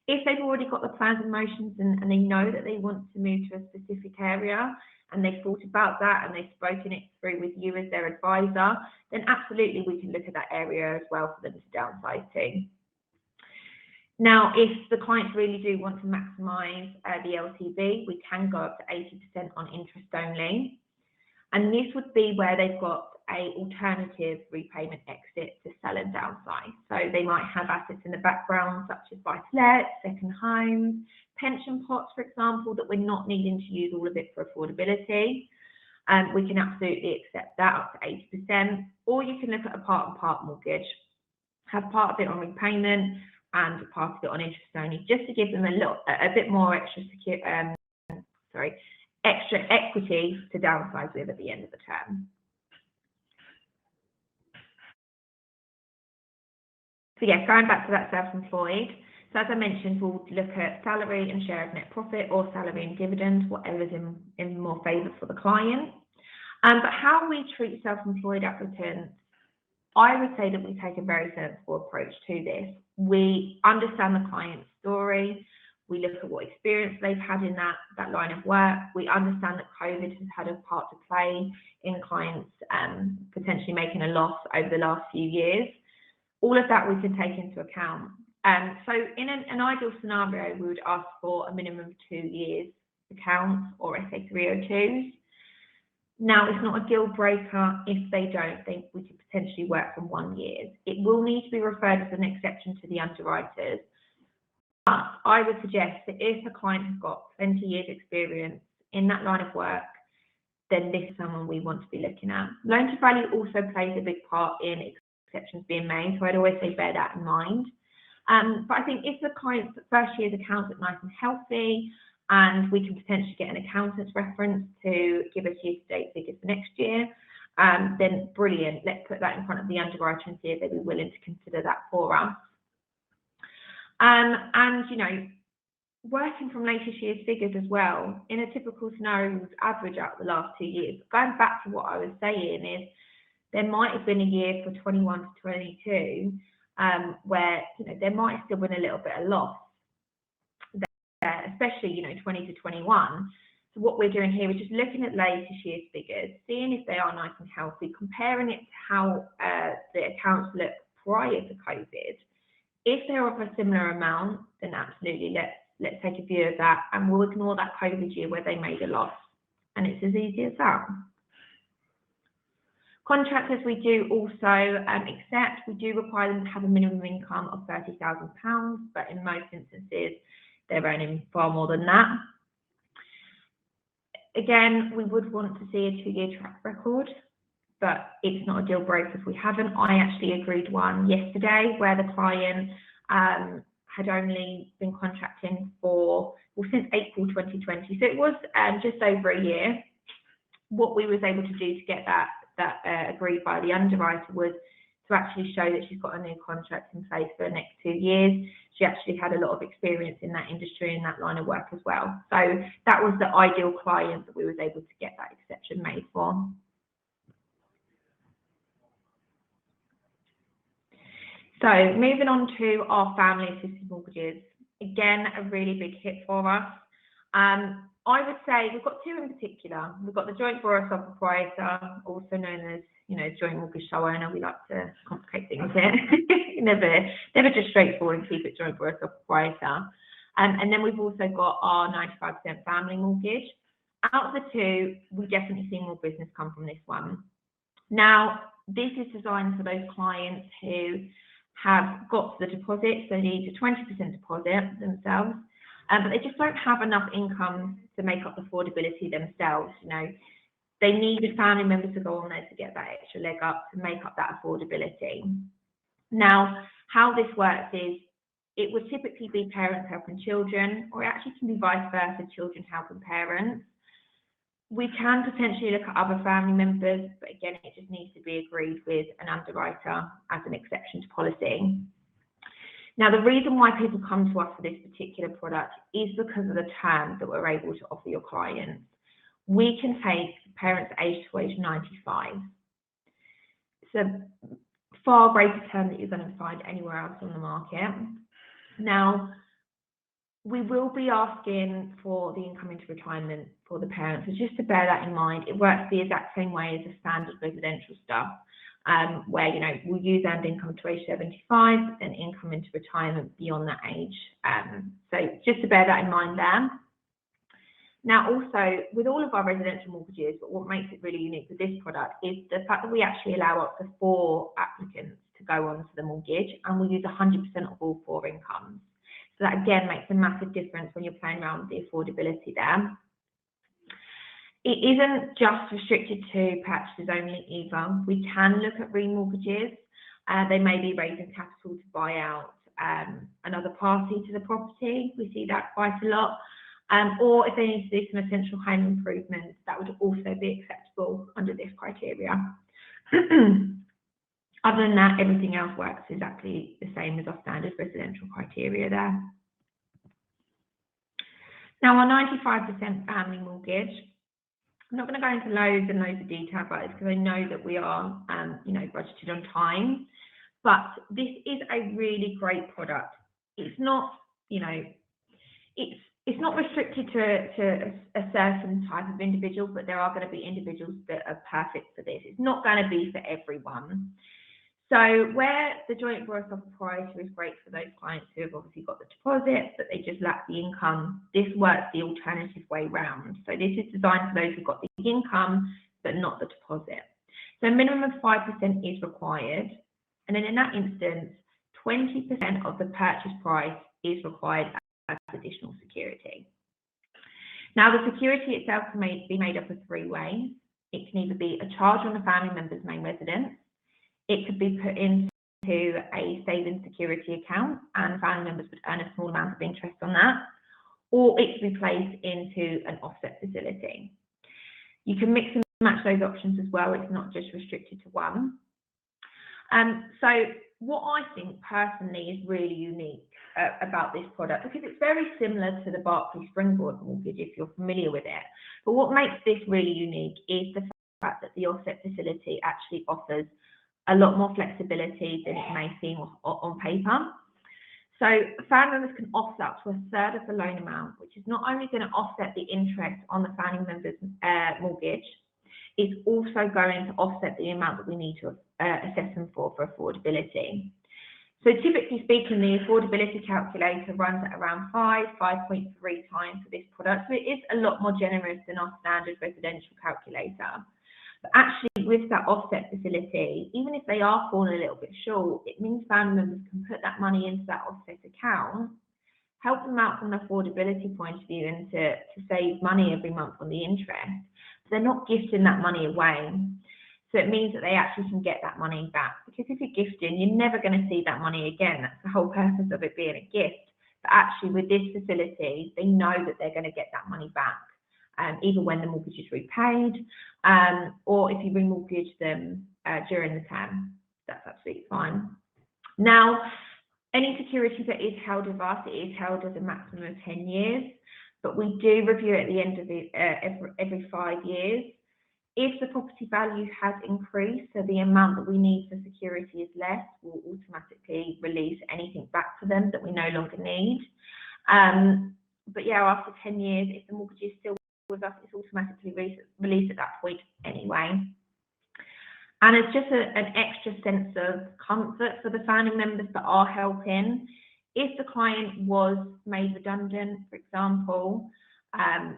If they've already got the plans and motions and they know that they want to move to a specific area and they've thought about that and they've spoken it through with you as their advisor, then absolutely we can look at that area as well for them to downsize to. Now, if the clients really do want to maximise the LTV, we can go up to 80% on interest only. And this would be where they've got an alternative repayment exit to sell and downsize. So they might have assets in the background, such as buy-to-let, second homes, pension pots, for example, that we're not needing to use all of it for affordability. We can absolutely accept that up to 80%. Or you can look at a part and part mortgage, have part of it on repayment and part of it on interest only, just to give them a bit more extra equity to downsize with at the end of the term. So yeah, going back to that self-employed. So as I mentioned, we'll look at salary and share of net profit or salary and dividends, whatever's in more favour for the client. But how we treat self-employed applicants, I would say that we take a very sensible approach to this. We understand the client's story. We look at what experience they've had in that line of work. We understand that COVID has had a part to play in clients potentially making a loss over the last few years. All of that we can take into account. So in an ideal scenario, we would ask for a minimum of 2 years accounts or SA 302s. Now, it's not a deal breaker if they don't. We could potentially work from 1 year. It will need to be referred as an exception to the underwriters. But I would suggest that if a client has got 20 years experience in that line of work, then this is someone we want to be looking at. Loan to value also plays a big part in exceptions being made, so I'd always say bear that in mind. But I think if the client's first year's accounts are nice and healthy, and we can potentially get an accountant's reference to give us year-to-date figures for next year, then brilliant. Let's put that in front of the underwriter and see if they'd be willing to consider that for us. And, you know, working from latest year's figures as well, in a typical scenario, we would average out the last 2 years. Going back to what I was saying is there might have been a year for 21 to 22 where, you know, there might have still been a little bit of loss there, especially, you know, 20 to 21. So what we're doing here is just looking at latest year's figures, seeing if they are nice and healthy, comparing it to how the accounts look prior to COVID. If they're of a similar amount, then absolutely let's take a view of that, and we'll ignore that COVID year where they made a loss. And it's as easy as that. Contractors we do also accept, we do require them to have a minimum income of £30,000, but in most instances, they're earning far more than that. Again, we would want to see a 2-year track record, but it's not a deal breaker if we haven't. I actually agreed one yesterday where the client had only been contracting since April 2020. So it was just over a year. What we was able to do to get that agreed by the underwriter was to actually show that she's got a new contract in place for the next 2 years. She actually had a lot of experience in that industry and that line of work as well. So that was the ideal client that we was able to get that exception made for. So moving on to our family assisted mortgages. Again, a really big hit for us. I would say we've got 2 in particular. We've got the joint borrower sole proprietor, also known as, joint mortgage sole owner. We like to complicate things here. never just straightforward and keep it joint borrower sole proprietor. And then we've also got our 95% family mortgage. Out of the 2, we definitely see more business come from this one. Now, this is designed for those clients who have got to the deposit, so they need a 20% deposit themselves, but they just don't have enough income to make up the affordability themselves. They need a family member to go on there to get that extra leg up to make up that affordability. Now, how this works is it would typically be parents helping children, or it actually can be vice versa, children helping parents. We can potentially look at other family members, but again, it just needs to be agreed with an underwriter as an exception to policy. Now, the reason why people come to us for this particular product is because of the terms that we're able to offer your clients. We can take parents aged to age 95. It's a far greater term that you're going to find anywhere else on the market. Now, we will be asking for the income into retirement for the parents. So just to bear that in mind, it works the exact same way as the standard residential stuff, where, we'll use earned income to age 75 and income into retirement beyond that age. So just to bear that in mind there. Now, also, with all of our residential mortgages, but what makes it really unique with this product is the fact that we actually allow up to 4 applicants to go onto the mortgage, and we use 100% of all 4 incomes. So that, again, makes a massive difference when you're playing around with the affordability there. It isn't just restricted to purchases only either. We can look at remortgages. They may be raising capital to buy out another party to the property. We see that quite a lot. Or if they need to do some essential home improvements, that would also be acceptable under this criteria. Other than that, everything else works exactly the same as our standard residential criteria there. Now, our 95% family mortgage, I'm not going to go into loads and loads of detail about this because I know that we are, budgeted on time, but this is a really great product. It's not, it's not restricted to a certain type of individual, but there are going to be individuals that are perfect for this. It's not going to be for everyone. So where the joint borrower sole proprietor is great for those clients who have obviously got the deposit, but they just lack the income, this works the alternative way round. So this is designed for those who've got the income, but not the deposit. So a minimum of 5% is required. And then in that instance, 20% of the purchase price is required as additional security. Now, the security itself can be made up of 3 ways. It can either be a charge on the family member's main residence. It could be put into a savings security account and family members would earn a small amount of interest on that, or it could be placed into an offset facility. You can mix and match those options as well. It's not just restricted to one. So what I think personally is really unique about this product, because it's very similar to the Barclays Springboard mortgage if you're familiar with it, but what makes this really unique is the fact that the offset facility actually offers a lot more flexibility than it may seem on paper. So family members can offset up to 1/3 of the loan amount, which is not only going to offset the interest on the family member's mortgage, it's also going to offset the amount that we need to assess them for affordability. So typically speaking, the affordability calculator runs at around 5.3 times for this product. So it is a lot more generous than our standard residential calculator. But actually with that offset facility, even if they are falling a little bit short, it means family members can put that money into that offset account, help them out from an affordability point of view and to save money every month on the interest. But they're not gifting that money away. So it means that they actually can get that money back. Because if you're gifting, you're never going to see that money again. That's the whole purpose of it being a gift. But actually with this facility, they know that they're going to get that money back, either when the mortgage is repaid, or if you remortgage them during the term. That's absolutely fine. Now, any security that is held with us, it is held as a maximum of 10 years, but we do review at the end of it every 5 years. If the property value has increased, so the amount that we need for security is less, we'll automatically release anything back to them that we no longer need. But yeah, after 10 years, if the mortgage is still with us, it's automatically released at that point anyway. And it's just an extra sense of comfort for the family members that are helping. If the client was made redundant, for example,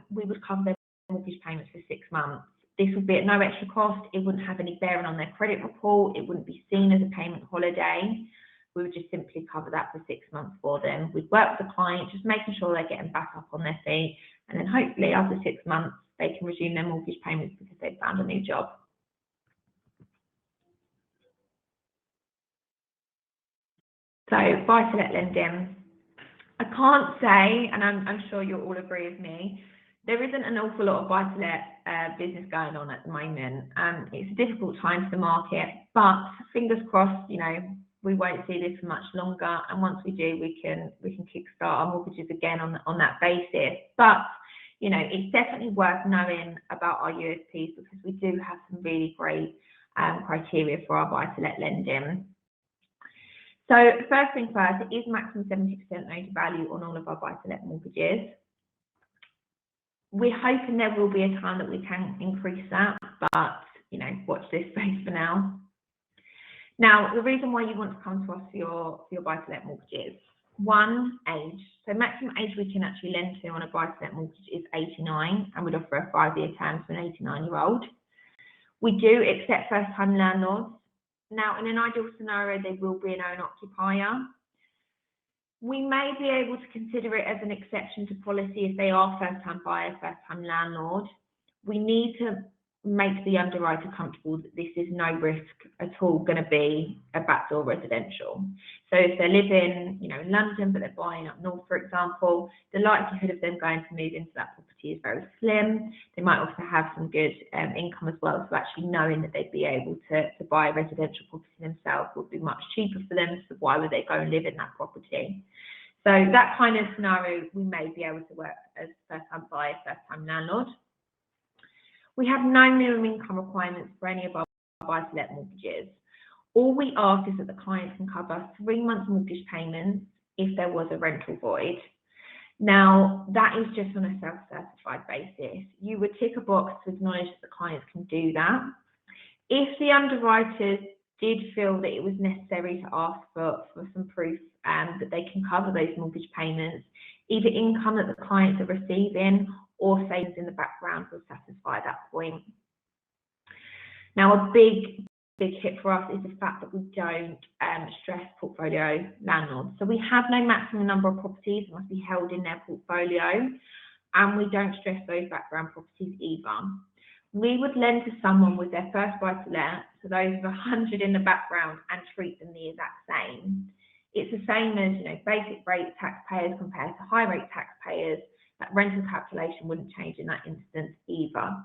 we would cover their mortgage payments for 6 months. This would be at no extra cost. It wouldn't have any bearing on their credit report. It wouldn't be seen as a payment holiday. We would just simply cover that for 6 months for them. We'd work with the client, just making sure they're getting back up on their feet. And then hopefully after 6 months, they can resume their mortgage payments because they've found a new job. So buy-to-let lending. I can't say, and I'm sure you'll all agree with me, there isn't an awful lot of buy-to-let business going on at the moment. It's a difficult time for the market, but fingers crossed, you know, we won't see this for much longer. And once we do, we can kickstart our mortgages again on that basis. But you know, it's definitely worth knowing about our USPs because we do have some really great criteria for our buy-to-let lending. So first thing first, it is maximum 70% loan to value on all of our buy-to-let mortgages. We're hoping there will be a time that we can increase that, but you know, watch this space for now. Now, the reason why you want to come to us for your buy-to-let mortgages: 1, age. So maximum age we can actually lend to on a buy-to-let mortgage is 89, and we'd offer a 5-year term to an 89-year-old. We do accept first-time landlords. Now, in an ideal scenario, they will be an owner-occupier. We may be able to consider it as an exception to policy if they are first-time buyer, first-time landlord. We need to make the underwriter comfortable that this is no risk at all going to be a backdoor residential. So if they're living, you know, in London, but they're buying up north, for example, the likelihood of them going to move into that property is very slim. They might also have some good income as well. So actually knowing that they'd be able to buy a residential property themselves would be much cheaper for them. So why would they go and live in that property? So that kind of scenario, we may be able to work as first-time buyer, first-time landlord. We have no minimum income requirements for any of our buy-to-let mortgages. All we ask is that the client can cover 3 months mortgage payments if there was a rental void. Now, that is just on a self-certified basis. You would tick a box to acknowledge that the clients can do that. If the underwriters did feel that it was necessary to ask for some proof that they can cover those mortgage payments, either income that the clients are receiving or savings in the background will satisfy that point. Now, a big hit for us is the fact that we don't stress portfolio landlords. So we have no maximum number of properties that must be held in their portfolio, and we don't stress those background properties either. We would lend to someone with their first buy-to-let, so those with 100 in the background, and treat them the exact same. It's the same as, you know, basic rate taxpayers compared to high rate taxpayers. That rental calculation wouldn't change in that instance either.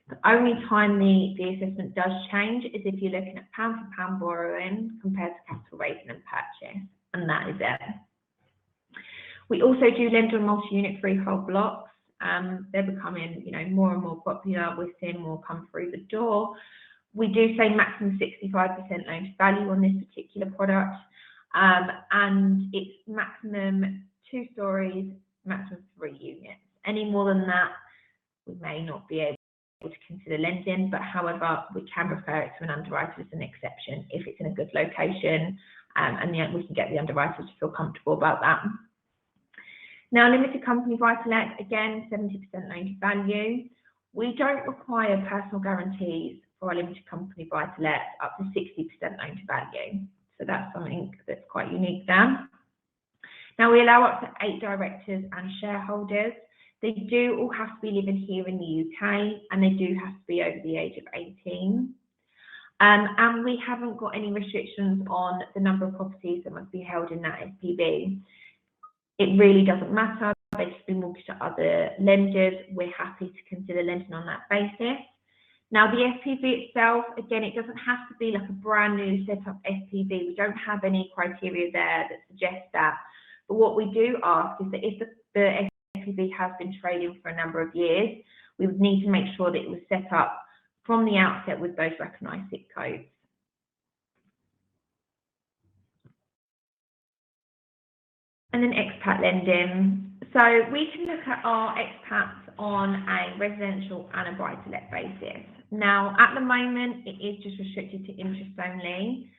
The only time the assessment does change is if you're looking at pound for pound borrowing compared to capital raising and purchase, and that is it. We also do lend on multi-unit freehold blocks. They're becoming, you know, more and more popular. We're seeing more come through the door. We do say maximum 65% loan to value on this particular product, and it's maximum 2 stories, maximum 3 units. Any more than that, we may not be able to consider lending, but however, we can refer it to an underwriter as an exception if it's in a good location and we can get the underwriters to feel comfortable about that. Now, limited company buy-to-let, again, 70% loan to value. We don't require personal guarantees for our limited company buy-to-let up to 60% loan to value. So that's something that's quite unique there. Now, we allow up to 8 directors and shareholders. They do all have to be living here in the UK, and they do have to be over the age of 18. And we haven't got any restrictions on the number of properties that must be held in that SPV. It really doesn't matter. They just be mortgaged to other lenders. We're happy to consider lending on that basis. Now, the SPV itself, again, it doesn't have to be like a brand new set up SPV. We don't have any criteria there that suggests that. But what we do ask is that if the SPV has been trading for a number of years, we would need to make sure that it was set up from the outset with those recognised SIC codes. And then expat lending. So we can look at our expats on a residential and a buy-to-let basis. Now, at the moment, it is just restricted to interest only,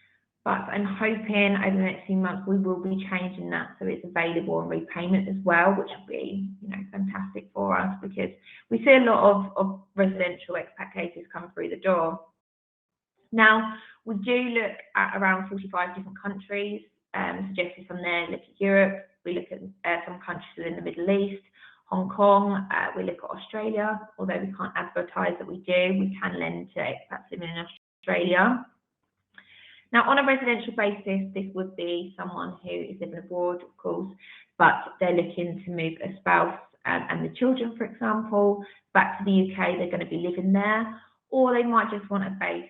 but I'm hoping over the next few months we will be changing that so it's available on repayment as well, which will be, fantastic for us because we see a lot of residential expat cases come through the door. Now, we do look at around 45 different countries. Suggested from there, look at Europe, we look at some countries within the Middle East, Hong Kong, we look at Australia, although we can't advertise that we do, we can lend to expats living in Australia. Now, on a residential basis, this would be someone who is living abroad, of course, but they're looking to move a spouse and the children, for example, back to the UK, they're going to be living there, or they might just want a base.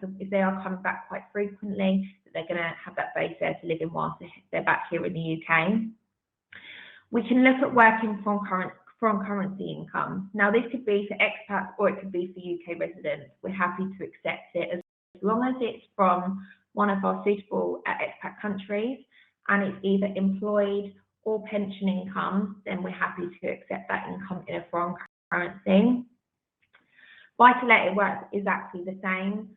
So if they are coming back quite frequently, they're going to have that base there to live in whilst they're back here in the UK. We can look at working from currency income. Now, this could be for expats or it could be for UK residents. We're happy to accept it as long as it's from one of our suitable expat countries and it's either employed or pension income, then we're happy to accept that income in a foreign currency. Buy-to-let, it works exactly the same.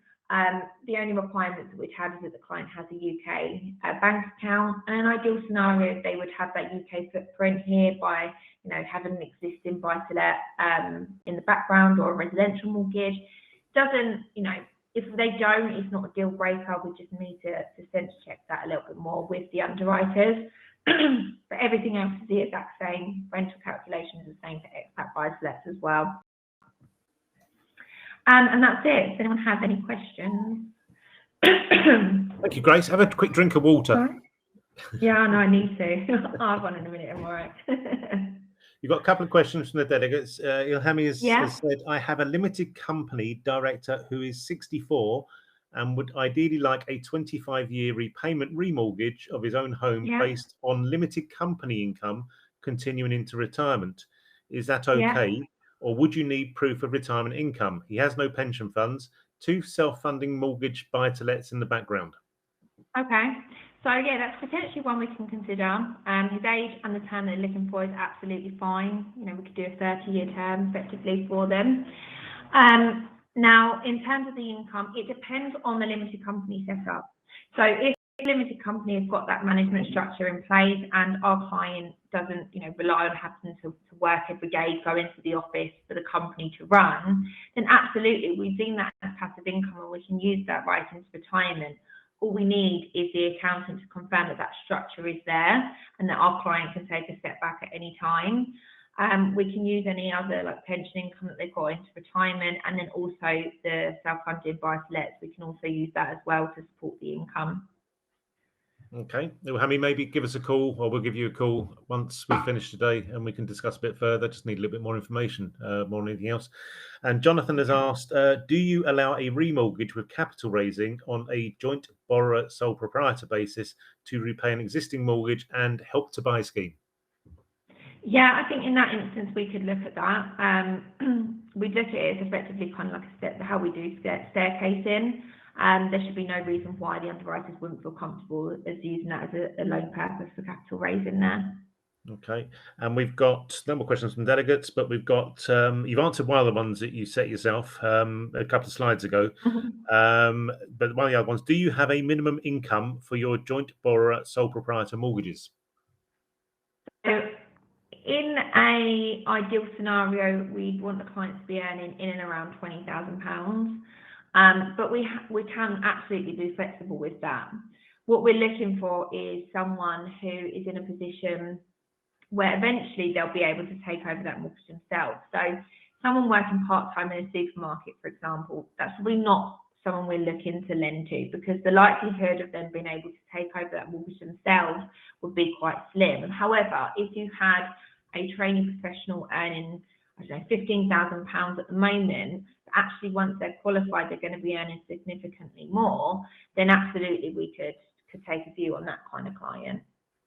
The only requirements that we'd have is that the client has a UK bank account, and an ideal scenario, they would have that UK footprint here by, having an existing buy-to-let in the background or a residential mortgage. Doesn't, if they don't, it's not a deal breaker. We just need to sense check that a little bit more with the underwriters. But everything else is the exact same. Rental calculations are the same for expat buy-to-lets as well. And that's it. Does anyone have any questions? Thank you, Grace. Have a quick drink of water. Sorry? Yeah, no, I need to. I'll have one in a minute. I'm all right. You've got a couple of questions from the delegates. Ilhami has said, I have a limited company director who is 64 and would ideally like a 25-year repayment remortgage of his own home based on limited company income continuing into retirement. Is that okay? Or would you need proof of retirement income? He has no pension funds, 2 self-funding mortgage buy-to-lets in the background. Okay. So, that's potentially one we can consider. His age and the term they're looking for is absolutely fine. We could do a 30-year term effectively for them. Now, in terms of the income, it depends on the limited company setup. So if the limited company has got that management structure in place and our client doesn't, rely on having to work every day, go into the office for the company to run, then absolutely, we've seen that as passive income and we can use that right into retirement. All we need is the accountant to confirm that that structure is there and that our client can take a step back at any time. We can use any other pension income that they've got into retirement, and then also the self-funded buy-to-lets. We can also use that as well to support the income. Okay. Ilhami, maybe give us a call, or we'll give you a call once we finish today and we can discuss a bit further. Just need a little bit more information, more than anything else. And Jonathan has asked, do you allow a remortgage with capital raising on a joint borrower sole proprietor basis to repay an existing mortgage and help to buy scheme? Yeah, I think in that instance we could look at that. We'd look at it as effectively kind of like a step, how we do staircasing. There should be no reason why the underwriters wouldn't feel comfortable as using that as a loan purpose for capital raising there. Okay, and we've got no more questions from delegates, but we've got you've answered one of the ones that you set yourself a couple of slides ago. But one of the other ones: do you have a minimum income for your joint borrower sole proprietor mortgages? So in a ideal scenario, we'd want the client to be earning in and around £20,000, but we can absolutely be flexible with that. What we're looking for is someone who is in a position where eventually they'll be able to take over that mortgage themselves. So someone working part-time in a supermarket, for example, that's probably not someone we're looking to lend to, because the likelihood of them being able to take over that mortgage themselves would be quite slim. However, if you had a training professional earning, I don't know, £15,000 at the moment, actually once they're qualified, they're going to be earning significantly more, then absolutely we could take a view on that kind of client.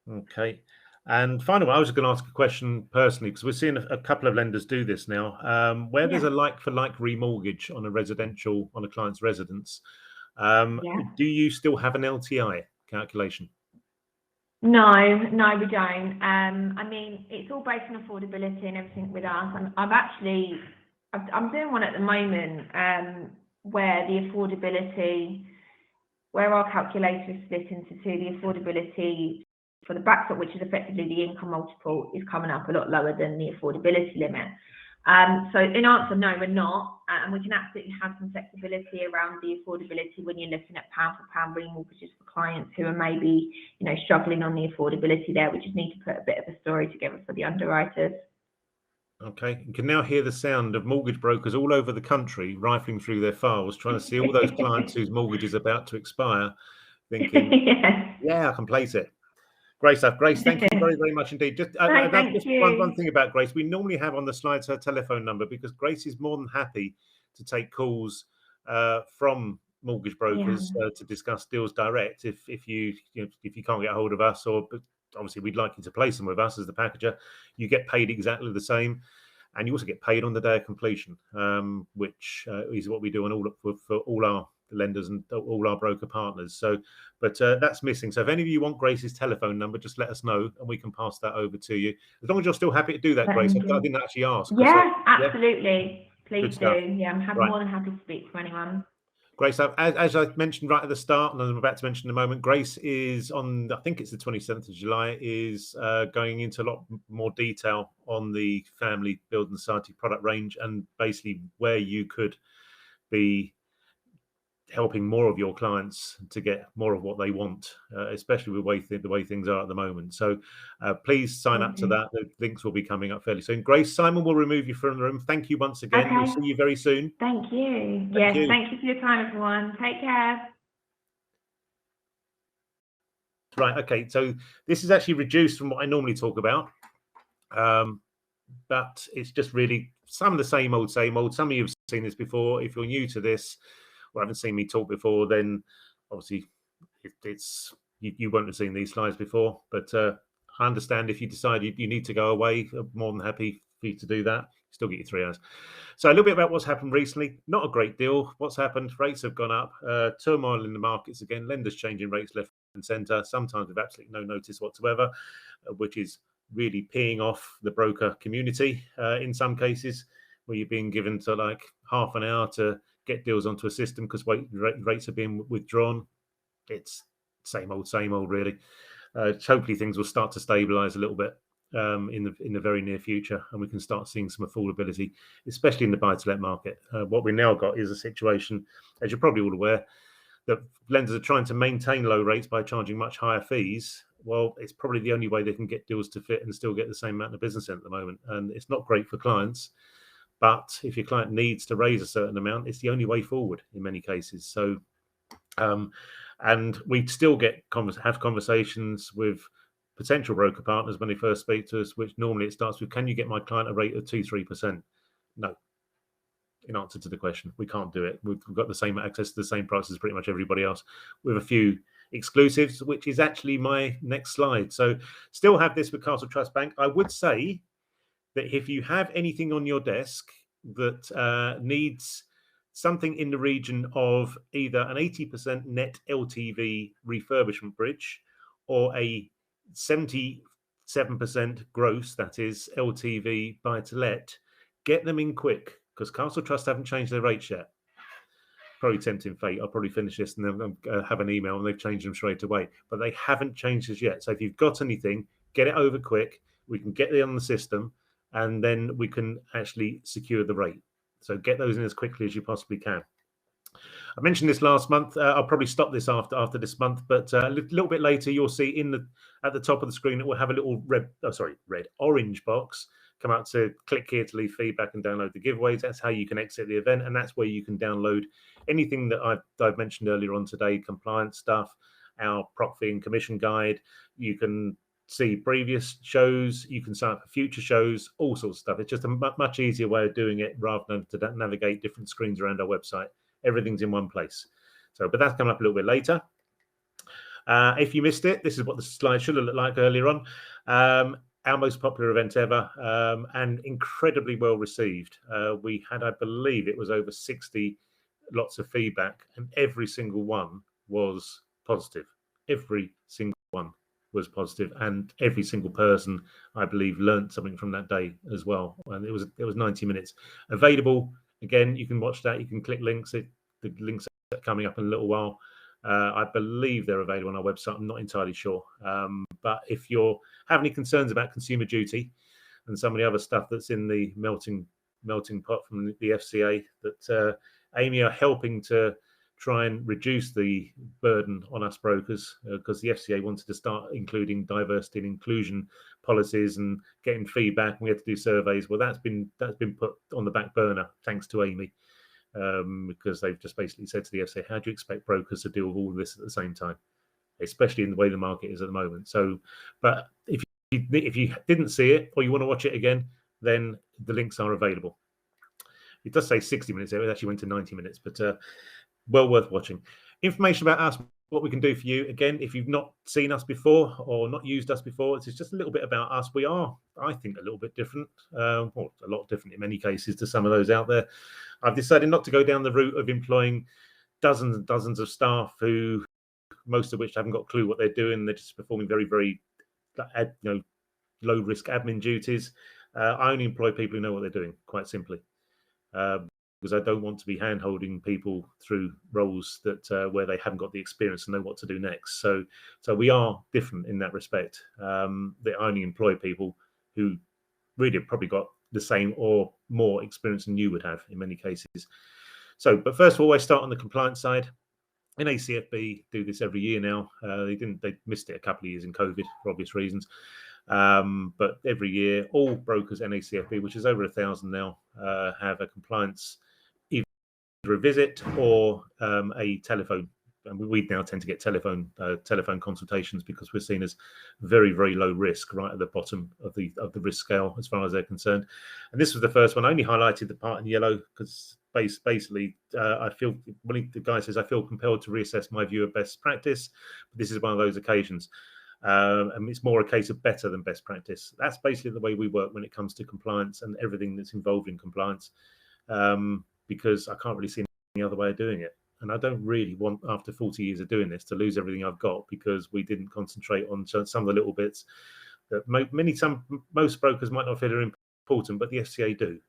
Okay. And finally, I was going to ask a question personally, because we're seeing a couple of lenders do this now, where there's a like-for-like remortgage on a client's residence. Do you still have an LTI calculation? No, we don't. I mean, it's all based on affordability and everything with us. I'm doing one at the moment where the affordability, where our calculator is split into two, the affordability for the backstop, which is effectively the income multiple, is coming up a lot lower than the affordability limit. So in answer, no, we're not. And we can absolutely have some flexibility around the affordability when you're looking at pound for pound remortgages for clients who are maybe, struggling on the affordability there. We just need to put a bit of a story together for the underwriters. Okay, you can now hear the sound of mortgage brokers all over the country rifling through their files, trying to see all those clients whose mortgage is about to expire, thinking, yeah, I can place it. Great stuff. Grace, thank you very, very much indeed. Just one thing about Grace. We normally have on the slides her telephone number, because Grace is more than happy to take calls from mortgage brokers to discuss deals direct. If you can't get a hold of us, or obviously we'd like you to place them with us as the packager, you get paid exactly the same. And you also get paid on the day of completion, which is what we do for all our lenders and all our broker partners. So, but that's missing. So if any of you want Grace's telephone number, just let us know and we can pass that over to you. As long as you're still happy to do that, Grace. I didn't actually ask. Yeah, absolutely. Please do. Yeah, I'm more than happy to speak to anyone. Grace, as I mentioned right at the start, and I'm about to mention in a moment, Grace is on, I think it's the 27th of July, is going into a lot more detail on the family building society product range, and basically where you could be helping more of your clients to get more of what they want, especially with the way things are at the moment. So please sign up to that. The links will be coming up fairly soon. Grace, Simon will remove you from the room. Thank you once again. Okay. We'll see you very soon. Thank you. Thank you for your time, everyone. Take care. Right, okay. So this is actually reduced from what I normally talk about. But it's just really some of the same old. Some of you have seen this before. If you're new to this, or haven't seen me talk before, then obviously it's you won't have seen these slides before. But I understand if you decide you need to go away, I'm more than happy for you to do that. Still get your 3 hours. So a little bit about what's happened recently. Not a great deal. What's happened? Rates have gone up. Turmoil in the markets again. Lenders changing rates left and centre, sometimes with absolutely no notice whatsoever, which is really peeing off the broker community in some cases, where you're being given to like half an hour to get deals onto a system because rates are being withdrawn. It's same old really. Hopefully things will start to stabilize a little bit in the very near future, and we can start seeing some affordability, especially in the buy-to-let market. What we now got is a situation, as you're probably all aware, that lenders are trying to maintain low rates by charging much higher fees. Well, it's probably the only way they can get deals to fit and still get the same amount of business in at the moment, and it's not great for clients. But if your client needs to raise a certain amount, it's the only way forward in many cases. So, and we still have conversations with potential broker partners when they first speak to us, which normally it starts with, can you get my client a rate of 2-3%? No. In answer to the question, we can't do it. We've got the same access to the same prices as pretty much everybody else, with a few exclusives, which is actually my next slide. So still have this with Castle Trust Bank. I would say that if you have anything on your desk that needs something in the region of either an 80% net LTV refurbishment bridge or a 75% 7% gross, that is LTV buy to let, get them in quick, because Castle Trust haven't changed their rates yet. Probably tempting fate. I'll probably finish this and then have an email and they've changed them straight away. But they haven't changed this yet. So if you've got anything, get it over quick. We can get it on the system and then we can actually secure the rate. So get those in as quickly as you possibly can. I mentioned this last month. I'll probably stop this after this month, but a little bit later, you'll see at the top of the screen, it will have a little orange box. Come out to click here to leave feedback and download the giveaways. That's how you can exit the event, and that's where you can download anything that I've mentioned earlier on today, compliance stuff, our prop fee and commission guide. You can see previous shows, you can sign up for future shows, all sorts of stuff. It's just a much easier way of doing it rather than to navigate different screens around our website. Everything's in one place. So, but that's coming up a little bit later. If you missed it, this is what the slide should have looked like earlier on. Our most popular event ever, and incredibly well received. We had, I believe, it was over 60 lots of feedback, and every single one was positive. Every single one was positive, and every single person, I believe, learned something from that day as well. And it was 90 minutes available. Again, you can watch that. You can click links. The links are coming up in a little while. I believe they're available on our website. I'm not entirely sure. But if you have any concerns about consumer duty and some of the other stuff that's in the melting pot from the FCA, that Amy are helping to try and reduce the burden on us brokers, because the FCA wanted to start including diversity and inclusion policies and getting feedback, and we had to do surveys. Well, that's been put on the back burner thanks to Amy. Because they've just basically said to the FCA, how do you expect brokers to deal with all of this at the same time, especially in the way the market is at the moment? So, but if you didn't see it or you want to watch it again, then the links are available. It does say 60 minutes there. It actually went to 90 minutes, but well worth watching. Information about us, what we can do for you. Again, if you've not seen us before or not used us before, it's just a little bit about us. We are, I think, a little bit different, or a lot different in many cases to some of those out there. I've decided not to go down the route of employing dozens and dozens of staff who, most of which haven't got a clue what they're doing. They're just performing very, very low risk admin duties. I only employ people who know what they're doing, quite simply. Because I don't want to be hand-holding people through roles that where they haven't got the experience and know what to do next. So we are different in that respect. They only employ people who really have probably got the same or more experience than you would have in many cases. So, but first of all, I start on the compliance side. NACFB do this every year now. They missed it a couple of years in COVID for obvious reasons. But every year, all brokers NACFB, which is over 1,000 now, have a compliance, either a visit or a telephone. And we now tend to get telephone consultations because we're seen as very, very low risk, right at the bottom of the risk scale as far as they're concerned. And this was the first one. I only highlighted the part in yellow because basically I feel, when the guy says, I feel compelled to reassess my view of best practice. But this is one of those occasions. And it's more a case of better than best practice. That's basically the way we work when it comes to compliance and everything that's involved in compliance, because I can't really see any other way of doing it. And I don't really want, after 40 years of doing this, to lose everything I've got because we didn't concentrate on some of the little bits that most brokers might not feel are important, but the FCA do.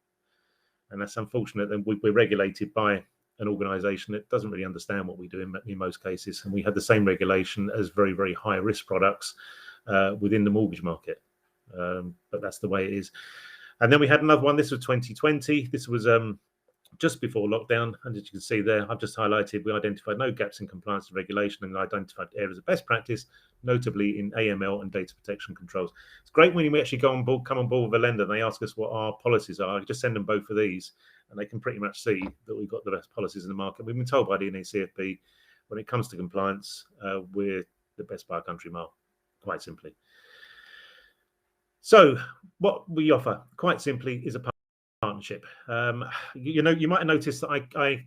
And that's unfortunate. And we're regulated by an organisation that doesn't really understand what we do in most cases. And we have the same regulation as very, very high risk products within the mortgage market. But that's the way it is. And then we had another one. This was 2020. This was just before lockdown. And as you can see there, I've just highlighted, we identified no gaps in compliance and regulation and identified areas of best practice, notably in AML and data protection controls. It's great when we actually come on board with a lender and they ask us what our policies are. I just send them both of these and they can pretty much see that we've got the best policies in the market. We've been told by the NACFB, when it comes to compliance, we're the best by a country mile, quite simply. So what we offer, quite simply, is a partnership. You might have noticed that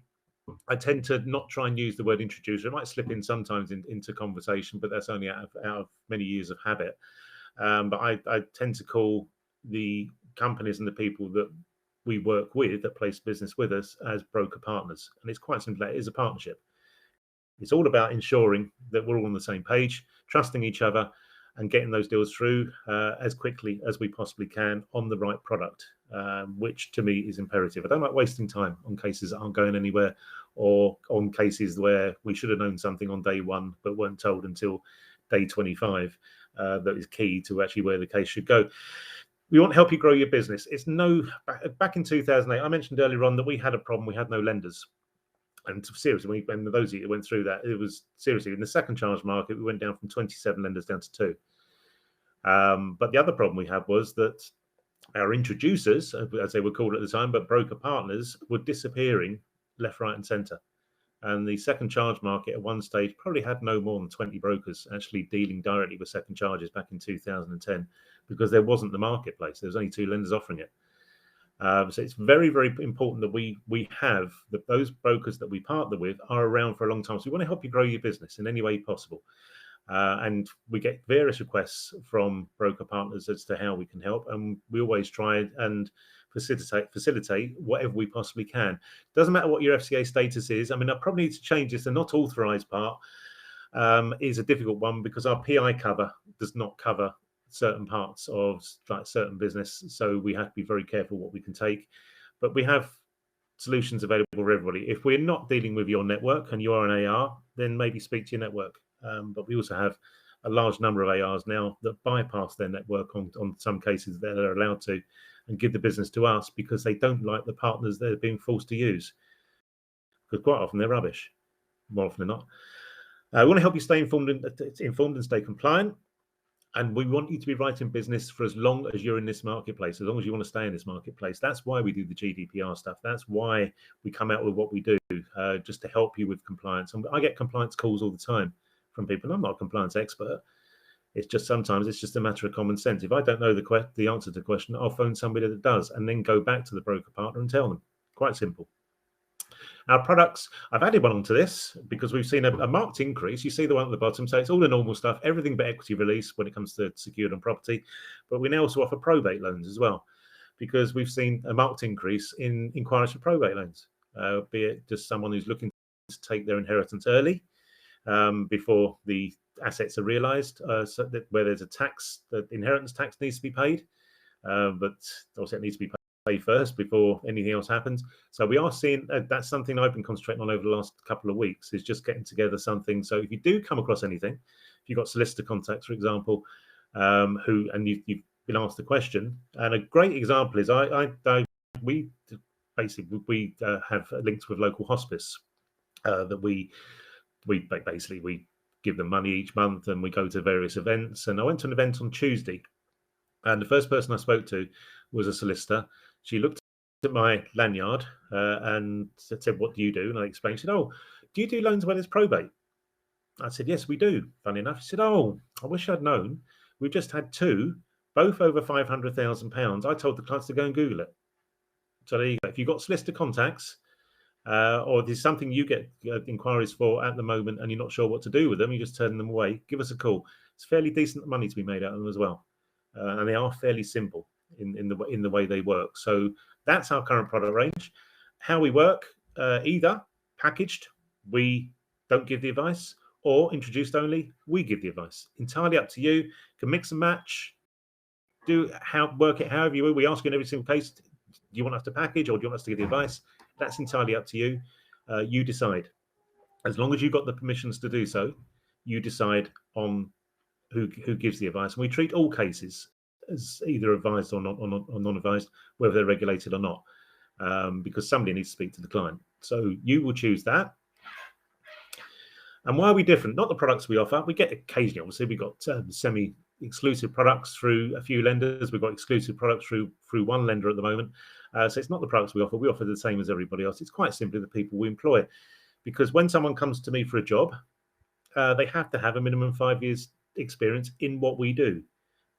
I tend to not try and use the word introducer. It might slip in sometimes into conversation, but that's only out of many years of habit. But I tend to call the companies and the people that we work with, that place business with us, as broker partners. And it's quite simple. It is a partnership. It's all about ensuring that we're all on the same page, trusting each other, and getting those deals through as quickly as we possibly can on the right product, which to me is imperative. I don't like wasting time on cases that aren't going anywhere, or on cases where we should have known something on day one but weren't told until day 25. That is key to actually where the case should go. We want to help you grow your business. It's back in 2008, I mentioned earlier on that we had a problem. We had no lenders. And seriously, when those of you went through that, it was seriously in the second charge market, we went down from 27 lenders down to 2. But the other problem we had was that our introducers, as they were called at the time, but broker partners, were disappearing left, right, and centre. And the second charge market at one stage probably had no more than 20 brokers actually dealing directly with second charges back in 2010, because there wasn't the marketplace. There was only 2 lenders offering it. So it's very, very important that we have those brokers that we partner with are around for a long time. So we want to help you grow your business in any way possible. And we get various requests from broker partners as to how we can help. And we always try and facilitate whatever we possibly can. Doesn't matter what your FCA status is. I mean, I probably need to change this. The not authorised part is a difficult one, because our PI cover does not cover certain parts of like certain business, so we have to be very careful what we can take. But we have solutions available for everybody. If we're not dealing with your network and you are an AR, then maybe speak to your network. But we also have a large number of ARs now that bypass their network on some cases that they're allowed to, and give the business to us because they don't like the partners they're being forced to use, because quite often they're rubbish, more often than not. We want to help you stay informed and stay compliant. And we want you to be writing business for as long as you're in this marketplace, as long as you want to stay in this marketplace. That's why we do the GDPR stuff. That's why we come out with what we do, just to help you with compliance. And I get compliance calls all the time from people. I'm not a compliance expert. It's just sometimes it's just a matter of common sense. If I don't know the answer to the question, I'll phone somebody that does, and then go back to the broker partner and tell them. Quite simple. Our products, I've added one onto this because we've seen a marked increase. You see the one at the bottom, so it's all the normal stuff, everything but equity release when it comes to secured on property. But we now also offer probate loans as well, because we've seen a marked increase in inquiries for probate loans, be it just someone who's looking to take their inheritance early before the assets are realised, so that where there's a tax, the inheritance tax needs to be paid, but also it needs to be paid first before anything else happens. So we are seeing that's something I've been concentrating on over the last couple of weeks, is just getting together something. So if you do come across anything, if you've got solicitor contacts, for example, you've been asked a question, and a great example is we have links with local hospice that we give them money each month, and we go to various events. And I went to an event on Tuesday, and the first person I spoke to was a solicitor. She looked at my lanyard and said, "What do you do?" And I explained. She said, "Oh, do you do loans where there's probate?" I said, "Yes, we do." Funny enough, she said, "Oh, I wish I'd known. We've just had 2, both over £500,000. I told the clients to go and Google it." So there you go. If you've got solicitor contacts, or there's something you get inquiries for at the moment and you're not sure what to do with them, you just turn them away, give us a call. It's fairly decent money to be made out of them as well. And they are fairly simple in the way they work. So that's our current product range. How we work, either packaged, we don't give the advice, or introduced only, we give the advice. Entirely up to you. You can mix and match, work it however you will. We ask you in every single case, do you want us to package or do you want us to give the advice? That's entirely up to you. You decide. As long as you've got the permissions to do so, you decide on who gives the advice. And we treat all cases as either advised or non-advised, whether they're regulated or not, because somebody needs to speak to the client. So you will choose that. And why are we different? Not the products we offer. We get occasionally, obviously, we've got semi-exclusive products through a few lenders. We've got exclusive products through one lender at the moment. So it's not the products we offer. We offer the same as everybody else. It's quite simply the people we employ. Because when someone comes to me for a job, they have to have a minimum 5 years experience in what we do.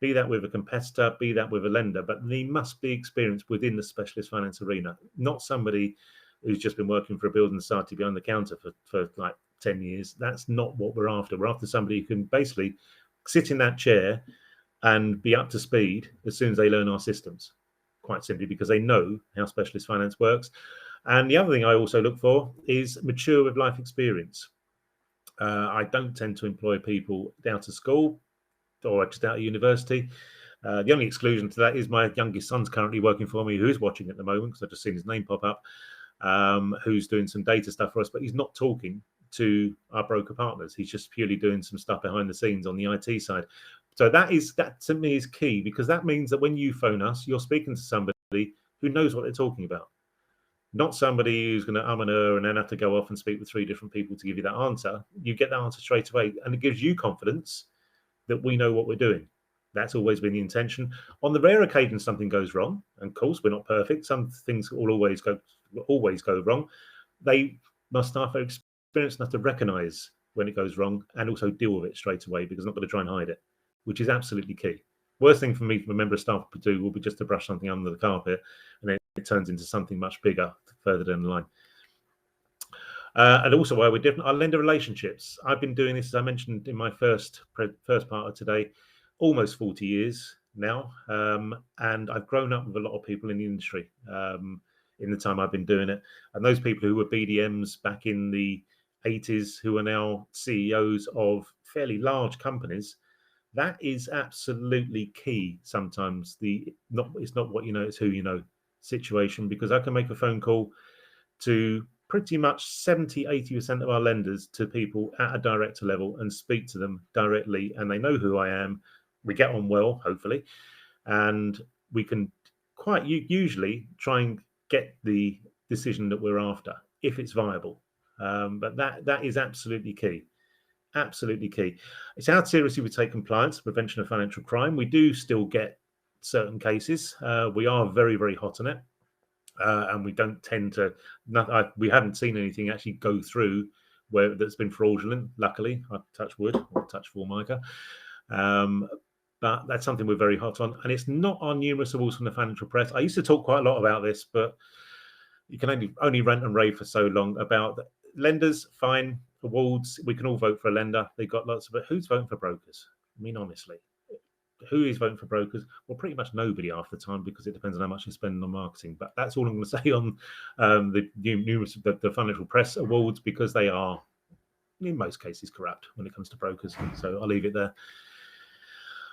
Be that with a competitor, be that with a lender, but they must be experienced within the specialist finance arena, not somebody who's just been working for a building society behind the counter for like 10 years. That's not what we're after. We're after somebody who can basically sit in that chair and be up to speed as soon as they learn our systems, quite simply because they know how specialist finance works. And the other thing I also look for is mature with life experience. I don't tend to employ people out of school. or just out of university. The only exclusion to that is my youngest son's currently working for me, who's watching at the moment because I've just seen his name pop up, who's doing some data stuff for us, but he's not talking to our broker partners. He's just purely doing some stuff behind the scenes on the IT side. So that to me is key, because that means that when you phone us, you're speaking to somebody who knows what they're talking about. Not somebody who's going to and and then have to go off and speak with 3 different people to give you that answer. You get that answer straight away, and it gives you confidence that we know what we're doing. That's always been the intention. On the rare occasion something goes wrong, and of course we're not perfect. Some things will always go wrong. They must start their experience enough to recognise when it goes wrong and also deal with it straight away, because they're not going to try and hide it, which is absolutely key. Worst thing for me, from a member of staff to do, will be just to brush something under the carpet, and then it turns into something much bigger further down the line. And also, why we're different, our lender relationships. I've been doing this, as I mentioned in my first part of today, almost 40 years now, and I've grown up with a lot of people in the industry in the time I've been doing it. And those people who were BDMs back in the 80s, who are now CEOs of fairly large companies, that is absolutely key. Sometimes it's not what you know, it's who you know situation, because I can make a phone call to pretty much 70-80% of our lenders, to people at a director level, and speak to them directly, and they know who I am. We get on well, hopefully, and we can quite usually try and get the decision that we're after, if it's viable. But that is absolutely key. Absolutely key. It's how seriously we take compliance, prevention of financial crime. We do still get certain cases. We are very, very hot on it. And we don't tend to, we haven't seen anything actually go through where that's been fraudulent, luckily. I touch wood, or touch Formica. But that's something we're very hot on. And it's not our numerous awards from the financial press. I used to talk quite a lot about this, but you can only rant and rave for so long about lenders. Fine, awards, we can all vote for a lender. They've got lots of it. Who's voting for brokers? I mean, honestly, who is voting for brokers? Well, pretty much nobody half the time, because it depends on how much you're spending on marketing. But that's all I'm going to say on the financial press awards, because they are, in most cases, corrupt when it comes to brokers. So I'll leave it there.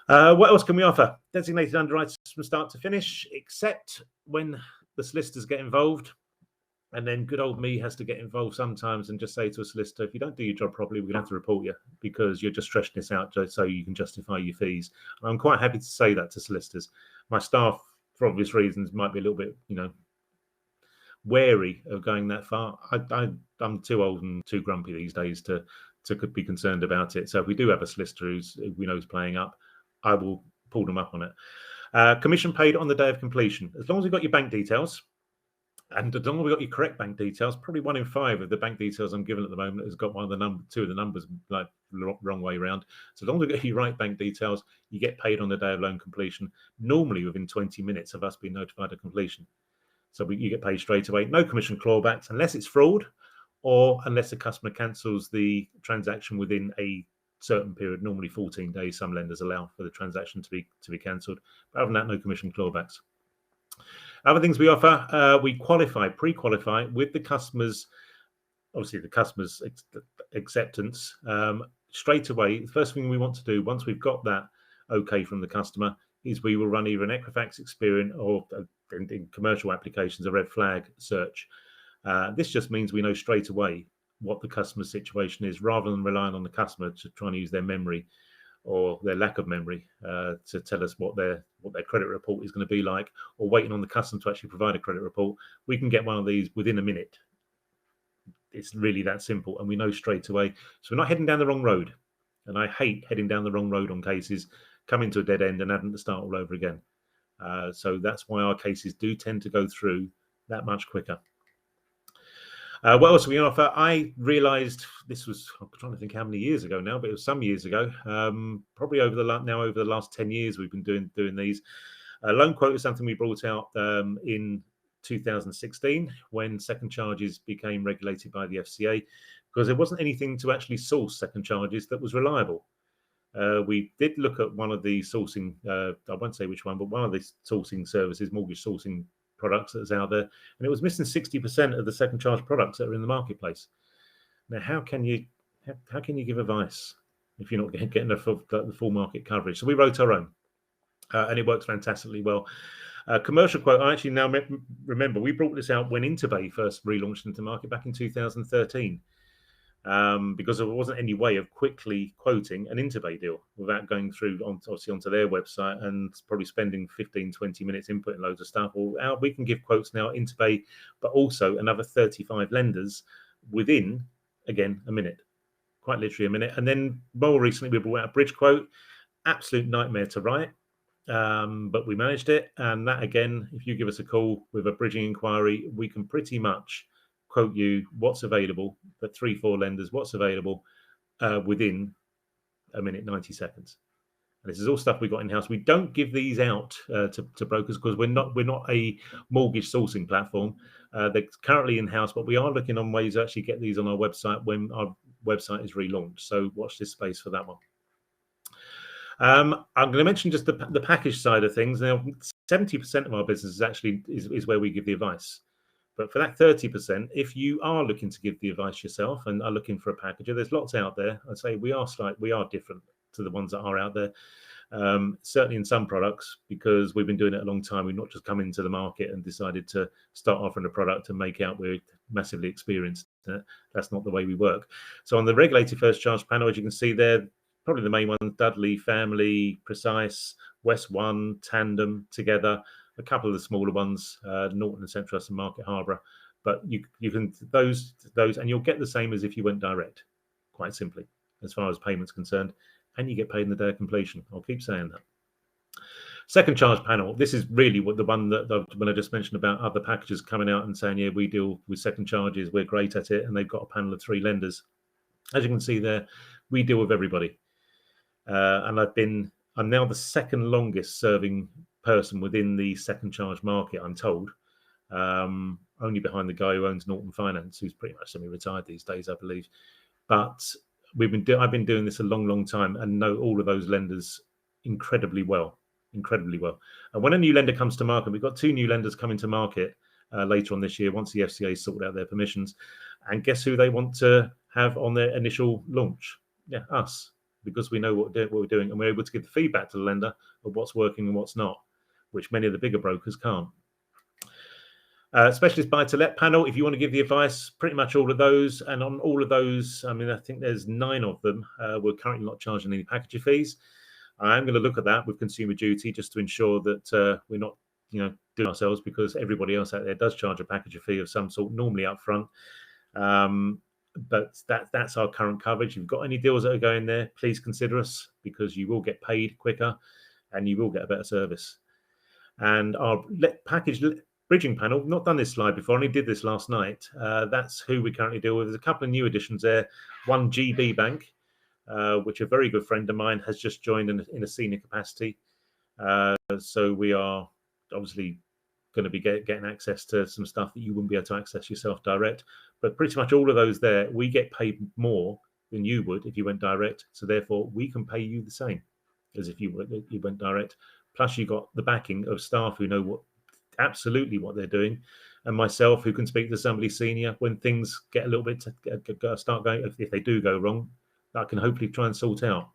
What else can we offer? Designated underwriters from start to finish, except when the solicitors get involved. And then good old me has to get involved sometimes and just say to a solicitor, if you don't do your job properly, we're going to have to report you, because you're just stretching this out so you can justify your fees. And I'm quite happy to say that to solicitors. My staff, for obvious reasons, might be a little bit, wary of going that far. I'm too old and too grumpy these days to be concerned about it. So if we do have a solicitor who we know is playing up, I will pull them up on it. Commission paid on the day of completion. As long as you've got your bank details, and as long as we've got your correct bank details, probably 1 in 5 of the bank details I'm given at the moment has got two of the numbers like wrong way around. So as long as we've got your right bank details, you get paid on the day of loan completion, normally within 20 minutes of us being notified of completion. So you get paid straight away. No commission clawbacks unless it's fraud, or unless the customer cancels the transaction within a certain period, normally 14 days. Some lenders allow for the transaction to be cancelled. But other than that, no commission clawbacks. Other things we offer, we pre-qualify with the customers, obviously the customer's acceptance straight away. The first thing we want to do, once we've got that okay from the customer, is we will run either an Equifax Experian, or in commercial applications, a red flag search. This just means we know straight away what the customer's situation is, rather than relying on the customer to try and use their memory or their lack of memory to tell us what their credit report is going to be like, or waiting on the customer to actually provide a credit report. We can get one of these within a minute. It's really that simple, and we know straight away. So we're not heading down the wrong road. And I hate heading down the wrong road on cases, coming to a dead end and having to start all over again. So that's why our cases do tend to go through that much quicker. What else we offer? I realised this was, I'm trying to think how many years ago now, but it was some years ago. Probably over the last 10 years, we've been doing these. Loan quote is something we brought out in 2016 when second charges became regulated by the FCA, because there wasn't anything to actually source second charges that was reliable. We did look at one of the sourcing, I won't say which one, but one of the sourcing services, mortgage sourcing products that's out there, and it was missing 60% of the second charge products that are in the marketplace. Now, how can you give advice if you're not getting the full market coverage. So we wrote our own, and it works fantastically well. Commercial quote, I actually now remember we brought this out when Interbay first relaunched into market back in 2013, because there wasn't any way of quickly quoting an Interbay deal without going through onto their website and probably spending 15-20 minutes inputting loads of stuff. Well, we can give quotes now at Interbay, but also another 35 lenders within, again, a minute, quite literally a minute. And then more recently we brought out a bridge quote, absolute nightmare to write. But we managed it, and that again, if you give us a call with a bridging inquiry, we can pretty much quote you what's available, but 3-4 lenders, what's available within a minute, 90 seconds. And this is all stuff we got in house. We don't give these out to brokers because we're not a mortgage sourcing platform. They're currently in house, but we are looking on ways to actually get these on our website when our website is relaunched. So watch this space for that one. I'm going to mention just the package side of things. Now, 70% of our business is actually is where we give the advice. But for that 30%, if you are looking to give the advice yourself and are looking for a packager, there's lots out there. I'd say we are different to the ones that are out there. Certainly in some products, because we've been doing it a long time. We've not just come into the market and decided to start offering a product and make out we're massively experienced. That's not the way we work. So on the regulated first charge panel, as you can see there, probably the main ones: Dudley, Family, Precise, West One, Tandem, Together. A couple of the smaller ones, Norton and Central and Market Harborough. But you can those, and you'll get the same as if you went direct, quite simply, as far as payments concerned, and you get paid in the day of completion. I'll keep saying that. Second charge panel. This is really what the one that when I just mentioned about other packages coming out and saying, yeah, we deal with second charges, we're great at it, and they've got a panel of 3 lenders. As you can see there, we deal with everybody. And I'm now the second longest serving person within the second charge market, I'm told, only behind the guy who owns Norton Finance, who's pretty much semi-retired these days, I believe. But I've been doing this a long time and know all of those lenders incredibly well. And when a new lender comes to market, we've got 2 new lenders coming to market later on this year once the FCA sorted out their permissions. And guess who they want to have on their initial launch? Yeah, us. Because we know what we're doing, and we're able to give the feedback to the lender of what's working and what's not, which many of the bigger brokers can't. Specialist buy-to-let panel, if you want to give the advice, pretty much all of those. And on all of those, I mean, I think there's 9 of them. We're currently not charging any packager fees. I am going to look at that with Consumer Duty just to ensure that we're not, doing ourselves, because everybody else out there does charge a packager fee of some sort, normally up front. But that's our current coverage. If you've got any deals that are going there, please consider us, because you will get paid quicker and you will get a better service. And our package bridging panel, not done this slide before, only did this last night. That's who we currently deal with. There's a couple of new additions there. One, GB Bank, which a very good friend of mine has just joined in a senior capacity. So we are obviously going to be getting access to some stuff that you wouldn't be able to access yourself direct. But pretty much all of those there, we get paid more than you would if you went direct. So therefore, we can pay you the same as if you went direct. Plus, you got the backing of staff who know absolutely what they're doing, and myself, who can speak to somebody senior when things get a little bit start going. If they do go wrong, I can hopefully try and sort out.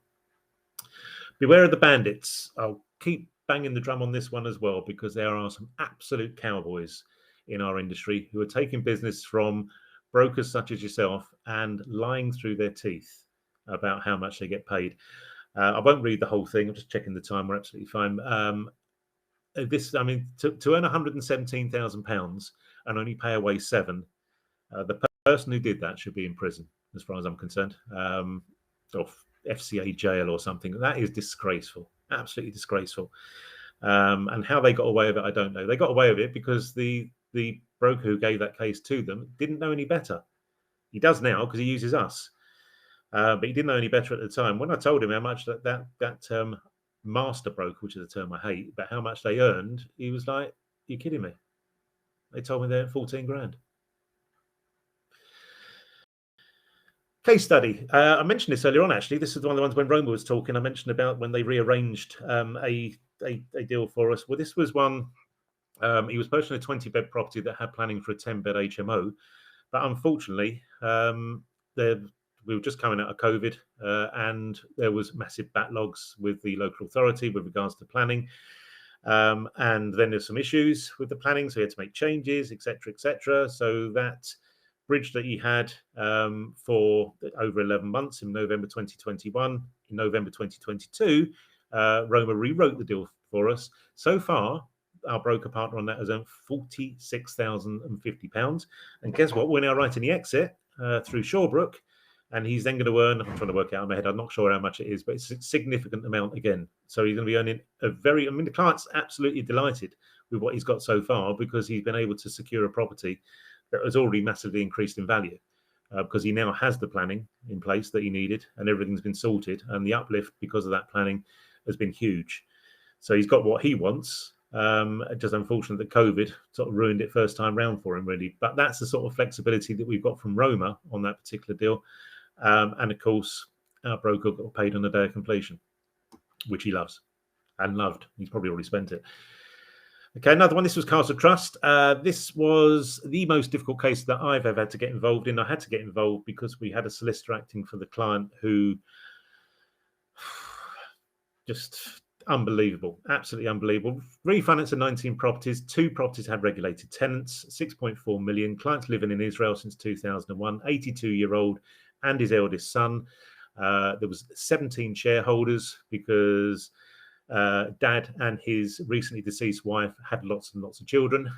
Beware of the bandits. I'll keep banging the drum on this one as well, because there are some absolute cowboys in our industry who are taking business from brokers such as yourself and lying through their teeth about how much they get paid. I won't read the whole thing. I'm just checking the time. We're absolutely fine. To earn £117,000 and only pay away 7, the person who did that should be in prison, as far as I'm concerned, or FCA jail or something. That is disgraceful, absolutely disgraceful. And how they got away with it, I don't know. They got away with it because the broker who gave that case to them didn't know any better. He does now because he uses us, but he didn't know any better at the time. When I told him how much that master broker, which is a term I hate, but how much they earned, he was like, "You're kidding me." They told me they earned 14 grand. Case study. I mentioned this earlier on, actually. This is one of the ones when Roma was talking. I mentioned about when they rearranged a deal for us. Well, this was one. He was purchasing a 20-bed property that had planning for a 10-bed HMO. But unfortunately, with we were just coming out of COVID, and there was massive backlogs with the local authority with regards to planning. And then there's some issues with the planning, so he had to make changes, etc., etc. So that bridge that he had for over 11 months in November 2021, in November 2022, Roma rewrote the deal for us. So far, our broker partner on that has earned £46,050. And guess what? We're now writing the exit through Shawbrook, and he's then going to earn, I'm trying to work out in my head, I'm not sure how much it is, but it's a significant amount again. So he's going to be earning the client's absolutely delighted with what he's got so far, because he's been able to secure a property that has already massively increased in value, because he now has the planning in place that he needed, and everything's been sorted, and the uplift because of that planning has been huge. So he's got what he wants. Just unfortunate that COVID sort of ruined it first time round for him, really. But that's the sort of flexibility that we've got from Roma on that particular deal. And of course, our broker got paid on the day of completion, which he loves and loved. He's probably already spent it. Okay, another one. This was Castle Trust. This was the most difficult case that I've ever had to get involved in. I had to get involved because we had a solicitor acting for the client who just unbelievable, absolutely unbelievable. Refinanced 19 properties. 2 properties had regulated tenants, 6.4 million. Clients living in Israel since 2001, 82-year-old and his eldest son. There was 17 shareholders because dad and his recently deceased wife had lots and lots of children.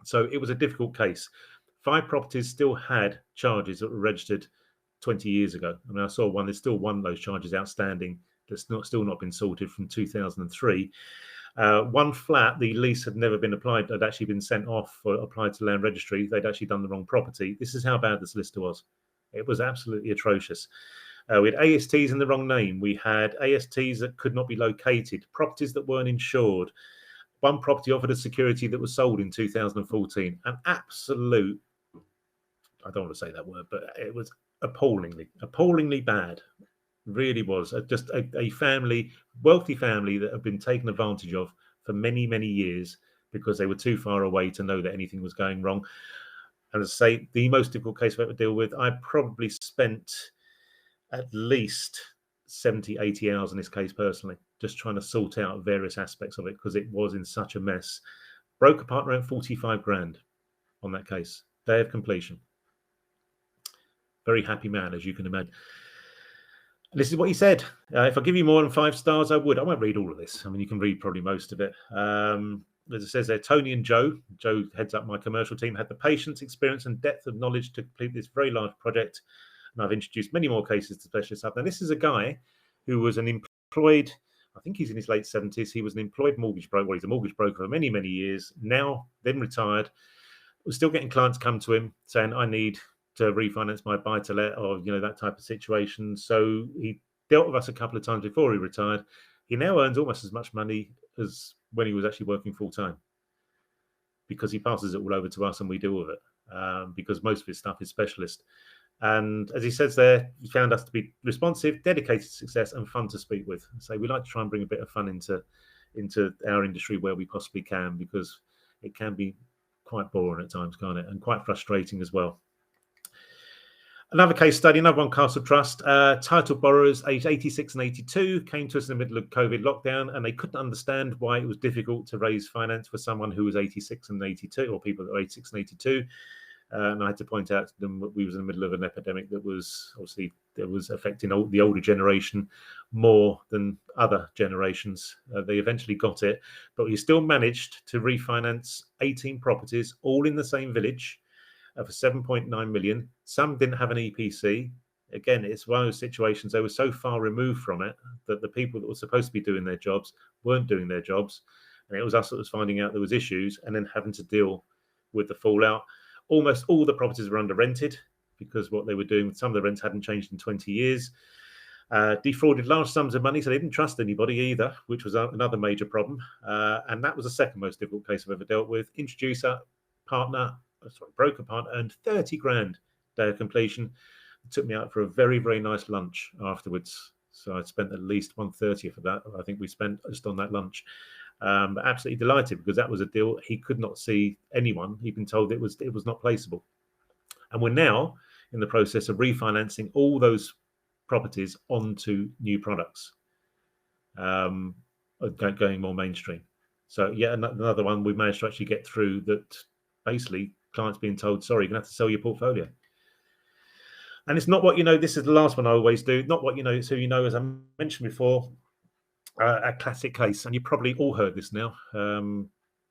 So it was a difficult case. 5 properties still had charges that were registered 20 years ago. I mean, I saw one, there's still one of those charges outstanding that's still not been sorted from 2003. One flat, the lease had never been applied, had actually been sent off or applied to land registry. They'd actually done the wrong property. This is how bad the solicitor was. It was absolutely atrocious. We had ASTs in the wrong name. We had ASTs that could not be located, properties that weren't insured. One property offered a security that was sold in 2014. An absolute, I don't want to say that word, but it was appallingly bad. Really was. Just a family, wealthy family that had been taken advantage of for many, many years because they were too far away to know that anything was going wrong. And as I say, the most difficult case I've ever deal with, I probably spent at least 70, 80 hours in this case personally, just trying to sort out various aspects of it because it was in such a mess. Broker partner earned 45 grand on that case, day of completion. Very happy man, as you can imagine. And this is what he said. If I give you more than 5 stars, I would. I won't read all of this. I mean, you can read probably most of it. As it says there, Tony and Joe heads up my commercial team, had the patience, experience and depth of knowledge to complete this very large project. And I've introduced many more cases to specialists up. Now, this is a guy who was an employed, I think he's in his late 70s. He was an employed mortgage broker. Well, he's a mortgage broker for many, many years. Now, then retired. Was still getting clients come to him saying, I need to refinance my buy-to-let or, that type of situation. So he dealt with us a couple of times before he retired. He now earns almost as much money as when he was actually working full-time because he passes it all over to us and we deal with it because most of his stuff is specialist. And as he says there, he found us to be responsive, dedicated to success and fun to speak with. So we like to try and bring a bit of fun into our industry where we possibly can, because it can be quite boring at times, can't it? And quite frustrating as well. Another case study, another one, Castle Trust. Title borrowers aged 86 and 82 came to us in the middle of COVID lockdown, and they couldn't understand why it was difficult to raise finance for someone who was 86 and 82, or people that were 86 and 82. And I had to point out to them that we was in the middle of an epidemic that was affecting the older generation more than other generations. They eventually got it, but we still managed to refinance 18 properties, all in the same village, for 7.9 million. Some didn't have an EPC. Again, it's one of those situations, they were so far removed from it that the people that were supposed to be doing their jobs weren't doing their jobs. And it was us that was finding out there was issues and then having to deal with the fallout. Almost all the properties were under rented because what they were doing, some of the rents hadn't changed in 20 years. Defrauded large sums of money, so they didn't trust anybody either, which was another major problem. And that was the second most difficult case I've ever dealt with. Broker partner earned 30 grand day of completion. It took me out for a very, very nice lunch afterwards. So I spent at least 130 of that. I think we spent just on that lunch. But absolutely delighted because that was a deal. He could not see anyone. He'd been told it was not placeable. And we're now in the process of refinancing all those properties onto new products, going more mainstream. So yeah, another one we managed to actually get through, that basically clients being told, sorry, you're going to have to sell your portfolio. And it's not what you know. This is the last one I always do. Not what you know, it's who you know. As I mentioned before, a classic case, and you probably all heard this now,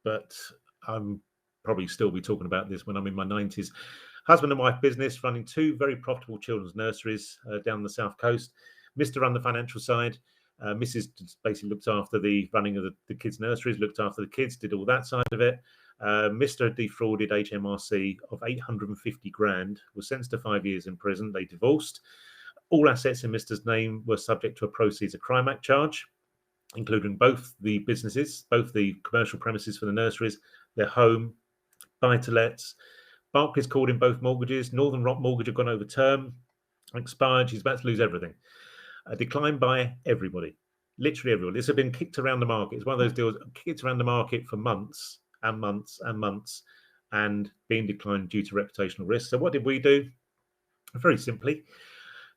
but I'm probably still be talking about this when I'm in my 90s. Husband and wife business, running 2 very profitable children's nurseries down the south coast. Mr. run the financial side. Mrs. basically looked after the running of the kids' nurseries, looked after the kids, did all that side of it. Mr. defrauded HMRC of 850 grand, was sentenced to 5 years in prison. They divorced. All assets in Mr.'s name were subject to a Proceeds of Crime Act charge, including both the businesses, both the commercial premises for the nurseries, their home, buy-to-lets. Barclays called in both mortgages. Northern Rock mortgage had gone over term, expired. She's about to lose everything. A decline by everybody, literally everybody. This had been kicked around the market. It's one of those deals kicked around the market for months and months and months, and being declined due to reputational risk. So what did we do? Very simply,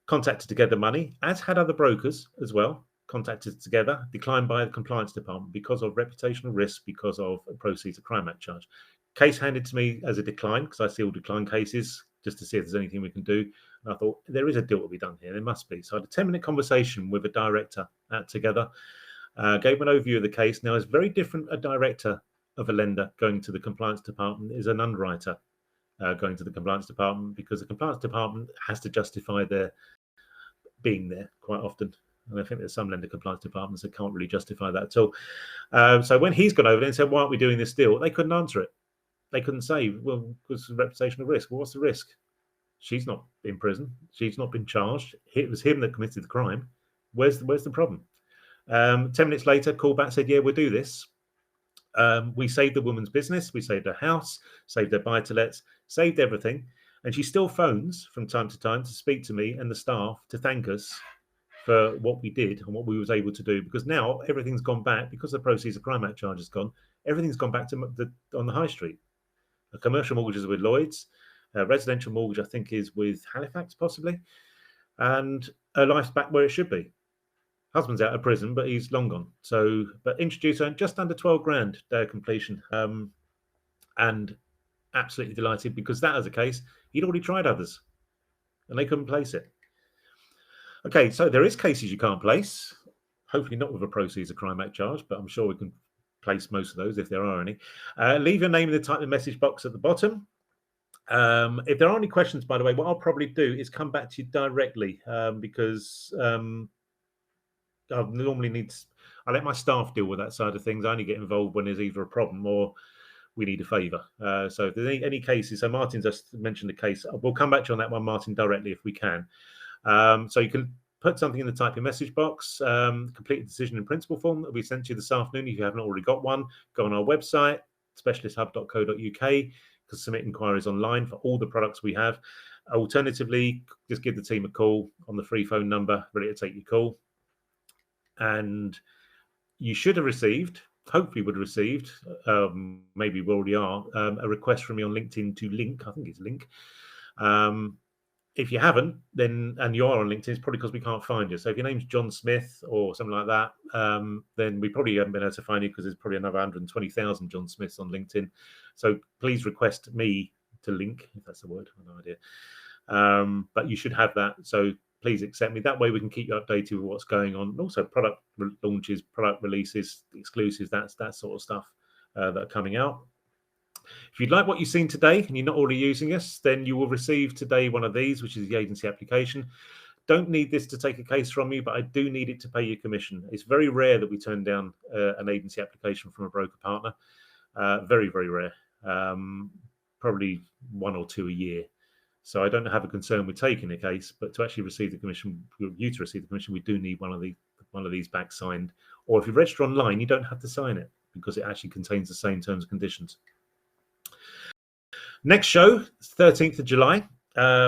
contacted Together Money, as had other brokers as well. Contacted Together, declined by the compliance department because of reputational risk, because of a Proceeds of Crime Act charge. Case handed to me as a decline, because I see all decline cases, just to see if there's anything we can do. And I thought, there is a deal to be done here. There must be. So I had a 10-minute conversation with a director at Together, gave an overview of the case. Now, it's very different a director of a lender going to the compliance department is an underwriter going to the compliance department, because the compliance department has to justify their being there quite often. And I think there's some lender compliance departments that can't really justify that at all. So when he's gone over there and said, why aren't we doing this deal? They couldn't answer it. They couldn't say, well, because of reputational risk. Well, what's the risk? She's not in prison. She's not been charged. It was him that committed the crime. Where's the problem? 10 minutes later, called back, said, yeah, we'll do this. We saved the woman's business. We saved her house, saved her buy-to-lets, saved everything. And she still phones from time to time to speak to me and the staff to thank us for what we did and what we was able to do. Because now everything's gone back, because the Proceeds of Crime Act charge has gone, everything's gone back to on the high street. A commercial mortgage is with Lloyd's. A residential mortgage, I think, is with Halifax, possibly. And her life's back where it should be. Husband's out of prison, but he's long gone. So, but introduced her just under 12 grand day of completion. And absolutely delighted, because that as a case, he'd already tried others and they couldn't place it. Okay, so there is cases you can't place. Hopefully not with a Proceeds of Crime Act charge, but I'm sure we can place most of those if there are any. Leave your name in the type of message box at the bottom. If there are any questions, by the way, what I'll probably do is come back to you directly, because I normally I let my staff deal with that side of things. I only get involved when there's either a problem or we need a favour. So if there's any cases, so Martin just mentioned a case. We'll come back to you on that one, Martin, directly if we can. So you can put something in the type in message box, complete a decision in principle form that we sent to you this afternoon. If you haven't already got one, go on our website, specialisthub.co.uk. Because submit inquiries online for all the products we have. Alternatively, just give the team a call on the free phone number, ready to take your call. And you should have received, hopefully would have received, maybe we already are, a request from me on LinkedIn to link. I think it's link. If you haven't, then, and you are on LinkedIn, it's probably because we can't find you. So if your name's John Smith or something like that, then we probably haven't been able to find you, because there's probably another 120,000 John Smiths on LinkedIn. So please request me to link, if that's the word, I have no idea. But you should have that. So please accept me. That way we can keep you updated with what's going on. And also product launches, product releases, exclusives, that sort of stuff that are coming out. If you'd like what you've seen today and you're not already using us, then you will receive today one of these, which is the agency application. Don't need this to take a case from you, but I do need it to pay your commission. It's very rare that we turn down an agency application from a broker partner. Very, very rare. Probably 1 or 2 a year. So I don't have a concern with taking a case, but to actually receive the commission, you to receive the commission, we do need one of these back signed. Or if you register online, you don't have to sign it, because it actually contains the same terms and conditions. Next show, 13th of July.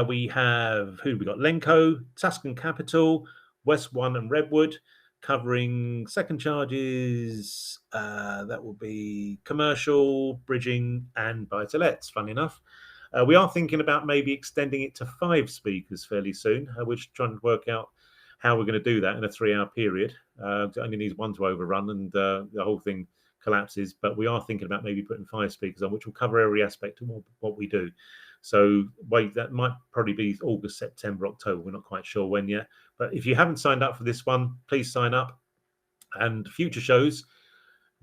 We have, who we got? Lenco, Tuscan Capital, West One and Redwood, covering second charges. That will be commercial, bridging, and buy-to-lets, funny enough. We are thinking about maybe extending it to 5 speakers fairly soon. We're trying to work out how we're going to do that in a 3-hour period. It only needs one to overrun and the whole thing collapses. But we are thinking about maybe putting 5 speakers on, which will cover every aspect of what we do. So that might probably be August, September, October. We're not quite sure when yet. But if you haven't signed up for this one, please sign up. And future shows,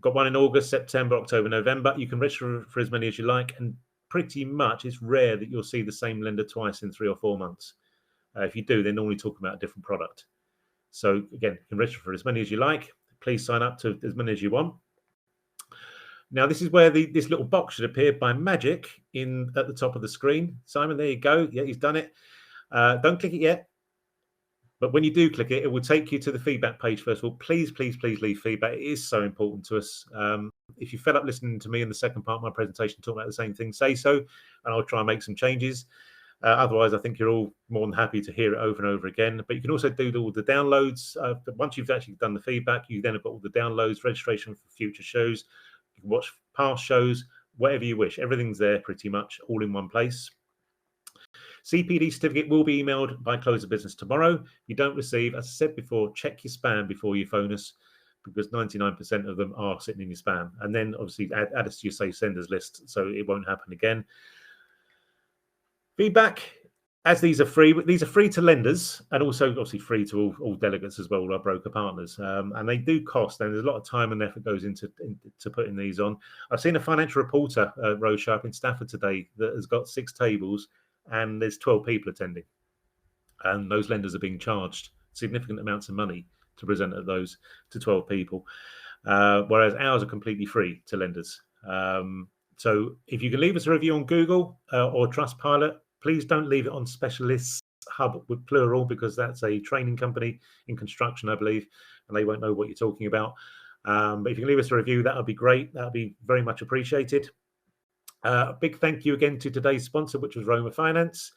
got one in August, September, October, November. You can register for as many as you like. And pretty much it's rare that you'll see the same lender twice in 3 or 4 months. If you do, they're normally talking about a different product. So again, you can register for as many as you like. Please sign up to as many as you want. Now, this is where this little box should appear by magic at the top of the screen. Simon, there you go. Yeah, he's done it. Don't click it yet. But when you do click it, it will take you to the feedback page first of all. Please, please, please leave feedback. It is so important to us. If you fed up listening to me in the second part of my presentation talking about the same thing, say so, and I'll try and make some changes. Otherwise, I think you're all more than happy to hear it over and over again. But you can also do all the downloads. Once you've actually done the feedback, you then have got all the downloads, registration for future shows. You can watch past shows, whatever you wish. Everything's there pretty much all in one place. CPD certificate will be emailed by close of business tomorrow. If you don't receive, as I said before, check your spam before you phone us, because 99% of them are sitting in your spam. And then obviously add us to your safe senders list so it won't happen again. Feedback, as these are free to lenders and also obviously free to all delegates as well, all our broker partners. And they do cost, and there's a lot of time and effort goes into putting these on. I've seen a financial reporter roadshow up in Stafford today that has got 6 tables and there's 12 people attending. And those lenders are being charged significant amounts of money to present at those to 12 people, whereas ours are completely free to lenders. So if you can leave us a review on Google or Trustpilot, please don't leave it on Specialists Hub with plural, because that's a training company in construction, I believe, and they won't know what you're talking about. But if you can leave us a review, that would be great. That would be very much appreciated. A big thank you again to today's sponsor, which was Roma Finance,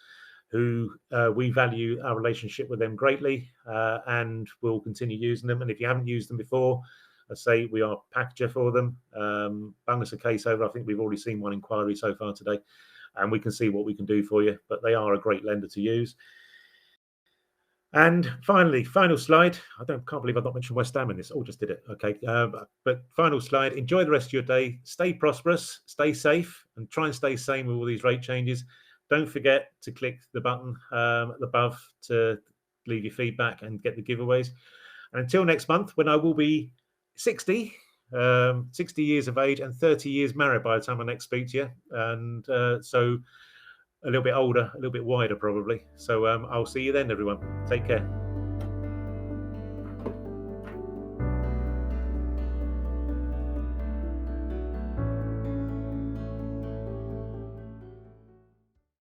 who we value our relationship with them greatly, and we'll continue using them. And if you haven't used them before, I say we are packager for them. Bung us a case over. I think we've already seen one inquiry so far today, and we can see what we can do for you. But they are a great lender to use. And finally, final slide. Can't believe I've not mentioned West Ham in this. Oh, just did it. Okay. But final slide. Enjoy the rest of your day. Stay prosperous, stay safe, and try and stay sane with all these rate changes. Don't forget to click the button above to leave your feedback and get the giveaways. And until next month, when I will be 60 years of age and 30 years married by the time I next speak to you. And so a little bit older, a little bit wider probably. So I'll see you then, everyone. Take care.